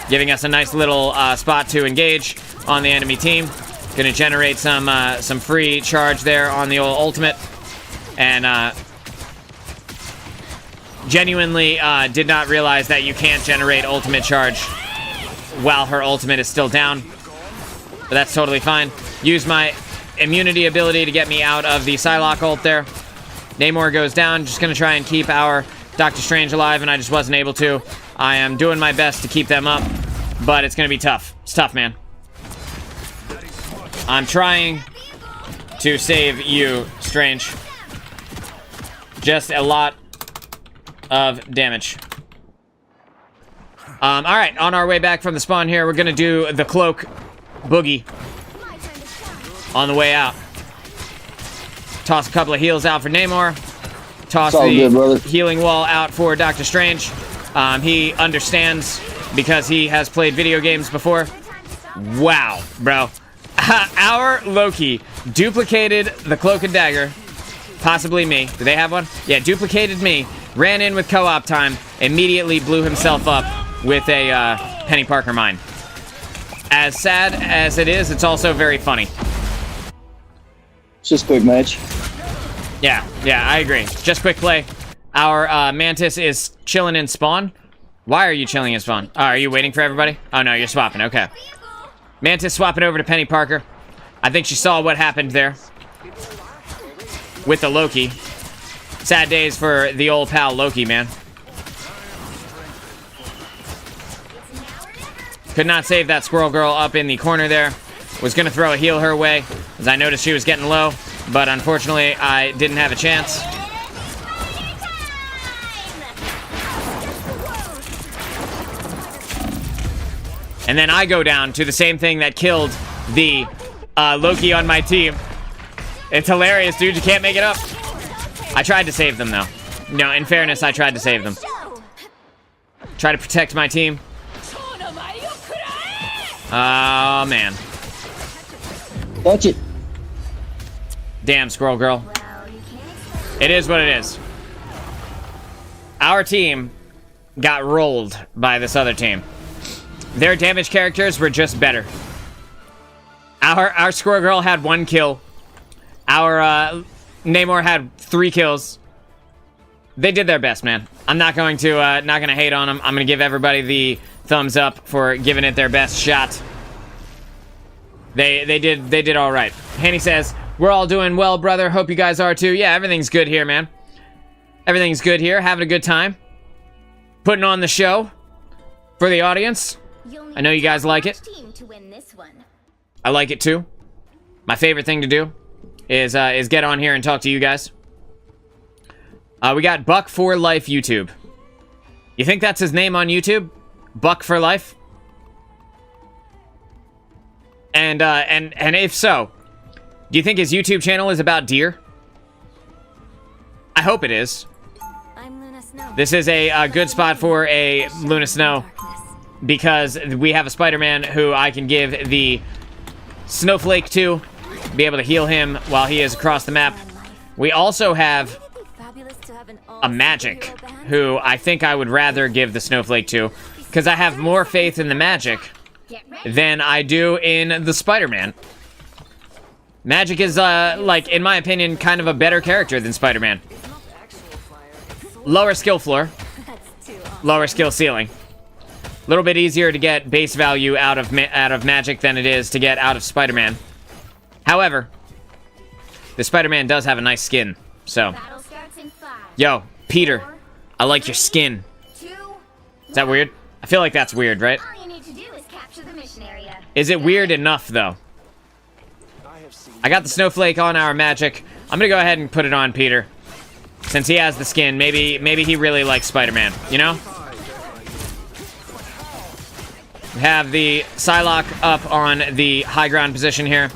Giving us a nice little spot to engage on the enemy team. Gonna generate some free charge there on the old ultimate. And genuinely did not realize that you can't generate ultimate charge while her ultimate is still down. But that's totally fine. Use my immunity ability to get me out of the Psylocke ult there. Namor goes down. Just going to try and keep our Doctor Strange alive, and I just wasn't able to. I am doing my best to keep them up, but it's going to be tough. It's tough, man. I'm trying to save you, Strange. Just a lot of damage. All right, on our way back from the spawn here, we're going to do the cloak boogie on the way out. Toss a couple of heals out for Namor. Toss the healing wall out for Doctor Strange. He understands because he has played video games before. Wow, bro. Our Loki duplicated the cloak and dagger. Possibly me. Do they have one? Yeah, duplicated me. Ran in with co-op time. Immediately blew himself up with a Penny Parker mine. As sad as it is, it's also very funny. It's just a quick match. Yeah, I agree. Just quick play. Our Mantis is chilling in spawn. Why are you chilling in spawn? Oh, are you waiting for everybody? Oh, no, you're swapping. Okay. Mantis swapping over to Penny Parker. I think she saw what happened there with the Loki. Sad days for the old pal Loki, man. Could not save that squirrel girl up in the corner there. Was going to throw a heal her way, as I noticed she was getting low, but unfortunately I didn't have a chance. And then I go down to the same thing that killed the Loki on my team. It's hilarious, dude. You can't make it up. I tried to save them, though. No, in fairness, I tried to save them. Try to protect my team. Oh, man. Watch it. Damn, Squirrel Girl. It is what it is. Our team got rolled by this other team. Their damage characters were just better. Our Squirrel Girl had 1 kill. Our Namor had 3 kills. They did their best, man. I'm not going to hate on them. I'm gonna give everybody the thumbs up for giving it their best shot. They did all right. Hanny says, "We're all doing well, brother. Hope you guys are too." Yeah, everything's good here, man. Everything's good here. Having a good time. Putting on the show for the audience. I know you guys like it. I like it too. My favorite thing to do is get on here and talk to you guys. We got Buck for Life YouTube. You think that's his name on YouTube? Buck for Life? And if so, do you think his YouTube channel is about deer? I hope it is. This is a good spot for a Luna Snow, because we have a Spider-Man who I can give the Snowflake to, be able to heal him while he is across the map. We also have a Magic, who I think I would rather give the Snowflake to, because I have more faith in the Magic than I do in the Spider-Man. Magic is, like, in my opinion, kind of a better character than Spider-Man. Lower skill floor. Lower skill ceiling. A little bit easier to get base value out of Magic than it is to get out of Spider-Man. However, the Spider-Man does have a nice skin, so. Yo, Peter, I like your skin. Is that weird? I feel like that's weird, right? Is it weird enough, though? I got the Snowflake on our Magic. I'm gonna go ahead and put it on Peter. Since he has the skin, maybe he really likes Spider-Man, you know? We have the Psylocke up on the high ground position here.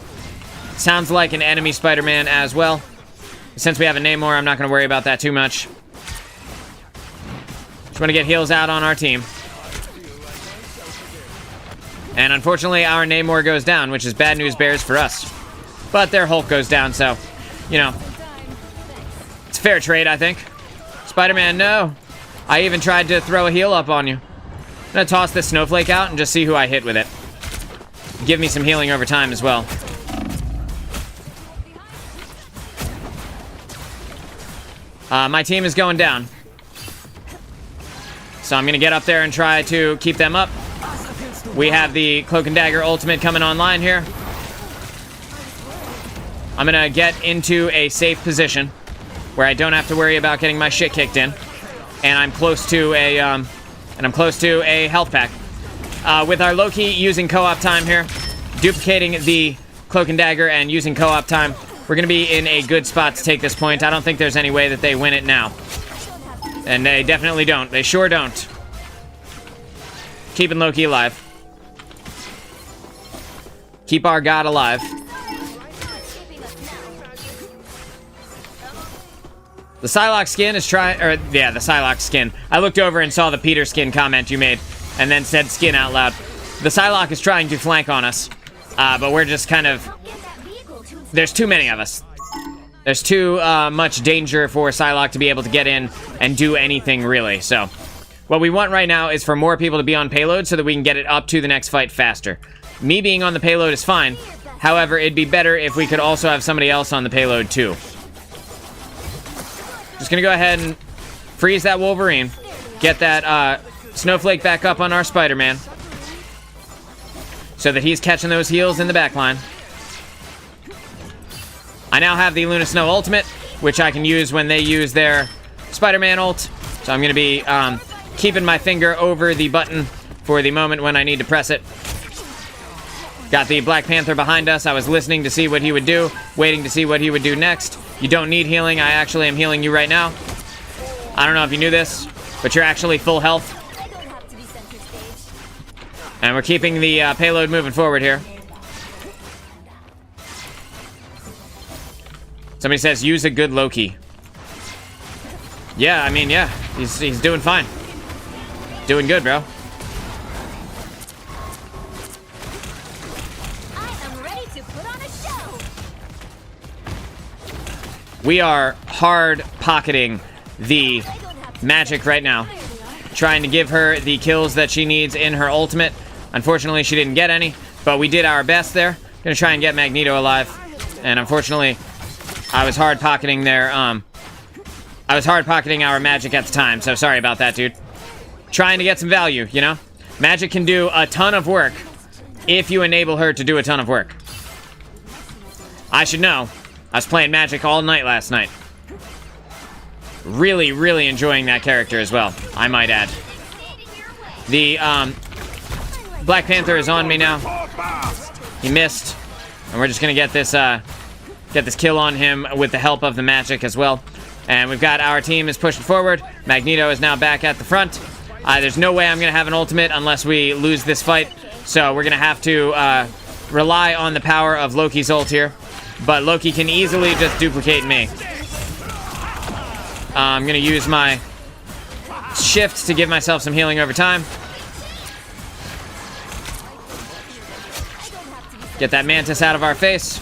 Sounds like an enemy Spider-Man as well. Since we have a Namor, I'm not going to worry about that too much. Just want to get heals out on our team. And unfortunately, our Namor goes down, which is bad news bears for us. but their Hulk goes down, so, you know, it's a fair trade, I think. Spider-Man, no. I even tried to throw a heal up on you. I'm gonna toss this snowflake out and just see who I hit with it. Give me some healing over time as well. My team is going down. So I'm gonna get up there and try to keep them up. We have the Cloak and Dagger ultimate coming online here. I'm gonna get into a safe position where I don't have to worry about getting my shit kicked in, and I'm close to a health pack. With our Loki using co-op time here, duplicating the Cloak and Dagger and using co-op time, we're gonna be in a good spot to take this point. I don't think there's any way that they win it now, and they definitely don't. They sure don't. Keeping Loki alive. Keep our god alive. The Psylocke skin is trying, the Psylocke skin. I looked over and saw the Peter skin comment you made, and then said skin out loud. The Psylocke is trying to flank on us, but we're just kind of, there's too many of us. There's too much danger for Psylocke to be able to get in and do anything, really. So, what we want right now is for more people to be on payload so that we can get it up to the next fight faster. Me being on the payload is fine. However, it'd be better if we could also have somebody else on the payload, too. Just gonna go ahead and freeze that Wolverine. Get that snowflake back up on our Spider-Man, so that he's catching those heals in the back line. I now have the Luna Snow ultimate, which I can use when they use their Spider-Man ult. So I'm gonna be keeping my finger over the button for the moment when I need to press it. Got the Black Panther behind us. I was listening to see what he would do, waiting to see what he would do next. You don't need healing. I actually am healing you right now. I don't know if you knew this, but you're actually full health. And we're keeping the payload moving forward here. Somebody says, use a good Loki. Yeah, I mean, yeah. He's doing fine. Doing good, bro. We are hard pocketing the Magic right now. Trying to give her the kills that she needs in her ultimate. Unfortunately, she didn't get any, but we did our best there. Gonna try and get Magneto alive. And unfortunately, I was hard pocketing their, I was hard pocketing our Magic at the time, so sorry about that, dude. Trying to get some value, you know? Magic can do a ton of work if you enable her to do a ton of work. I should know. I was playing Magic all night last night. Really, really enjoying that character as well, I might add. The, Black Panther is on me now. He missed. And we're just gonna get this kill on him with the help of the Magic as well. And we've got our team is pushing forward. Magneto is now back at the front. There's no way I'm gonna have an ultimate unless we lose this fight. So we're gonna have to, rely on the power of Loki's ult here. But Loki can easily just duplicate me. I'm gonna use my shift to give myself some healing over time. Get that Mantis out of our face.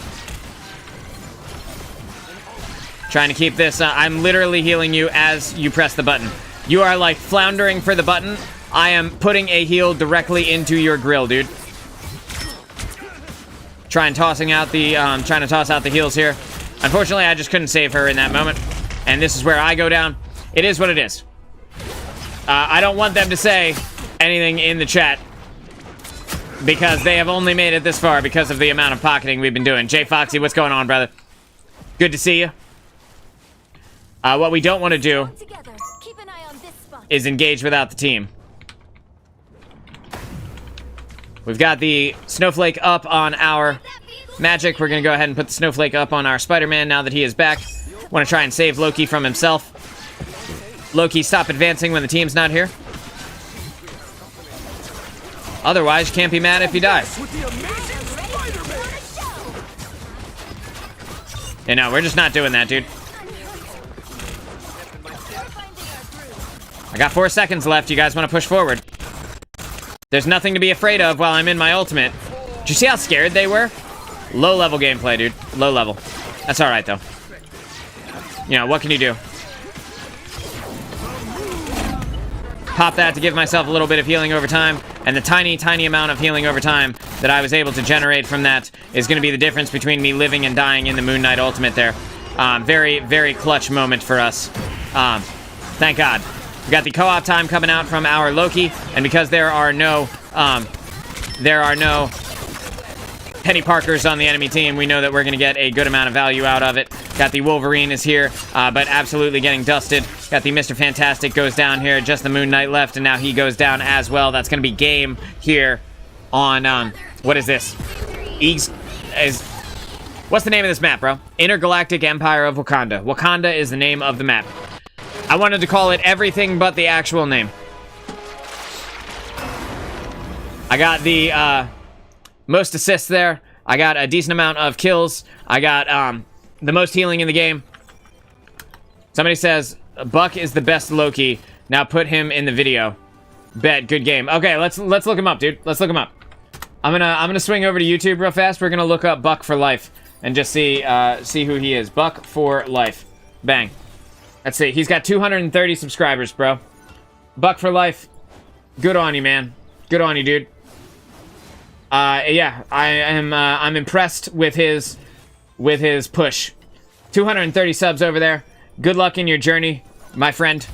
Trying to keep this, I'm literally healing you as you press the button. You are like floundering for the button. I am putting a heal directly into your grill, dude. Trying to toss out the heals here. Unfortunately, I just couldn't save her in that moment. And this is where I go down. It is what it is. I don't want them to say anything in the chat, because they have only made it this far because of the amount of pocketing we've been doing. Jay Foxy, what's going on, brother? Good to see you. What we don't want to do is engage without the team. We've got the snowflake up on our Magic. We're going to go ahead and put the snowflake up on our Spider-Man now that he is back. Want to try and save Loki from himself. Loki, stop advancing when the team's not here. Otherwise, you can't be mad if you die. Yeah, no, we're just not doing that, dude. I got 4 seconds left. You guys want to push forward? There's nothing to be afraid of while I'm in my ultimate. Did you see how scared they were? Low level gameplay, dude. Low level. That's all right though. You know, what can you do? Pop that to give myself a little bit of healing over time, and the tiny, tiny amount of healing over time that I was able to generate from that is going to be the difference between me living and dying in the Moon Knight ultimate there. Very, very clutch moment for us. Thank God. We got the co-op time coming out from our Loki, and because there are no Penny Parkers on the enemy team, we know that we're going to get a good amount of value out of it. Got the Wolverine is here, but absolutely getting dusted. Got the Mr. Fantastic goes down here. Just the Moon Knight left, and now he goes down as well. That's going to be game here on, what is this? What's the name of this map, bro? Intergalactic Empire of Wakanda. Wakanda is the name of the map. I wanted to call it everything but the actual name. I got the most assists there. I got a decent amount of kills. I got the most healing in the game. Somebody says Buck is the best Loki. Now put him in the video. Bet. Good game. Okay, let's look him up, dude. Let's look him up. I'm gonna swing over to YouTube real fast. We're gonna look up Buck for Life and just see who he is. Buck for Life. Bang. Let's see. He's got 230 subscribers, bro. Buck for Life. Good on you, man. Good on you, dude. Yeah, I'm impressed with his push. 230 subs over there. Good luck in your journey, my friend.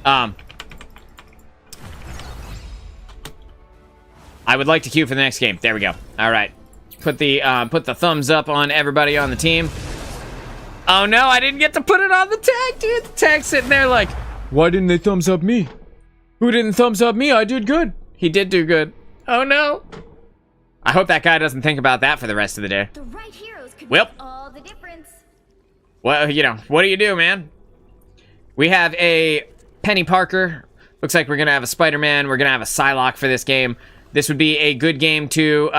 I would like to queue for the next game. There we go. All right. Put the thumbs up on everybody on the team. Oh no, I didn't get to put it on the tag, dude. The tag's sitting there like, why didn't they thumbs up me? Who didn't thumbs up me? I did good. He did do good. Oh no. I hope that guy doesn't think about that for the rest of the day. The right heroes could Well. make all the difference. Well, you know, what do you do, man? We have a Penny Parker. Looks like we're going to have a Spider-Man. We're going to have a Psylocke for this game. This would be a good game to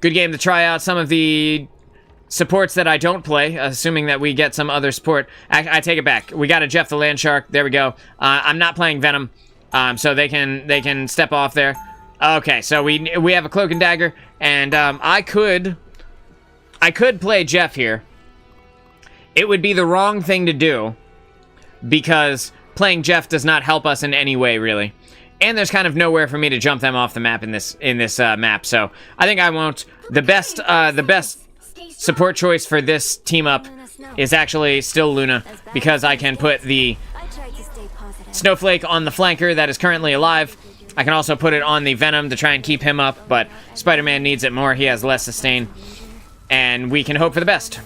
try out some of the supports that I don't play, assuming that we get some other support. I take it back. We got a Jeff the Land Shark. There we go. I'm not playing Venom, so they can step off there. Okay, so we have a Cloak and Dagger, and I could play Jeff here. It would be the wrong thing to do, because playing Jeff does not help us in any way, really. And there's kind of nowhere for me to jump them off the map in this map, so I think I won't. The best support choice for this team up is actually still Luna, because I can put the Snowflake on the flanker that is currently alive. I can also put it on the Venom to try and keep him up, but Spider-Man needs it more. He has less sustain, and we can hope for the best.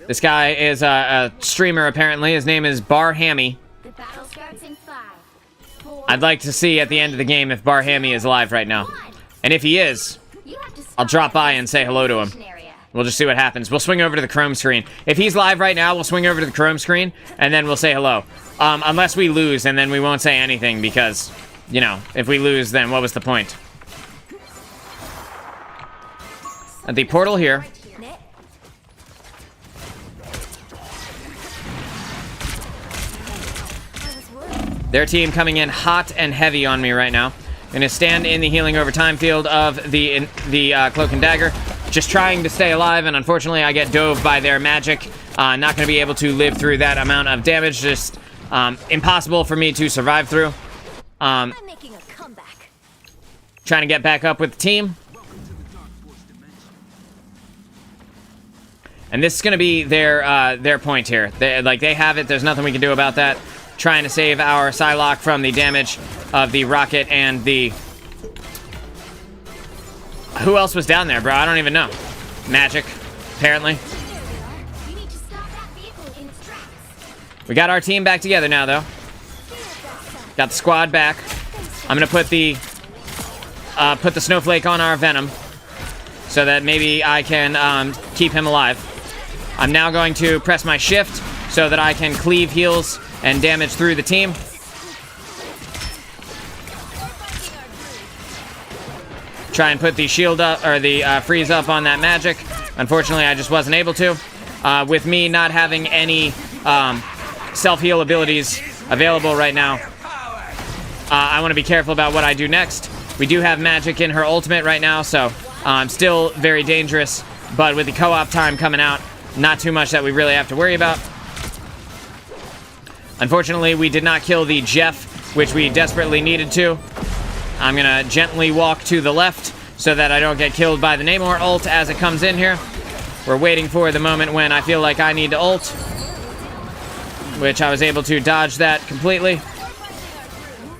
This guy is a streamer, apparently. His name is Bar Hammy. The battle starts in 5, 4. I'd like to see at the end of the game if Bar Hammy is alive right now. And if he is, I'll drop by and say hello to him. We'll just see what happens. We'll swing over to the Chrome screen. If he's live right now, we'll swing over to the Chrome screen, and then we'll say hello. Unless we lose, and then we won't say anything, because, you know, if we lose, then what was the point? At the portal here. Their team coming in hot and heavy on me right now. Gonna stand in the healing over time field of the Cloak and Dagger. Just trying to stay alive, and unfortunately I get dove by their magic. Not going to be able to live through that amount of damage. Just impossible for me to survive through. I'm making a comeback. Trying to get back up with the team. And this is going to be their point here. They have it. There's nothing we can do about that. Trying to save our Psylocke from the damage of the rocket and the... Who else was down there, bro? I don't even know. Magic, apparently. We got our team back together now, though. Got the squad back. I'm gonna put the Snowflake on our Venom, so that maybe I can keep him alive. I'm now going to press my shift so that I can cleave heals and damage through the team. Try and put the shield up, or the freeze up on that magic. Unfortunately, I just wasn't able to. With me not having any self-heal abilities available right now, I want to be careful about what I do next. We do have magic in her ultimate right now, so Still very dangerous, but with the co-op time coming out, not too much that we really have to worry about. Unfortunately, we did not kill the Jeff, which we desperately needed to. I'm gonna gently walk to the left so that I don't get killed by the Namor ult as it comes in here. We're waiting for the moment when I feel like I need to ult, which I was able to dodge that completely.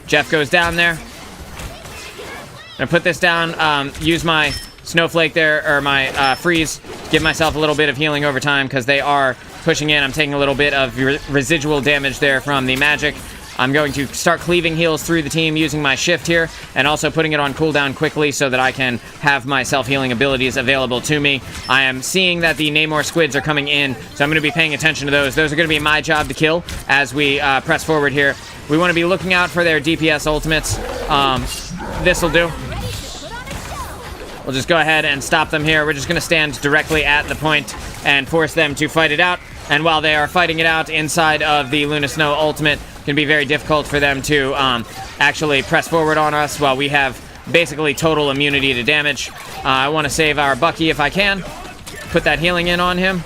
Jeff goes down there. I'm gonna put this down, use my snowflake there, or my freeze, give myself a little bit of healing over time because they are pushing in. I'm taking a little bit of residual damage there from the magic. I'm going to start cleaving heals through the team using my shift here, and also putting it on cooldown quickly so that I can have my self-healing abilities available to me. I am seeing that the Namor squids are coming in, so I'm going to be paying attention to those. Those are going to be my job to kill as we press forward here. We want to be looking out for their DPS ultimates. This'll do. We'll just go ahead and stop them here. We're just going to stand directly at the point and force them to fight it out. And while they are fighting it out inside of the Luna Snow ultimate, it can be very difficult for them to actually press forward on us while we have basically total immunity to damage. I want to save our Bucky if I can. Put that healing in on him.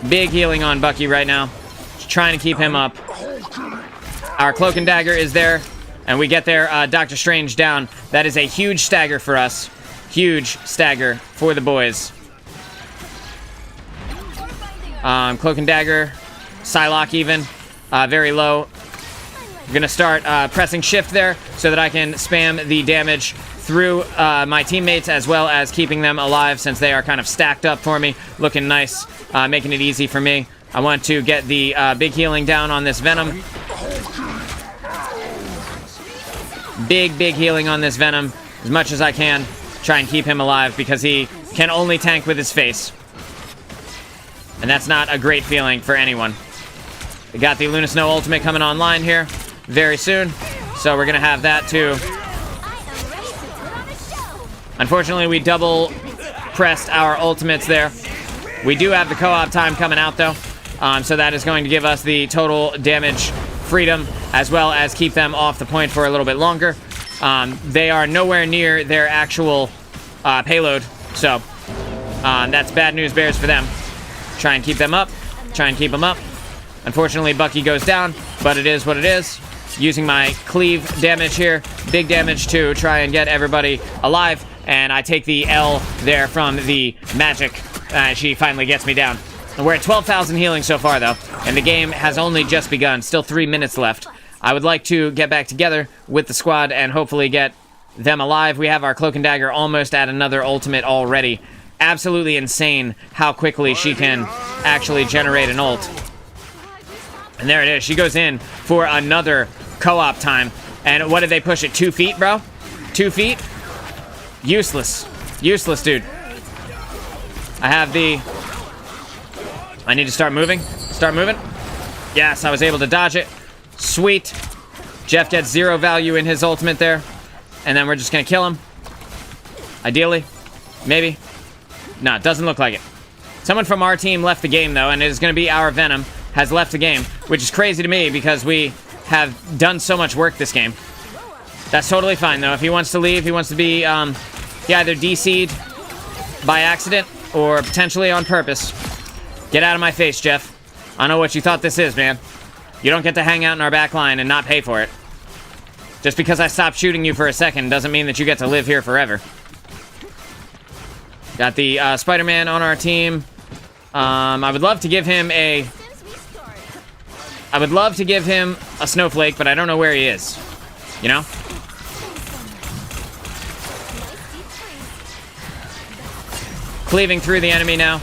Big healing on Bucky right now. Just trying to keep him up. Our Cloak and Dagger is there. And we get there, Doctor Strange down. That is a huge stagger for us. Huge stagger for the boys. Cloak and Dagger, Psylocke even, very low. I'm gonna start pressing shift there so that I can spam the damage through my teammates as well as keeping them alive since they are kind of stacked up for me. Looking nice, making it easy for me. I want to get the big healing down on this Venom. Big healing on this Venom as much as I can. Try and keep him alive because he can only tank with his face. And that's not a great feeling for anyone. We got the Luna Snow ultimate coming online here very soon. So we're going to have that too. Unfortunately, we double pressed our ultimates there. We do have the co-op time coming out though. So that is going to give us the total damage freedom, as well as keep them off the point for a little bit longer. They are nowhere near their actual payload, so that's bad news bears for them. Try and keep them up. Try and keep them up. Unfortunately, Bucky goes down, but it is what it is. Using my cleave damage here, big damage to try and get everybody alive, and I take the L there from the magic. She finally gets me down. We're at 12,000 healing so far, though, and the game has only just begun. Still 3 minutes left. I would like to get back together with the squad and hopefully get them alive. We have our Cloak and Dagger almost at another ultimate already. Absolutely insane how quickly she can actually generate an ult. And there it is. She goes in for another co-op time. And what did they push it? 2 feet, bro? 2 feet? Useless. Useless, dude. I need to start moving. Start moving. Yes, I was able to dodge it. Sweet. Jeff gets 0 value in his ultimate there. And then we're just going to kill him. Ideally. Maybe. No, it doesn't look like it. Someone from our team left the game, though, and it is going to be our Venom has left the game, which is crazy to me because we have done so much work this game. That's totally fine, though. If he wants to leave, he wants to be he either DC'd by accident or potentially on purpose. Get out of my face, Jeff. I know what you thought this is, man. You don't get to hang out in our back line and not pay for it. Just because I stopped shooting you for a second doesn't mean that you get to live here forever. Got the Spider-Man on our team. I would love to give him a snowflake, but I don't know where he is. You know? Cleaving through the enemy now.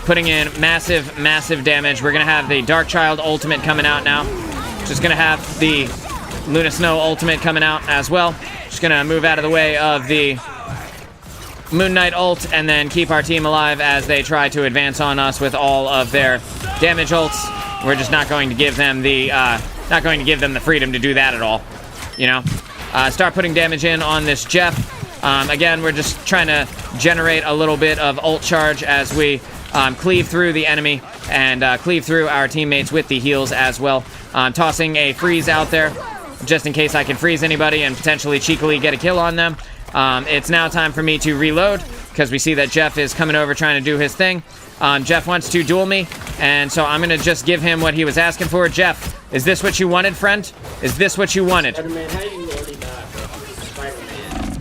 Putting in massive damage. We're going to have the Darkchild ultimate coming out now. Just going to have the Luna Snow ultimate coming out as well. Just going to move out of the way of the Moon Knight ult and then keep our team alive as they try to advance on us with all of their damage ults. We're just not going to give them the freedom to do that at all. You know? Start putting damage in on this Jeff. Again, we're just trying to generate a little bit of ult charge as we cleave through the enemy and cleave through our teammates with the heals as well. Tossing a freeze out there. just in case I can freeze anybody and potentially cheekily get a kill on them. It's now time for me to reload, because we see that Jeff is coming over trying to do his thing. Jeff wants to duel me, and so I'm gonna just give him what he was asking for. Jeff, is this what you wanted, friend? Is this what you wanted? Spider-Man, how you already died, bro? Spider-Man.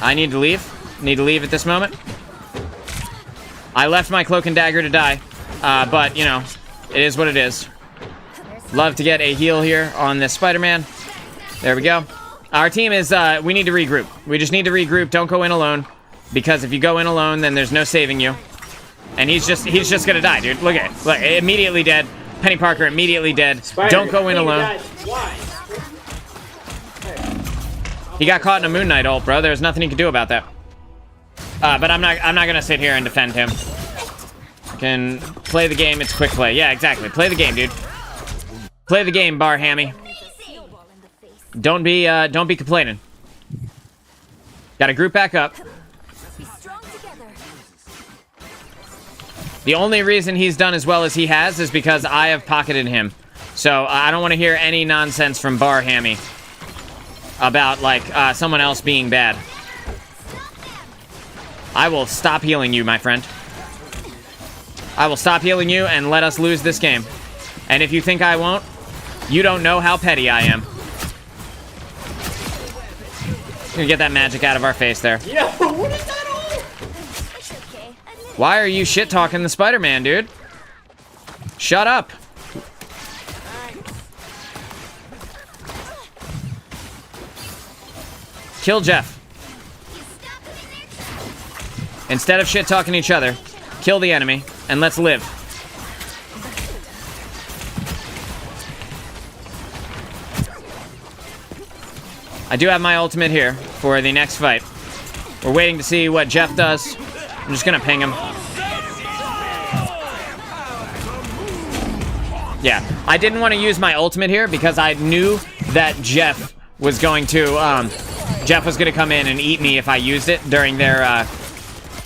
I need to leave. Need to leave at this moment. I left my cloak and dagger to die, but, you know, it is what it is. Love to get a heal here on this Spider-Man. There we go. Our team is, we need to regroup. We just need to regroup. Don't go in alone, because if you go in alone, then there's no saving you. And he's just gonna die, dude. Look at it. Look, immediately dead. Penny Parker immediately dead. Don't go in alone. Why? He got caught in a Moon Knight ult, bro. There's nothing he can do about that. But I'm not gonna sit here and defend him. Can play the game. It's quick play. Yeah, exactly. Play the game, dude. Play the game, Bar Hammy. Don't be complaining. Gotta group back up. The only reason he's done as well as he has is because I have pocketed him. So I don't want to hear any nonsense from Bar Hammy about, like, someone else being bad. I will stop healing you, my friend. I will stop healing you and let us lose this game. And if you think I won't, you don't know how petty I am. Gonna get that magic out of our face there. Yo, what is that all? Why are you shit-talking the Spider-Man, dude? Shut up. Kill Jeff. Instead of shit-talking each other, kill the enemy, and let's live. I do have my ultimate here for the next fight. We're waiting to see what Jeff does. I'm just gonna ping him. Yeah, I didn't want to use my ultimate here because I knew that Jeff was going to come in and eat me if I used it during their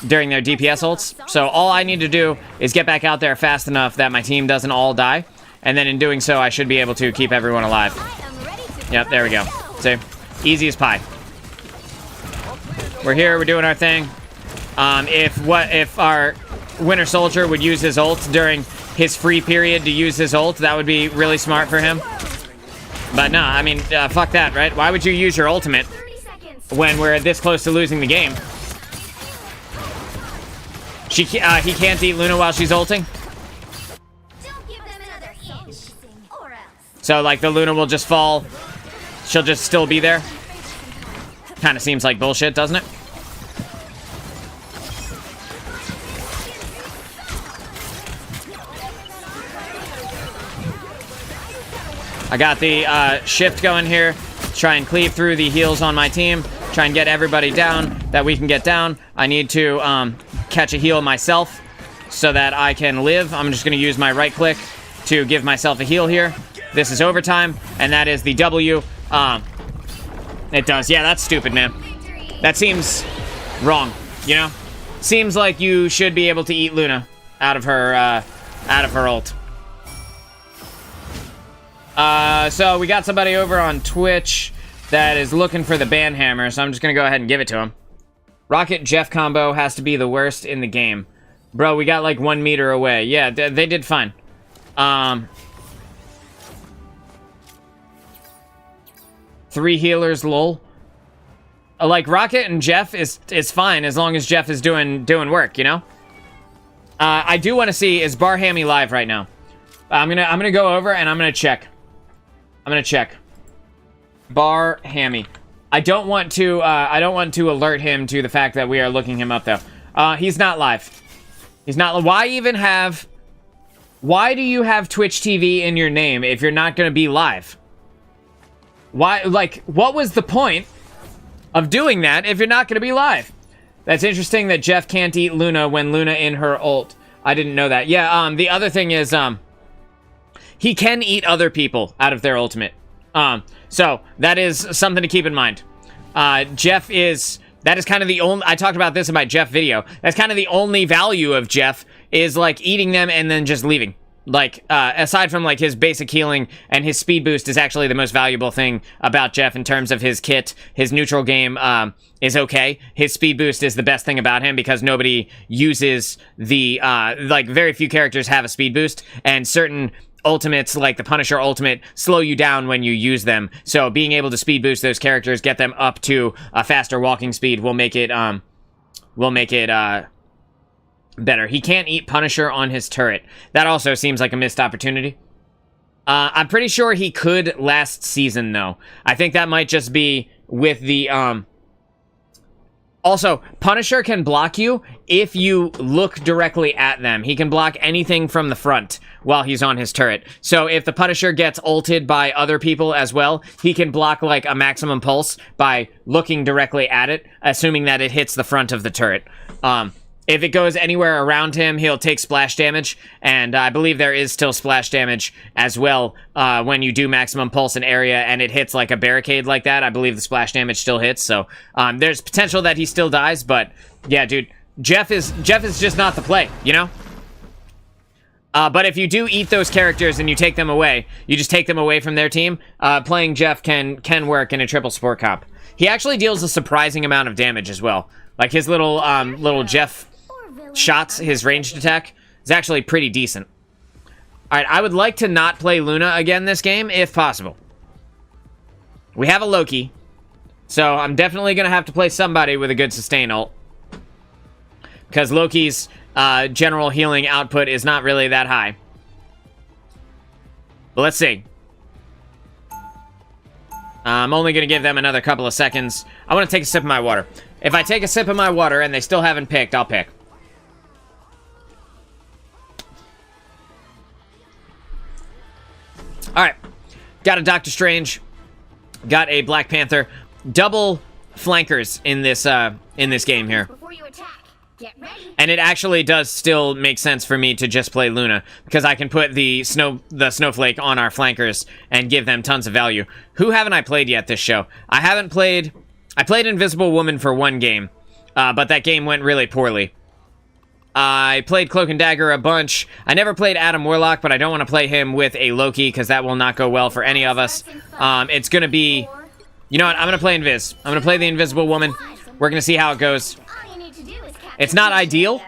DPS ults. So all I need to do is get back out there fast enough that my team doesn't all die, and then in doing so, I should be able to keep everyone alive. Yep, there we go. See, easy as pie. We're here. We're doing our thing. If our Winter Soldier would use his ult during his free period to use his ult, that would be really smart for him. But no, I mean, fuck that, right? Why would you use your ultimate when we're this close to losing the game? He can't eat Luna while she's ulting? So, like, the Luna will just fall. She'll just still be there? Kind of seems like bullshit, doesn't it? I got the shift going here. Try and cleave through the heals on my team. Try and get everybody down that we can get down. I need to catch a heal myself so that I can live. I'm just going to use my right click to give myself a heal here. This is overtime, and that is the W. It does. Yeah, that's stupid, man. That seems wrong, you know? Seems like you should be able to eat Luna out of her ult. So we got somebody over on Twitch that is looking for the ban hammer, so I'm just gonna go ahead and give it to him. Rocket Jeff combo has to be the worst in the game. Bro, we got like 1 meter away. Yeah, they did fine. 3 healers, lol. Like, Rocket and Jeff is fine as long as Jeff is doing work, you know? I do want to see, is Bar Hammy live right now? I'm gonna go over and I'm gonna check. Bar Hammy. I don't want to alert him to the fact that we are looking him up though. He's not live. He's not. Why do you have Twitch TV in your name if you're not gonna be live? Why, like, what was the point of doing that if you're not gonna be live? That's interesting that Jeff can't eat Luna when Luna in her ult. I didn't know that. Yeah, the other thing is, he can eat other people out of their ultimate. So that is something to keep in mind. That is kind of the only, I talked about this in my Jeff video. That's kind of the only value of Jeff is like eating them and then just leaving. like, aside from, like, his basic healing and his speed boost is actually the most valuable thing about Jeff in terms of his kit. His neutral game, is okay. His speed boost is the best thing about him because nobody uses the, like, very few characters have a speed boost, and certain ultimates, like the Punisher ultimate, slow you down when you use them. So being able to speed boost those characters, get them up to a faster walking speed will make it, better. He can't eat Punisher on his turret. That also seems like a missed opportunity. I'm pretty sure he could last season, though. I think that might just be with the, Also, Punisher can block you if you look directly at them. He can block anything from the front while he's on his turret. So if the Punisher gets ulted by other people as well, he can block, like, a maximum pulse by looking directly at it, assuming that it hits the front of the turret. If it goes anywhere around him, he'll take splash damage, and I believe there is still splash damage as well when you do maximum pulse in area and it hits like a barricade like that. I believe the splash damage still hits, so there's potential that he still dies, but yeah, dude, Jeff is just not the play, you know? But if you do eat those characters and you take them away, you just take them away from their team, playing Jeff can work in a triple support comp. He actually deals a surprising amount of damage as well. Like his little Jeff shots, his ranged attack, is actually pretty decent. Alright, I would like to not play Luna again this game, if possible. We have a Loki, so I'm definitely going to have to play somebody with a good sustain ult. Because Loki's general healing output is not really that high. But let's see. I'm only going to give them another couple of seconds. I want to take a sip of my water. If I take a sip of my water and they still haven't picked, I'll pick. Alright, got a Doctor Strange, got a Black Panther, double flankers in this game here. Before you attack, get ready. And it actually does still make sense for me to just play Luna, because I can put the snowflake on our flankers and give them tons of value. Who haven't I played yet this show? I played Invisible Woman for one game, but that game went really poorly. I played Cloak and Dagger a bunch. I never played Adam Warlock, but I don't want to play him with a Loki, because that will not go well for any of us. It's going to be... You know what? I'm going to play Invis. I'm going to play the Invisible Woman. We're going to see how it goes. It's not ideal,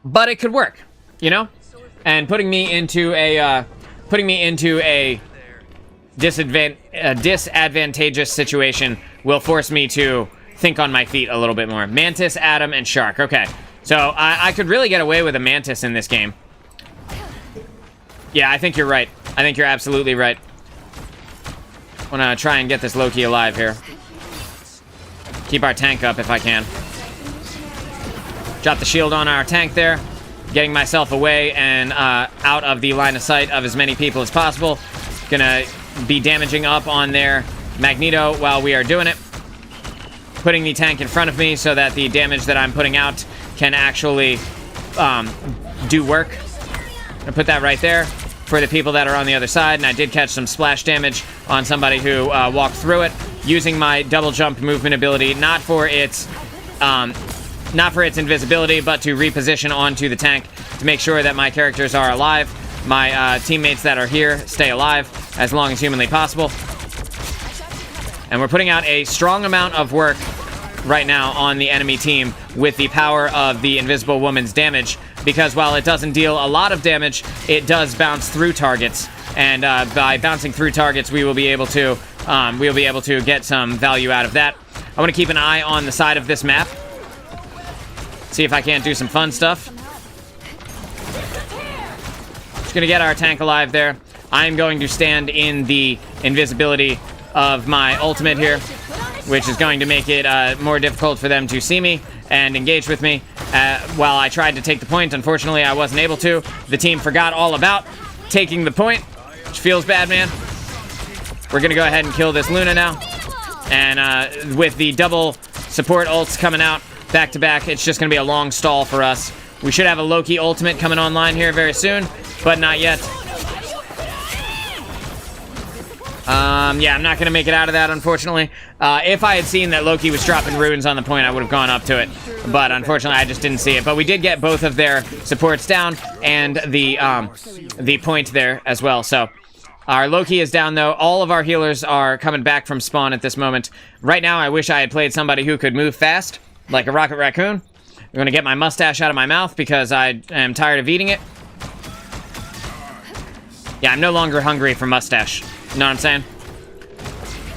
but it could work, you know? And putting me into a disadvantageous situation will force me to think on my feet a little bit more. Mantis, Adam, and Shark. Okay. So, I could really get away with a Mantis in this game. Yeah, I think you're right. I think you're absolutely right. I want to try and get this Loki alive here. Keep our tank up if I can. Drop the shield on our tank there. Getting myself away and out of the line of sight of as many people as possible. Gonna be damaging up on their Magneto while we are doing it. Putting the tank in front of me so that the damage that I'm putting out can actually do work. I'm gonna put that right there for the people that are on the other side, and I did catch some splash damage on somebody who walked through it, using my double jump movement ability, not for its invisibility, but to reposition onto the tank to make sure that my characters are alive. My teammates that are here stay alive as long as humanly possible. And we're putting out a strong amount of work right now on the enemy team with the power of the Invisible Woman's damage, because while it doesn't deal a lot of damage, it does bounce through targets, and by bouncing through targets, we will be able to get some value out of that. I want to keep an eye on the side of this map, see if I can't do some fun stuff. Just gonna get our tank alive there. I'm going to stand in the invisibility of my ultimate here, which is going to make it more difficult for them to see me and engage with me. While I tried to take the point, unfortunately, I wasn't able to. The team forgot all about taking the point, which feels bad, man. We're going to go ahead and kill this Luna now. And with the double support ults coming out back-to-back, it's just going to be a long stall for us. We should have a Loki ultimate coming online here very soon, but not yet. Yeah, I'm not going to make it out of that, unfortunately. If I had seen that Loki was dropping runes on the point, I would have gone up to it. But unfortunately, I just didn't see it. But we did get both of their supports down and the point there as well. So our Loki is down, though. All of our healers are coming back from spawn at this moment. Right now, I wish I had played somebody who could move fast, like a Rocket Raccoon. I'm going to get my mustache out of my mouth because I am tired of eating it. Yeah, I'm no longer hungry for mustache. You know what I'm saying?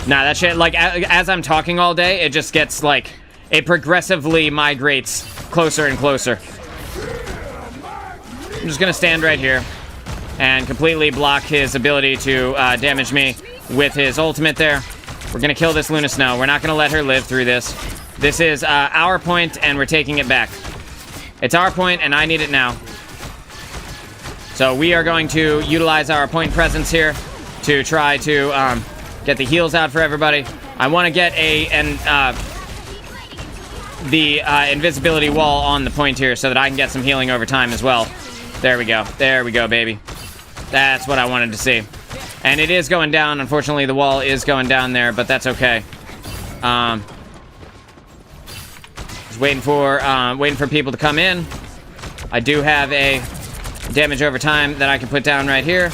Nah, that shit, like, as I'm talking all day, it just gets, like, it progressively migrates closer and closer. I'm just gonna stand right here and completely block his ability to damage me with his ultimate there. We're gonna kill this Luna Snow. We're not gonna let her live through this. This is our point, and we're taking it back. It's our point, and I need it now. So we are going to utilize our point presence here to try to get the heals out for everybody. I want to get the invisibility wall on the point here so that I can get some healing over time as well. There we go. There we go, baby. That's what I wanted to see. And it is going down. Unfortunately, the wall is going down there, but that's okay. Just waiting for people to come in. I do have a damage over time that I can put down right here.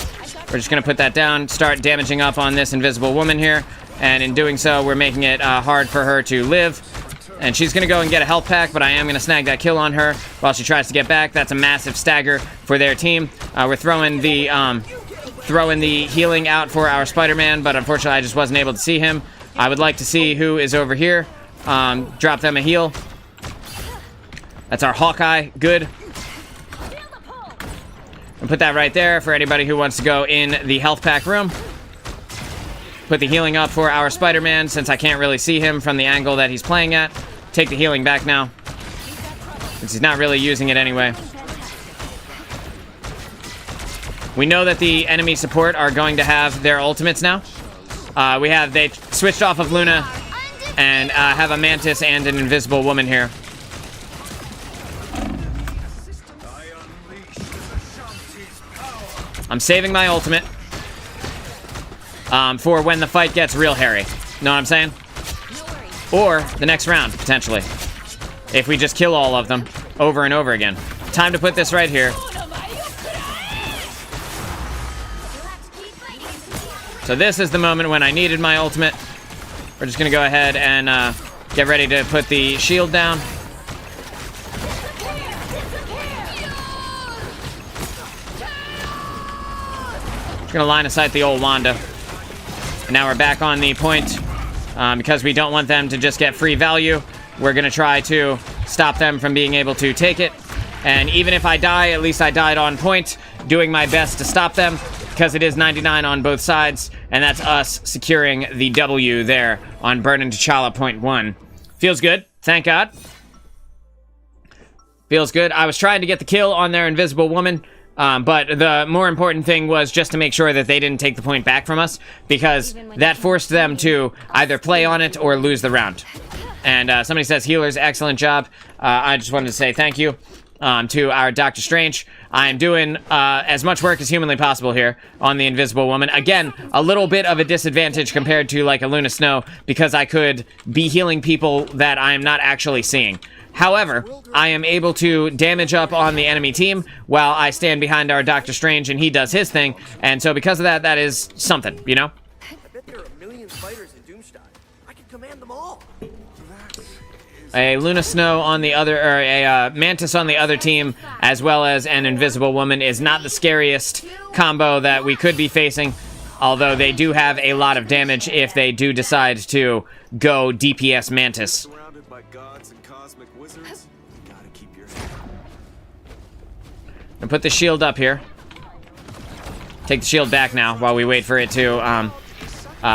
We're just going to put that down, start damaging up on this invisible woman here, and in doing so, we're making it hard for her to live. And she's going to go and get a health pack, but I am going to snag that kill on her while she tries to get back. That's a massive stagger for their team. We're throwing the healing out for our Spider-Man, but unfortunately, I just wasn't able to see him. I would like to see who is over here. Drop them a heal. That's our Hawkeye. Good. And put that right there for anybody who wants to go in the health pack room. Put the healing up for our Spider-Man since I can't really see him from the angle that he's playing at. Take the healing back now, since he's not really using it anyway. We know that the enemy support are going to have their ultimates now. They switched off of Luna and have a Mantis and an invisible woman here. I'm saving my ultimate for when the fight gets real hairy. Know what I'm saying? Or the next round, potentially. If we just kill all of them over and over again. Time to put this right here. So this is the moment when I needed my ultimate. We're just going to go ahead and get ready to put the shield down. Gonna line of sight the old Wanda. And now we're back on the point. Because we don't want them to just get free value, we're gonna try to stop them from being able to take it. And even if I die, at least I died on point, doing my best to stop them, because it is 99 on both sides, and that's us securing the W there on Burning T'Challa point 1. Feels good, thank God. Feels good. I was trying to get the kill on their invisible woman, but the more important thing was just to make sure that they didn't take the point back from us, because that forced them to either play on it or lose the round. And somebody says, healers, excellent job. I just wanted to say thank you to our Doctor Strange. I am doing as much work as humanly possible here on the Invisible Woman. Again, a little bit of a disadvantage compared to like a Luna Snow, because I could be healing people that I am not actually seeing. However, I am able to damage up on the enemy team while I stand behind our Doctor Strange and he does his thing. And so because of that, that is something, you know? I bet there are a million fighters in Doomsday. I can command them all. A Luna Snow on the other, or a Mantis on the other team, as well as an Invisible Woman, is not the scariest combo that we could be facing. Although they do have a lot of damage if they do decide to go DPS Mantis. Surrounded by gods and cosmic wizards, you gotta keep your And put the shield up here. Take the shield back now while we wait for it to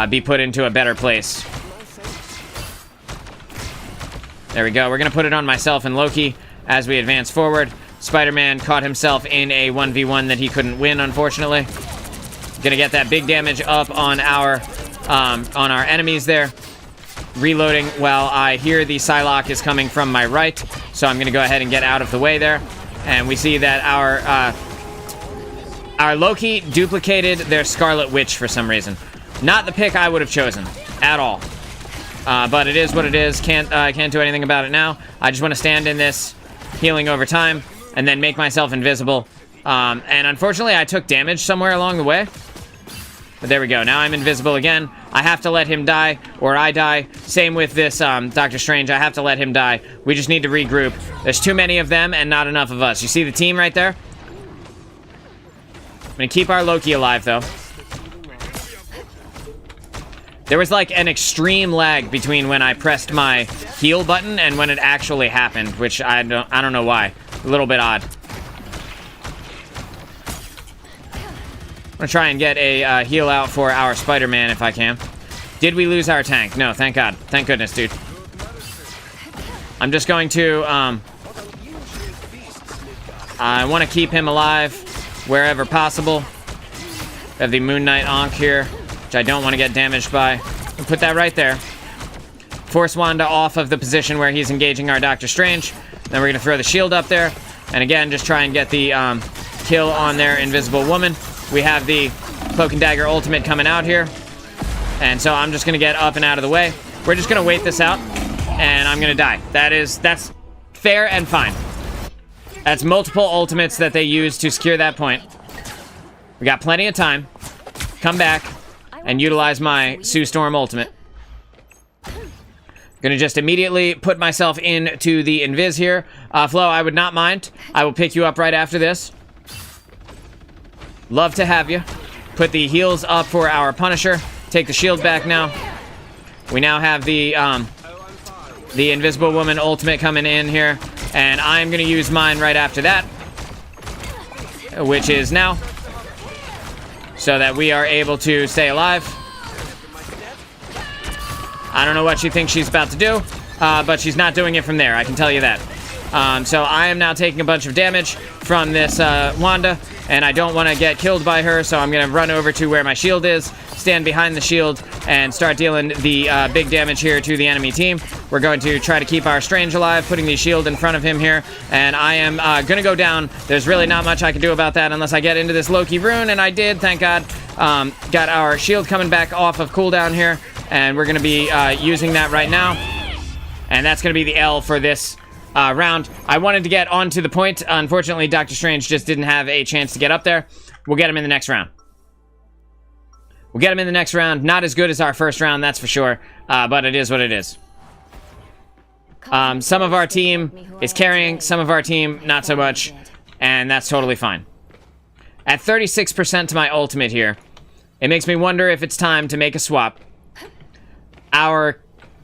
be put into a better place. There we go. We're going to put it on myself and Loki as we advance forward. Spider-Man caught himself in a 1v1 that he couldn't win, unfortunately. Going to get that big damage up on our enemies there. Reloading while I hear the Psylocke is coming from my right. So I'm going to go ahead and get out of the way there. And we see that our Loki duplicated their Scarlet Witch for some reason. Not the pick I would have chosen at all. But it is what it is. I can't do anything about it now. I just want to stand in this healing over time and then make myself invisible. And unfortunately, I took damage somewhere along the way. But there we go. Now I'm invisible again. I have to let him die, or I die. Same with this Doctor Strange. I have to let him die. We just need to regroup. There's too many of them and not enough of us. You see the team right there? I'm going to keep our Loki alive, though. There was like an extreme lag between when I pressed my heal button and when it actually happened, which I don't know why. A little bit odd. I'm gonna try and get a heal out for our Spider-Man if I can. Did we lose our tank? No, thank God. Thank goodness, dude. I'm just going to, I want to keep him alive wherever possible. We have the Moon Knight Ankh here, which I don't want to get damaged by. I'll put that right there. Force Wanda off of the position where he's engaging our Doctor Strange. Then we're gonna throw the shield up there. And again, just try and get the kill on their Invisible Woman. We have the Cloak and Dagger ultimate coming out here. And so I'm just going to get up and out of the way. We're just going to wait this out. And I'm going to die. That's fair and fine. That's multiple ultimates that they use to secure that point. We got plenty of time. Come back and utilize my Sue Storm ultimate. Gonna just immediately put myself into the invis here. Flo, I would not mind. I will pick you up right after this. Love to have you. Put the heals up for our Punisher. Take the shield back now. We now have the Invisible Woman ultimate coming in here. And I'm going to use mine right after that. Which is now. So that we are able to stay alive. I don't know what she thinks she's about to do. But she's not doing it from there, I can tell you that. So I am now taking a bunch of damage from this Wanda. And I don't want to get killed by her, so I'm going to run over to where my shield is, stand behind the shield, and start dealing the big damage here to the enemy team. We're going to try to keep our Strange alive, putting the shield in front of him here, and I am going to go down. There's really not much I can do about that unless I get into this Loki rune, and I did, thank God. Got our shield coming back off of cooldown here, and we're going to be using that right now. And that's going to be the L for this round. I wanted to get onto the point. Unfortunately, Doctor Strange just didn't have a chance to get up there. We'll get him in the next round. We'll get him in the next round. Not as good as our first round, that's for sure. But it is what it is. Some of our team is carrying, some of our team not so much. And that's totally fine. At 36% to my ultimate here, it makes me wonder if it's time to make a swap. Our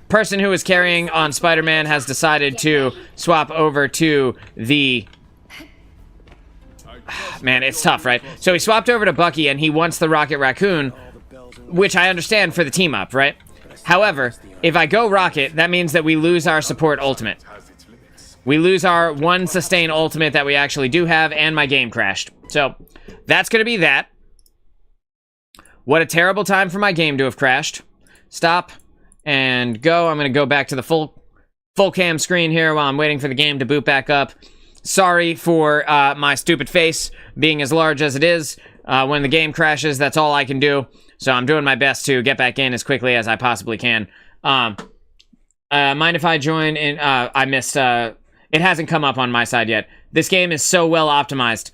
person who is carrying on Spider-Man has decided to swap over to the... Man, it's tough, right? So he swapped over to Bucky, and he wants the Rocket Raccoon, which I understand for the team-up, right? However, if I go Rocket, that means that we lose our support ultimate. We lose our one sustain ultimate that we actually do have, and my game crashed. So, that's going to be that. What a terrible time for my game to have crashed. Stop. And go. I'm going to go back to the full cam screen here while I'm waiting for the game to boot back up. Sorry for my stupid face being as large as it is. When the game crashes, that's all I can do. So I'm doing my best to get back in as quickly as I possibly can. Mind if I join in? I missed... it hasn't come up on my side yet. This game is so well optimized.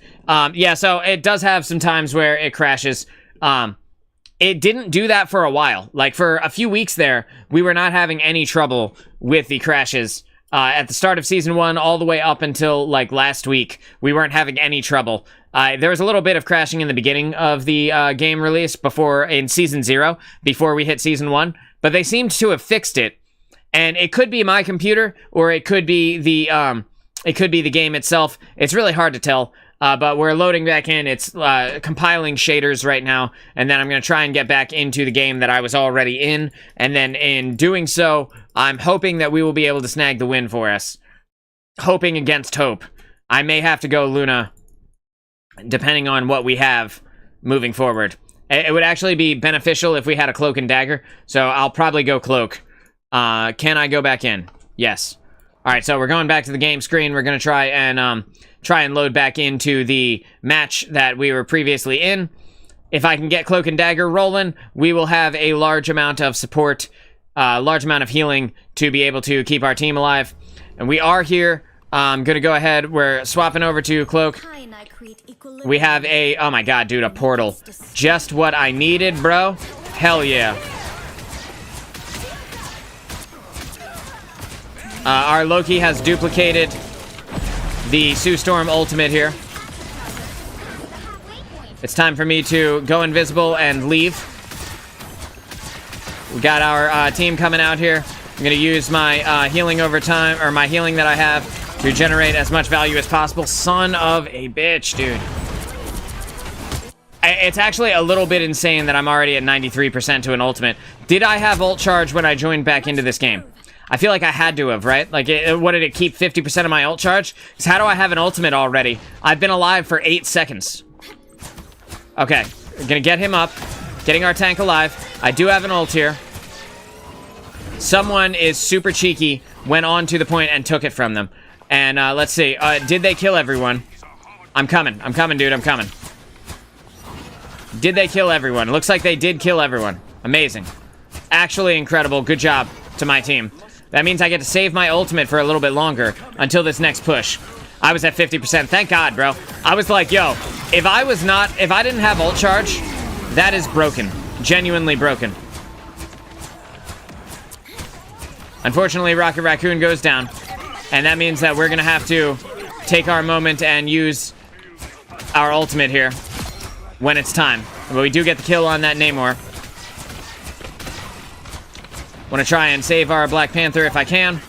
Yeah, so it does have some times where it crashes. It didn't do that for a while. Like, for a few weeks there, we were not having any trouble with the crashes. At the start of Season 1, all the way up until, like, last week, we weren't having any trouble. There was a little bit of crashing in the beginning of the game release, in Season 0, before we hit Season 1, but they seemed to have fixed it. And it could be my computer, or it could be the game itself. It's really hard to tell. But we're loading back in. It's compiling shaders right now, and then I'm going to try and get back into the game that I was already in, and then in doing so, I'm hoping that we will be able to snag the win for us. Hoping against hope. I may have to go Luna, depending on what we have moving forward. It would actually be beneficial if we had a Cloak and Dagger, so I'll probably go Cloak. Can I go back in? Yes. Alright, so we're going back to the game screen. We're going to try and load back into the match that we were previously in. if I can get Cloak and Dagger rolling, we will have a large amount of support, large amount of healing to be able to keep our team alive. And we are here. I'm gonna go ahead. We're swapping over to Cloak. We have a, oh my god, dude, a portal. Just what I needed, bro. Hell yeah. Our Loki has duplicated the Sue Storm ultimate here. It's time for me to go invisible and leave. We got our team coming out here. I'm gonna use my healing over time, or my healing that I have, to generate as much value as possible. Son of a bitch, dude. It's actually a little bit insane that I'm already at 93% to an ultimate. Did I have ult charge when I joined back into this game? I feel like I had to have, right? Like, what did it keep 50% of my ult charge? Because how do I have an ultimate already? I've been alive for 8 seconds. Okay, we're gonna get him up. Getting our tank alive. I do have an ult here. Someone is super cheeky, went on to the point and took it from them. And let's see, did they kill everyone? I'm coming, dude, I'm coming. Did they kill everyone? Looks like they did kill everyone. Amazing. Actually incredible, good job to my team. That means I get to save my ultimate for a little bit longer until this next push. I was at 50%, thank God, bro. I was like, yo, if I didn't have ult charge, that is broken. Genuinely broken. Unfortunately, Rocket Raccoon goes down. And that means that we're gonna have to take our moment and use our ultimate here when it's time. But we do get the kill on that Namor. Want to try and save our Black Panther if I can.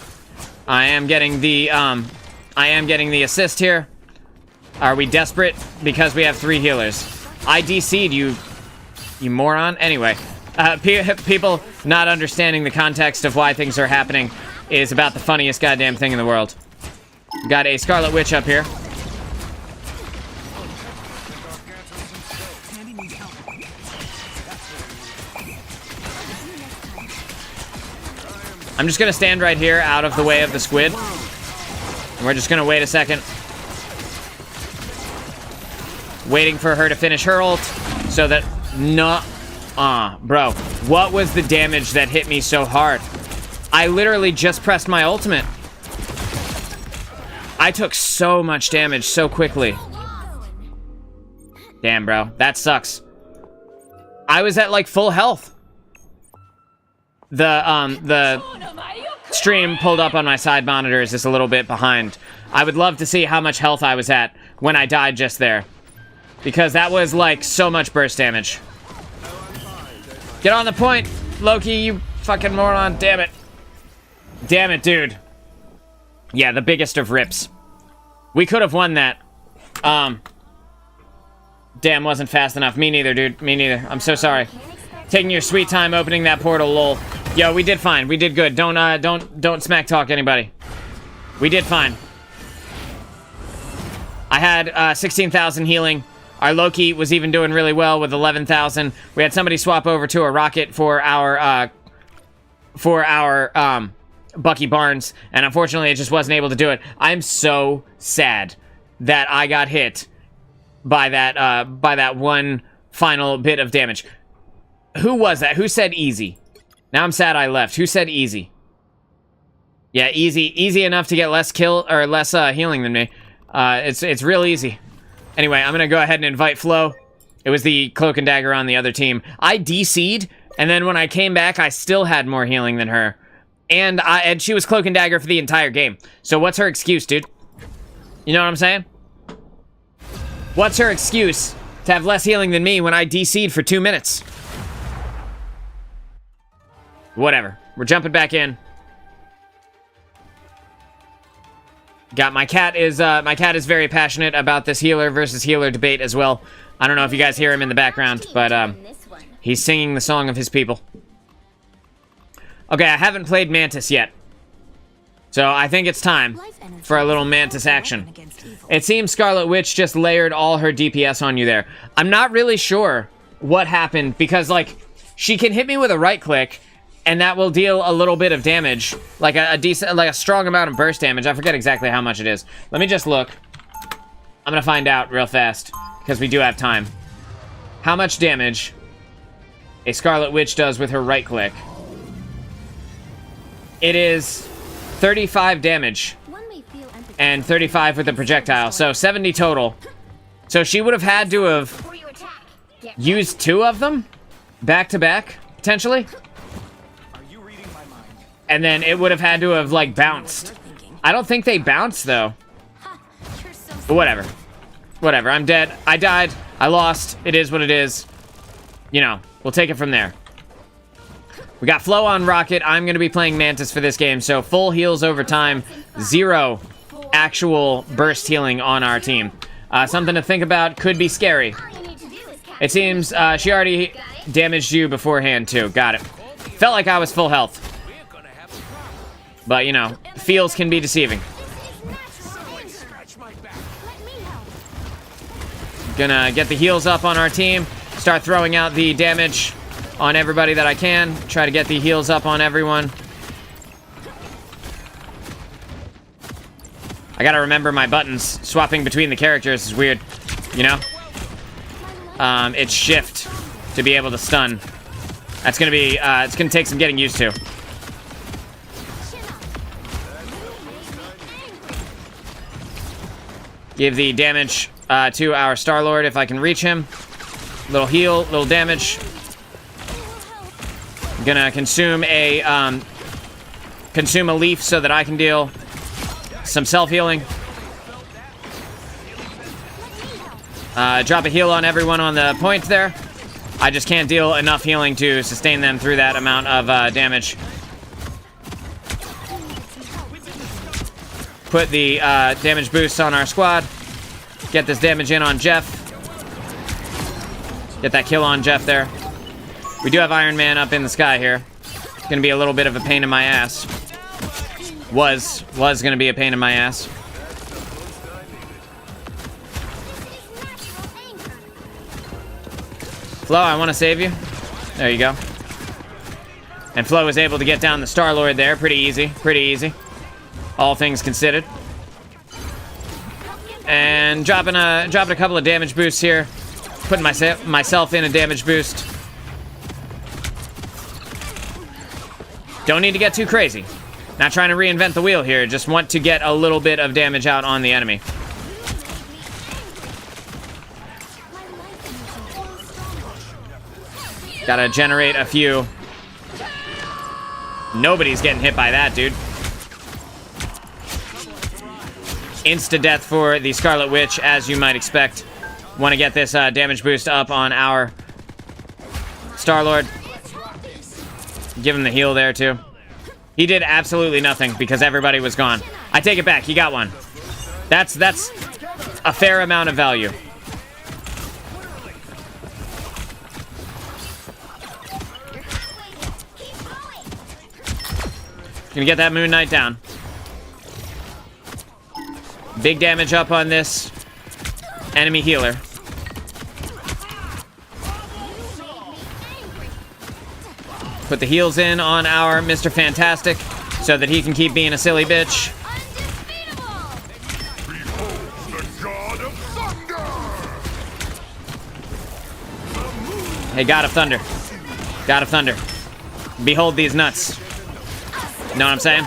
I am getting the assist here. Are we desperate? Because we have 3 healers. I DC'd you, you moron. Anyway, people not understanding the context of why things are happening is about the funniest goddamn thing in the world. Got a Scarlet Witch up here. I'm just gonna stand right here out of the way of the squid. And we're just gonna wait a second. Waiting for her to finish her ult so that bro, what was the damage that hit me so hard? I literally just pressed my ultimate. I took so much damage so quickly. Damn, bro, that sucks. I was at like full health. The stream pulled up on my side monitor is just a little bit behind. I would love to see how much health I was at when I died just there. Because that was like so much burst damage. Get on the point, Loki, you fucking moron, damn it. Damn it, dude. Yeah, the biggest of rips. We could have won that. Damn, wasn't fast enough. Me neither, dude. Me neither. I'm so sorry. Taking your sweet time opening that portal, lol. Yo, we did fine. We did good. Don't smack talk anybody. We did fine. I had 16,000 healing. Our Loki was even doing really well with 11,000. We had somebody swap over to a rocket for our Bucky Barnes, and unfortunately it just wasn't able to do it. I'm so sad that I got hit by that one final bit of damage. Who was that? Who said easy? Now I'm sad I left. Who said easy? Yeah, easy enough to get less kill or less healing than me. It's real easy. Anyway, I'm gonna go ahead and invite Flo. It was the Cloak and Dagger on the other team. I DC'd, and then when I came back, I still had more healing than her. And she was Cloak and Dagger for the entire game. So what's her excuse, dude? You know what I'm saying? What's her excuse to have less healing than me when I DC'd for 2 minutes? Whatever. We're jumping back in. Got my cat is very passionate about this healer versus healer debate as well. I don't know if you guys hear him in the background, but he's singing the song of his people. Okay, I haven't played Mantis yet. So I think it's time for a little Mantis action. It seems Scarlet Witch just layered all her DPS on you there. I'm not really sure what happened because, like, she can hit me with a right click and that will deal a little bit of damage, like a decent, like a strong amount of burst damage. I forget exactly how much it is. Let me just look. I'm gonna find out real fast because we do have time. how much damage a Scarlet Witch does with her right click. It is 35 damage and 35 with the projectile, so 70 total. So she would have had to have used 2 of them back to back, potentially. And then it would have had to have, like, bounced. I don't think they bounced, though. But whatever. Whatever, I'm dead. I died. I lost. It is what it is. You know, we'll take it from there. We got Flo on Rocket. I'm going to be playing Mantis for this game, so full heals over time. 0 actual burst healing on our team. Something to think about. Could be scary. It seems she already damaged you beforehand, too. Got it. Felt like I was full health. But, you know, feels can be deceiving. Gonna get the heals up on our team. Start throwing out the damage on everybody that I can. Try to get the heals up on everyone. I gotta remember my buttons. Swapping between the characters is weird, you know? It's shift to be able to stun. That's gonna be, it's gonna take some getting used to. Give the damage to our Star-Lord if I can reach him. Little heal, little damage. I'm gonna consume a leaf so that I can deal some self-healing. Drop a heal on everyone on the point there. I just can't deal enough healing to sustain them through that amount of damage. Put the damage boost on our squad. Get this damage in on Jeff. Get that kill on Jeff there. We do have Iron Man up in the sky here. It's gonna be a little bit of a pain in my ass. Was gonna be a pain in my ass. Flo, I want to save you. There you go. And Flo was able to get down the Star-Lord there. Pretty easy. Pretty easy. All things considered. And dropping a couple of damage boosts here. Putting myself in a damage boost. Don't need to get too crazy. Not trying to reinvent the wheel here. Just want to get a little bit of damage out on the enemy. Gotta generate a few. Nobody's getting hit by that, dude. Insta-death for the Scarlet Witch, as you might expect. Want to get this damage boost up on our Star-Lord. Give him the heal there, too. He did absolutely nothing because everybody was gone. I take it back. He got one. That's a fair amount of value. Gonna get that Moon Knight down. Big damage up on this enemy healer. Put the heals in on our Mr. Fantastic so that he can keep being a silly bitch. Hey, God of Thunder. God of Thunder. Behold these nuts. Know what I'm saying?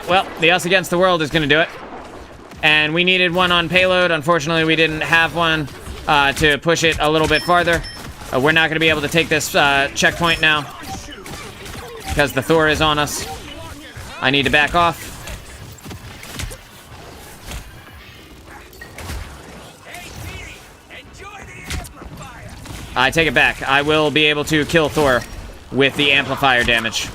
Well, the Us Against the World is going to do it. And we needed one on payload. Unfortunately, we didn't have one to push it a little bit farther. We're not going to be able to take this checkpoint now because the Thor is on us. I need to back off. I take it back. I will be able to kill Thor with the amplifier damage.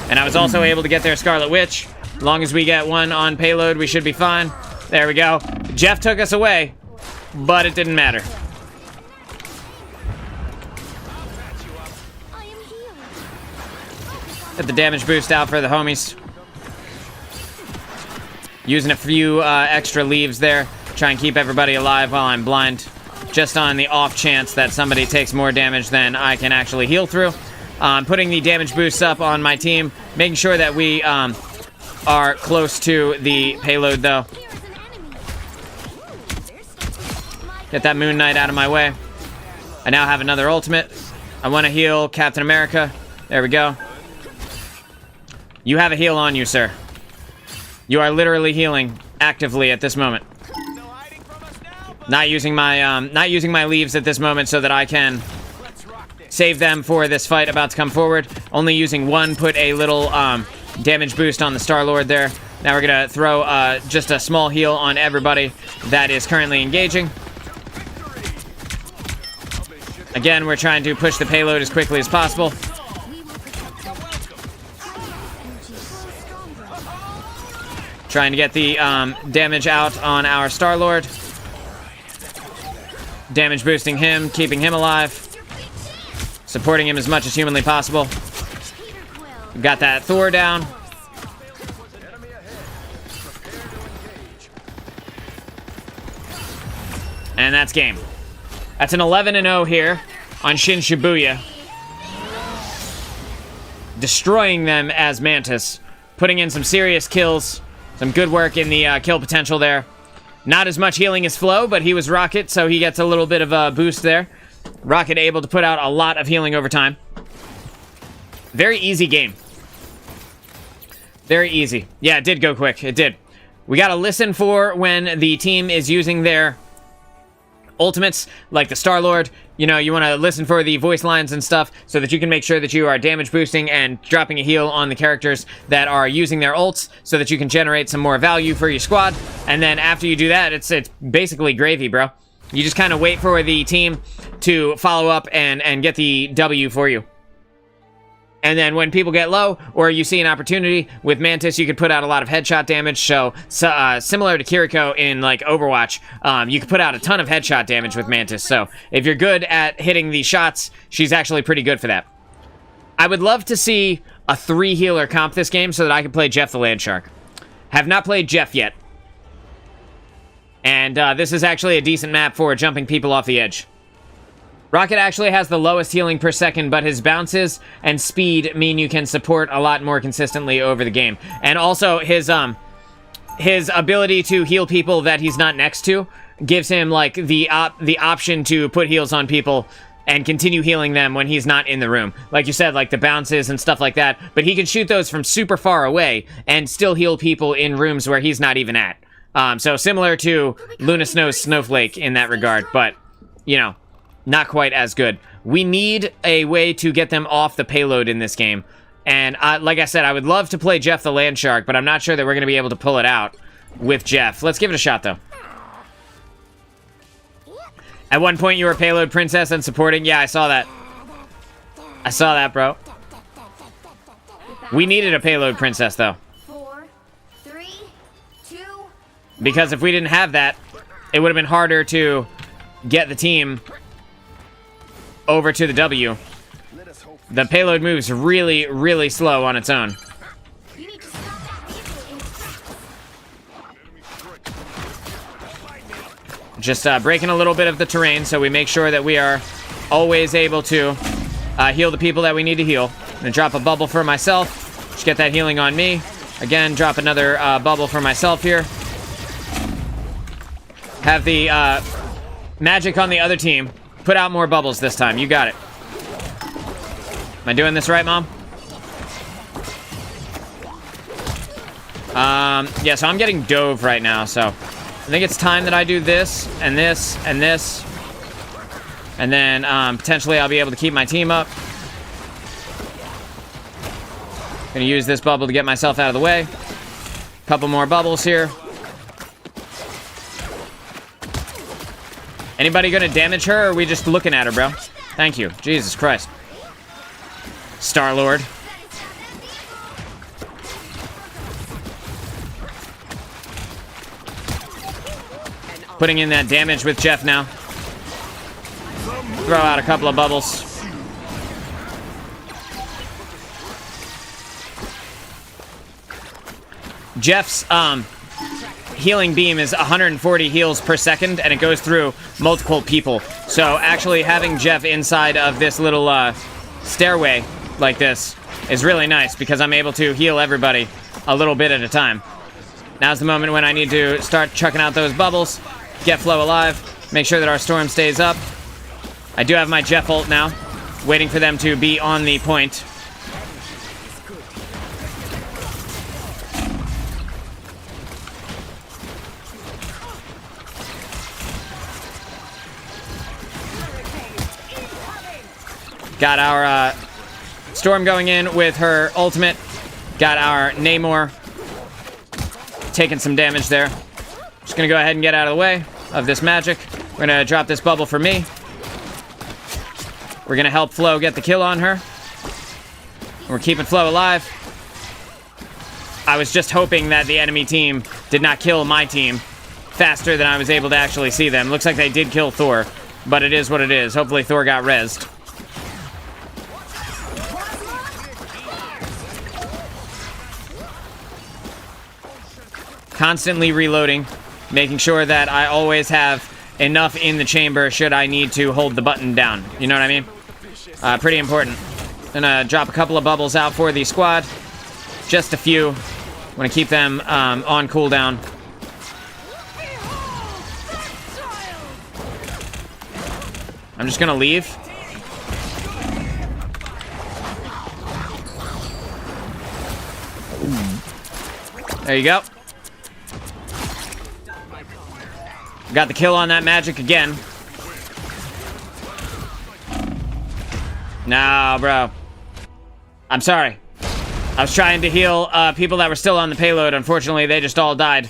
And I was also able to get their Scarlet Witch. As long as we get one on payload, we should be fine. There we go. Jeff took us away, but it didn't matter. Get the damage boost out for the homies. Using a few extra leaves there. Try and keep everybody alive while I'm blind. Just on the off chance that somebody takes more damage than I can actually heal through. Putting the damage boosts up on my team. Making sure that we are close to the payload, though. Get that Moon Knight out of my way. I now have another ultimate. I want to heal Captain America. There we go. You have a heal on you, sir. You are literally healing actively at this moment. Not using my leaves at this moment so that I can save them for this fight about to come forward. Only using one, put a little damage boost on the Star-Lord there. Now we're gonna throw just a small heal on everybody that is currently engaging. Again, we're trying to push the payload as quickly as possible. Trying to get the damage out on our Star-Lord. Damage boosting him, keeping him alive. Supporting him as much as humanly possible. We've got that Thor down. And that's game. That's an 11-0 here on Shin Shibuya. Destroying them as Mantis. Putting in some serious kills. Some good work in the kill potential there. Not as much healing as Flo, but he was Rocket, so he gets a little bit of a boost there. Rocket able to put out a lot of healing over time. Very easy game. Very easy. Yeah, it did go quick. It did. We gotta listen for when the team is using their ultimates, like the Star-Lord. You know, you want to listen for the voice lines and stuff so that you can make sure that you are damage boosting and dropping a heal on the characters that are using their ults so that you can generate some more value for your squad. And then after you do that, it's basically gravy, bro. You just kind of wait for the team to follow up and get the W for you. And then when people get low, or you see an opportunity, with Mantis, you could put out a lot of headshot damage. So similar to Kiriko in, like, Overwatch, you could put out a ton of headshot damage with Mantis. So if you're good at hitting these shots, she's actually pretty good for that. I would love to see a 3-healer comp this game so that I can play Jeff the Landshark. Have not played Jeff yet. And this is actually a decent map for jumping people off the edge. Rocket actually has the lowest healing per second, but his bounces and speed mean you can support a lot more consistently over the game. And also, his ability to heal people that he's not next to gives him, like, the option to put heals on people and continue healing them when he's not in the room. Like you said, like the bounces and stuff like that. But he can shoot those from super far away and still heal people in rooms where he's not even at. So similar to Luna Snow's Snowflake in that regard, but, you know, not quite as good. We need a way to get them off the payload in this game. And like I said, I would love to play Jeff the Landshark, but I'm not sure that we're going to be able to pull it out with Jeff. Let's give it a shot, though. At one point, you were payload princess and supporting. Yeah, I saw that. I saw that, bro. We needed a payload princess, though. 4, 3, 2. Because if we didn't have that, it would have been harder to get the team over to the W. The payload moves really, really slow on its own. You need to stop that. Just breaking a little bit of the terrain so we make sure that we are always able to heal the people that we need to heal. I'm gonna drop a bubble for myself. Just get that healing on me. Again, drop another bubble for myself here. Have the magic on the other team. Put out more bubbles this time. You got it. Am I doing this right, Mom? Yeah, so I'm getting dove right now, so I think it's time that I do this, and this, and this. And then, potentially I'll be able to keep my team up. Gonna use this bubble to get myself out of the way. Couple more bubbles here. Anybody gonna damage her, or are we just looking at her, bro? Thank you. Jesus Christ. Star-Lord. Putting in that damage with Jeff now. Throw out a couple of bubbles. Jeff's, healing beam is 140 heals per second, and it goes through multiple people. So actually having Jeff inside of this little stairway like this is really nice, because I'm able to heal everybody a little bit at a time. Now's the moment when I need to start chucking out those bubbles, get Flo alive. Make sure that our storm stays up. I do have my Jeff ult now, waiting for them to be on the point. Got our Storm going in with her ultimate. Got our Namor taking some damage there. Just gonna go ahead and get out of the way of this magic. We're gonna drop this bubble for me. We're gonna help Flo get the kill on her. We're keeping Flo alive. I was just hoping that the enemy team did not kill my team faster than I was able to actually see them. Looks like they did kill Thor, but it is what it is. Hopefully Thor got rezzed. Constantly reloading, making sure that I always have enough in the chamber should I need to hold the button down. You know what I mean? Pretty important. Gonna drop a couple of bubbles out for the squad. Just a few. Want to keep them on cooldown. I'm just gonna leave. There you go. Got the kill on that magic again. No, bro. I'm sorry. I was trying to heal people that were still on the payload. Unfortunately, they just all died.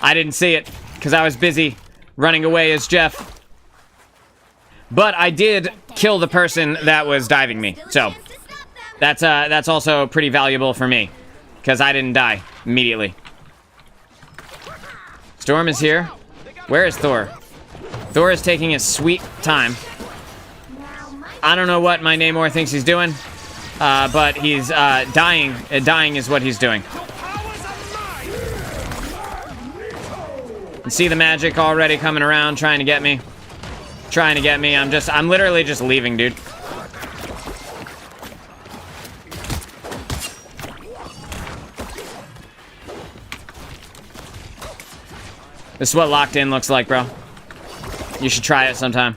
I didn't see it because I was busy running away as Jeff. But I did kill the person that was diving me. So that's also pretty valuable for me because I didn't die immediately. Storm is here. Where is Thor? Thor is taking his sweet time. I don't know what my Namor thinks he's doing, but he's dying. Dying is what he's doing. You see the magic already coming around, trying to get me. Trying to get me. I'm literally just leaving, dude. This is what locked in looks like, bro. You should try it sometime.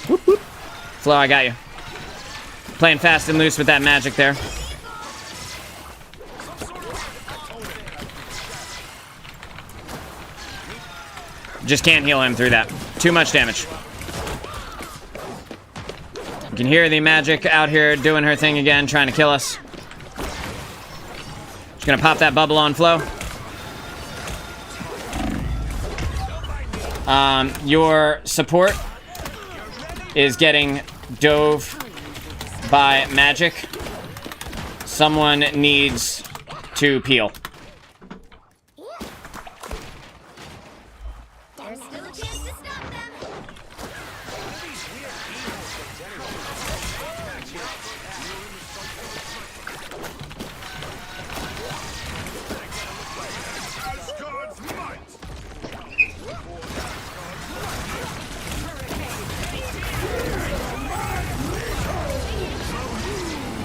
Whoop, whoop. Flo, I got you. Playing fast and loose with that magic there. Just can't heal him through that. Too much damage. You can hear the magic out here doing her thing again, trying to kill us. Just gonna pop that bubble on Flo. Your support is getting dove by magic. Someone needs to peel. There's still a chance to stop them.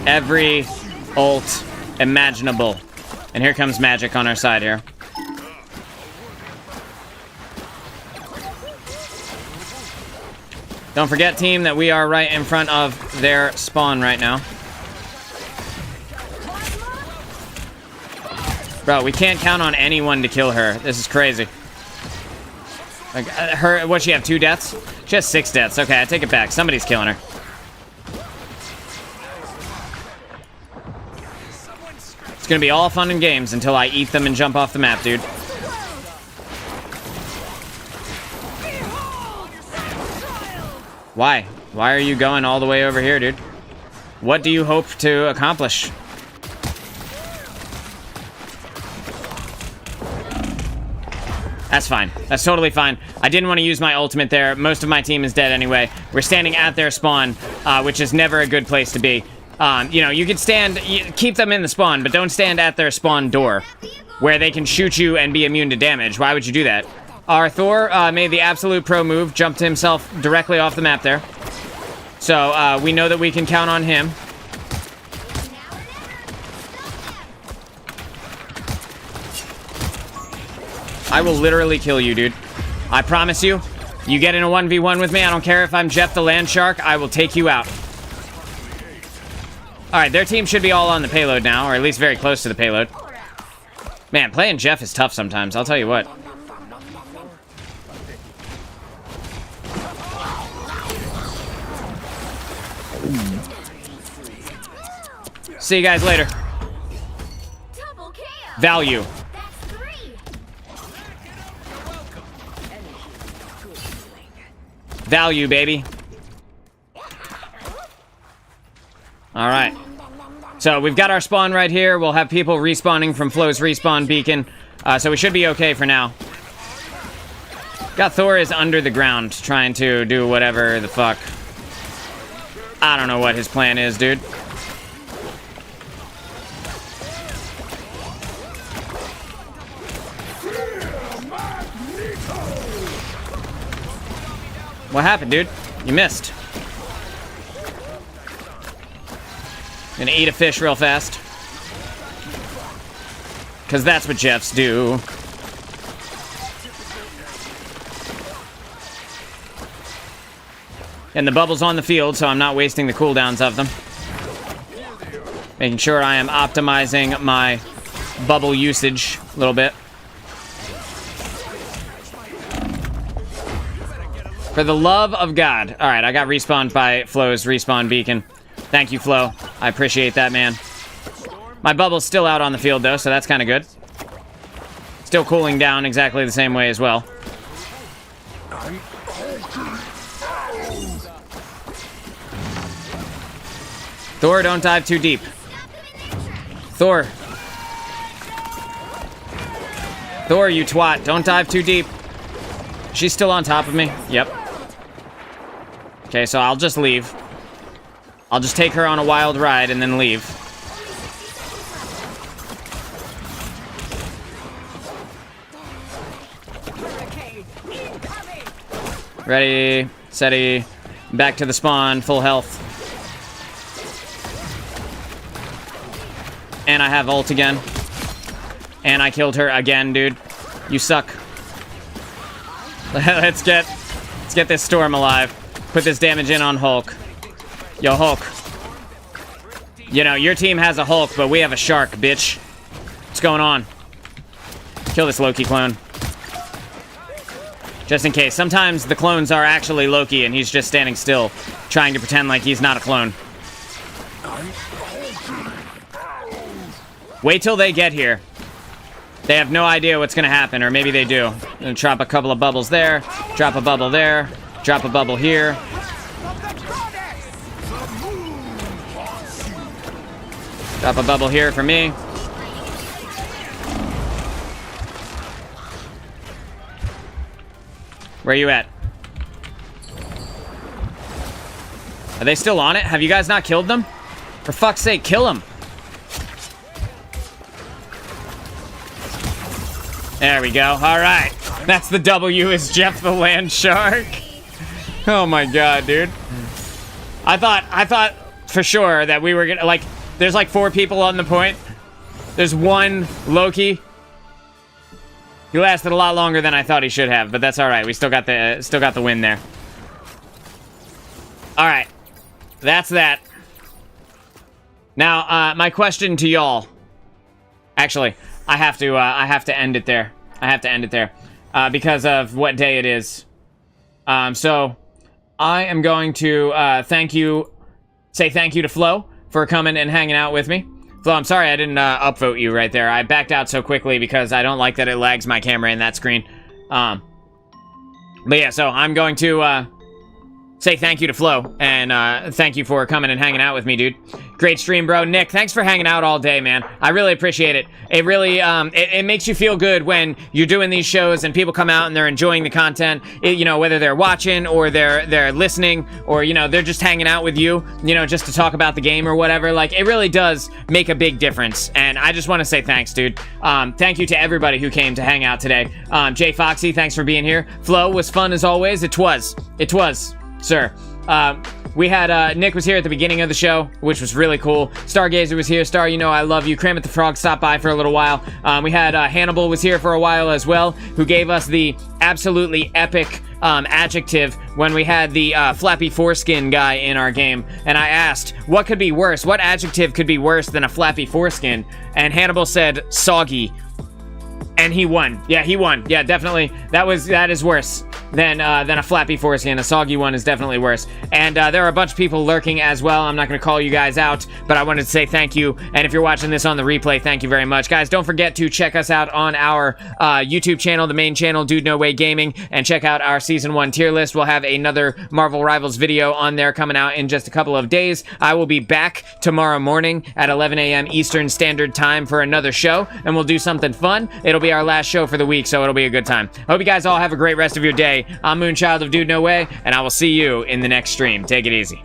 Every ult imaginable. And here comes magic on our side here. Don't forget, team, that we are right in front of their spawn right now. Bro, we can't count on anyone to kill her. This is crazy. Like, her, what, she have 2 deaths? She has 6 deaths. Okay, I take it back. Somebody's killing her. It's gonna be all fun and games until I eat them and jump off the map, dude. Why? Why are you going all the way over here, dude? What do you hope to accomplish? That's fine. That's totally fine. I didn't want to use my ultimate there. Most of my team is dead anyway. We're standing at their spawn, which is never a good place to be. You know, you could keep them in the spawn, but don't stand at their spawn door, where they can shoot you and be immune to damage. Why would you do that? Our Thor made the absolute pro move, jumped himself directly off the map there. So we know that we can count on him. I will literally kill you, dude. I promise you. You get in a 1v1 with me, I don't care if I'm Jeff the Land Shark, I will take you out. Alright, their team should be all on the payload now, or at least very close to the payload. Man, playing Jeff is tough sometimes, I'll tell you what. See you guys later. Double kill. Value. That's 3. Value, baby. Alright. So we've got our spawn right here. We'll have people respawning from Flo's respawn beacon. So we should be okay for now. Got Thor is under the ground trying to do whatever the fuck. I don't know what his plan is, dude. What happened, dude? You missed. Gonna eat a fish real fast. Because that's what Jeffs do. And the bubble's on the field, so I'm not wasting the cooldowns of them. Making sure I am optimizing my bubble usage a little bit. For the love of God. Alright, I got respawned by Flo's respawn beacon. Thank you, Flo. I appreciate that, man. My bubble's still out on the field, though, so that's kind of good. Still cooling down exactly the same way as well. Thor, don't dive too deep. Thor. Thor, you twat. Don't dive too deep. She's still on top of me. Yep. Okay, so I'll just leave. I'll just take her on a wild ride and then leave. Ready, steady, back to the spawn, full health. And I have ult again. And I killed her again, dude. You suck. Let's get this storm alive. Put this damage in on Hulk. Yo, Hulk. You know, your team has a Hulk, but we have a shark, bitch. What's going on? Kill this Loki clone. Just in case. Sometimes the clones are actually Loki, and he's just standing still, trying to pretend like he's not a clone. Wait till they get here. They have no idea what's gonna happen, or maybe they do. Gonna drop a couple of bubbles there, drop a bubble there, drop a bubble here. Drop a bubble here for me. Where are you at? Are they still on it? Have you guys not killed them? For fuck's sake, kill them. There we go. All right. That's the W, is Jeff the Land Shark. Oh my god, dude. I thought for sure that we were gonna, like, there's like 4 people on the point. There's one Loki. He lasted a lot longer than I thought he should have, but that's all right. We still got the win there. All right. That's that. Now, my question to y'all. Actually, I have to end it there. I have to end it there because of what day it is. So I am going to say thank you to Flo for coming and hanging out with me. Flo, I'm sorry I didn't upvote you right there. I backed out so quickly because I don't like that it lags my camera in that screen. But yeah, so I'm going to say thank you to Flo, and thank you for coming and hanging out with me, dude. Great stream, bro. Nick, thanks for hanging out all day, man. I really appreciate it. It really, it makes you feel good when you're doing these shows and people come out and they're enjoying the content, you know, whether they're watching or they're listening or, you know, they're just hanging out with you, you know, just to talk about the game or whatever. Like, it really does make a big difference, and I just want to say thanks, dude. Thank you to everybody who came to hang out today. Jay Foxy, thanks for being here. Flo was fun as always. It was, sir. We had Nick was here at the beginning of the show, which was really cool. Stargazer was here. Star, you know I love you. Kramit the Frog stopped by for a little while. We had Hannibal was here for a while as well, who gave us the absolutely epic adjective when we had the flappy foreskin guy in our game. And I asked, what could be worse? What adjective could be worse than a flappy foreskin? And Hannibal said, soggy. And he won. Yeah, he won. Yeah, definitely. That is worse than a flappy foreskin. A soggy one is definitely worse. And there are a bunch of people lurking as well. I'm not going to call you guys out, but I wanted to say thank you. And if you're watching this on the replay, thank you very much. Guys, don't forget to check us out on our YouTube channel, the main channel, Dude No Way Gaming, and check out our Season 1 tier list. We'll have another Marvel Rivals video on there coming out in just a couple of days. I will be back tomorrow morning at 11 a.m. Eastern Standard Time for another show, and we'll do something fun. It'll be our last show for the week, so it'll be a good time. Hope you guys all have a great rest of your day. I'm Moonchild of Dude No Way, and I will see you in the next stream. Take it easy.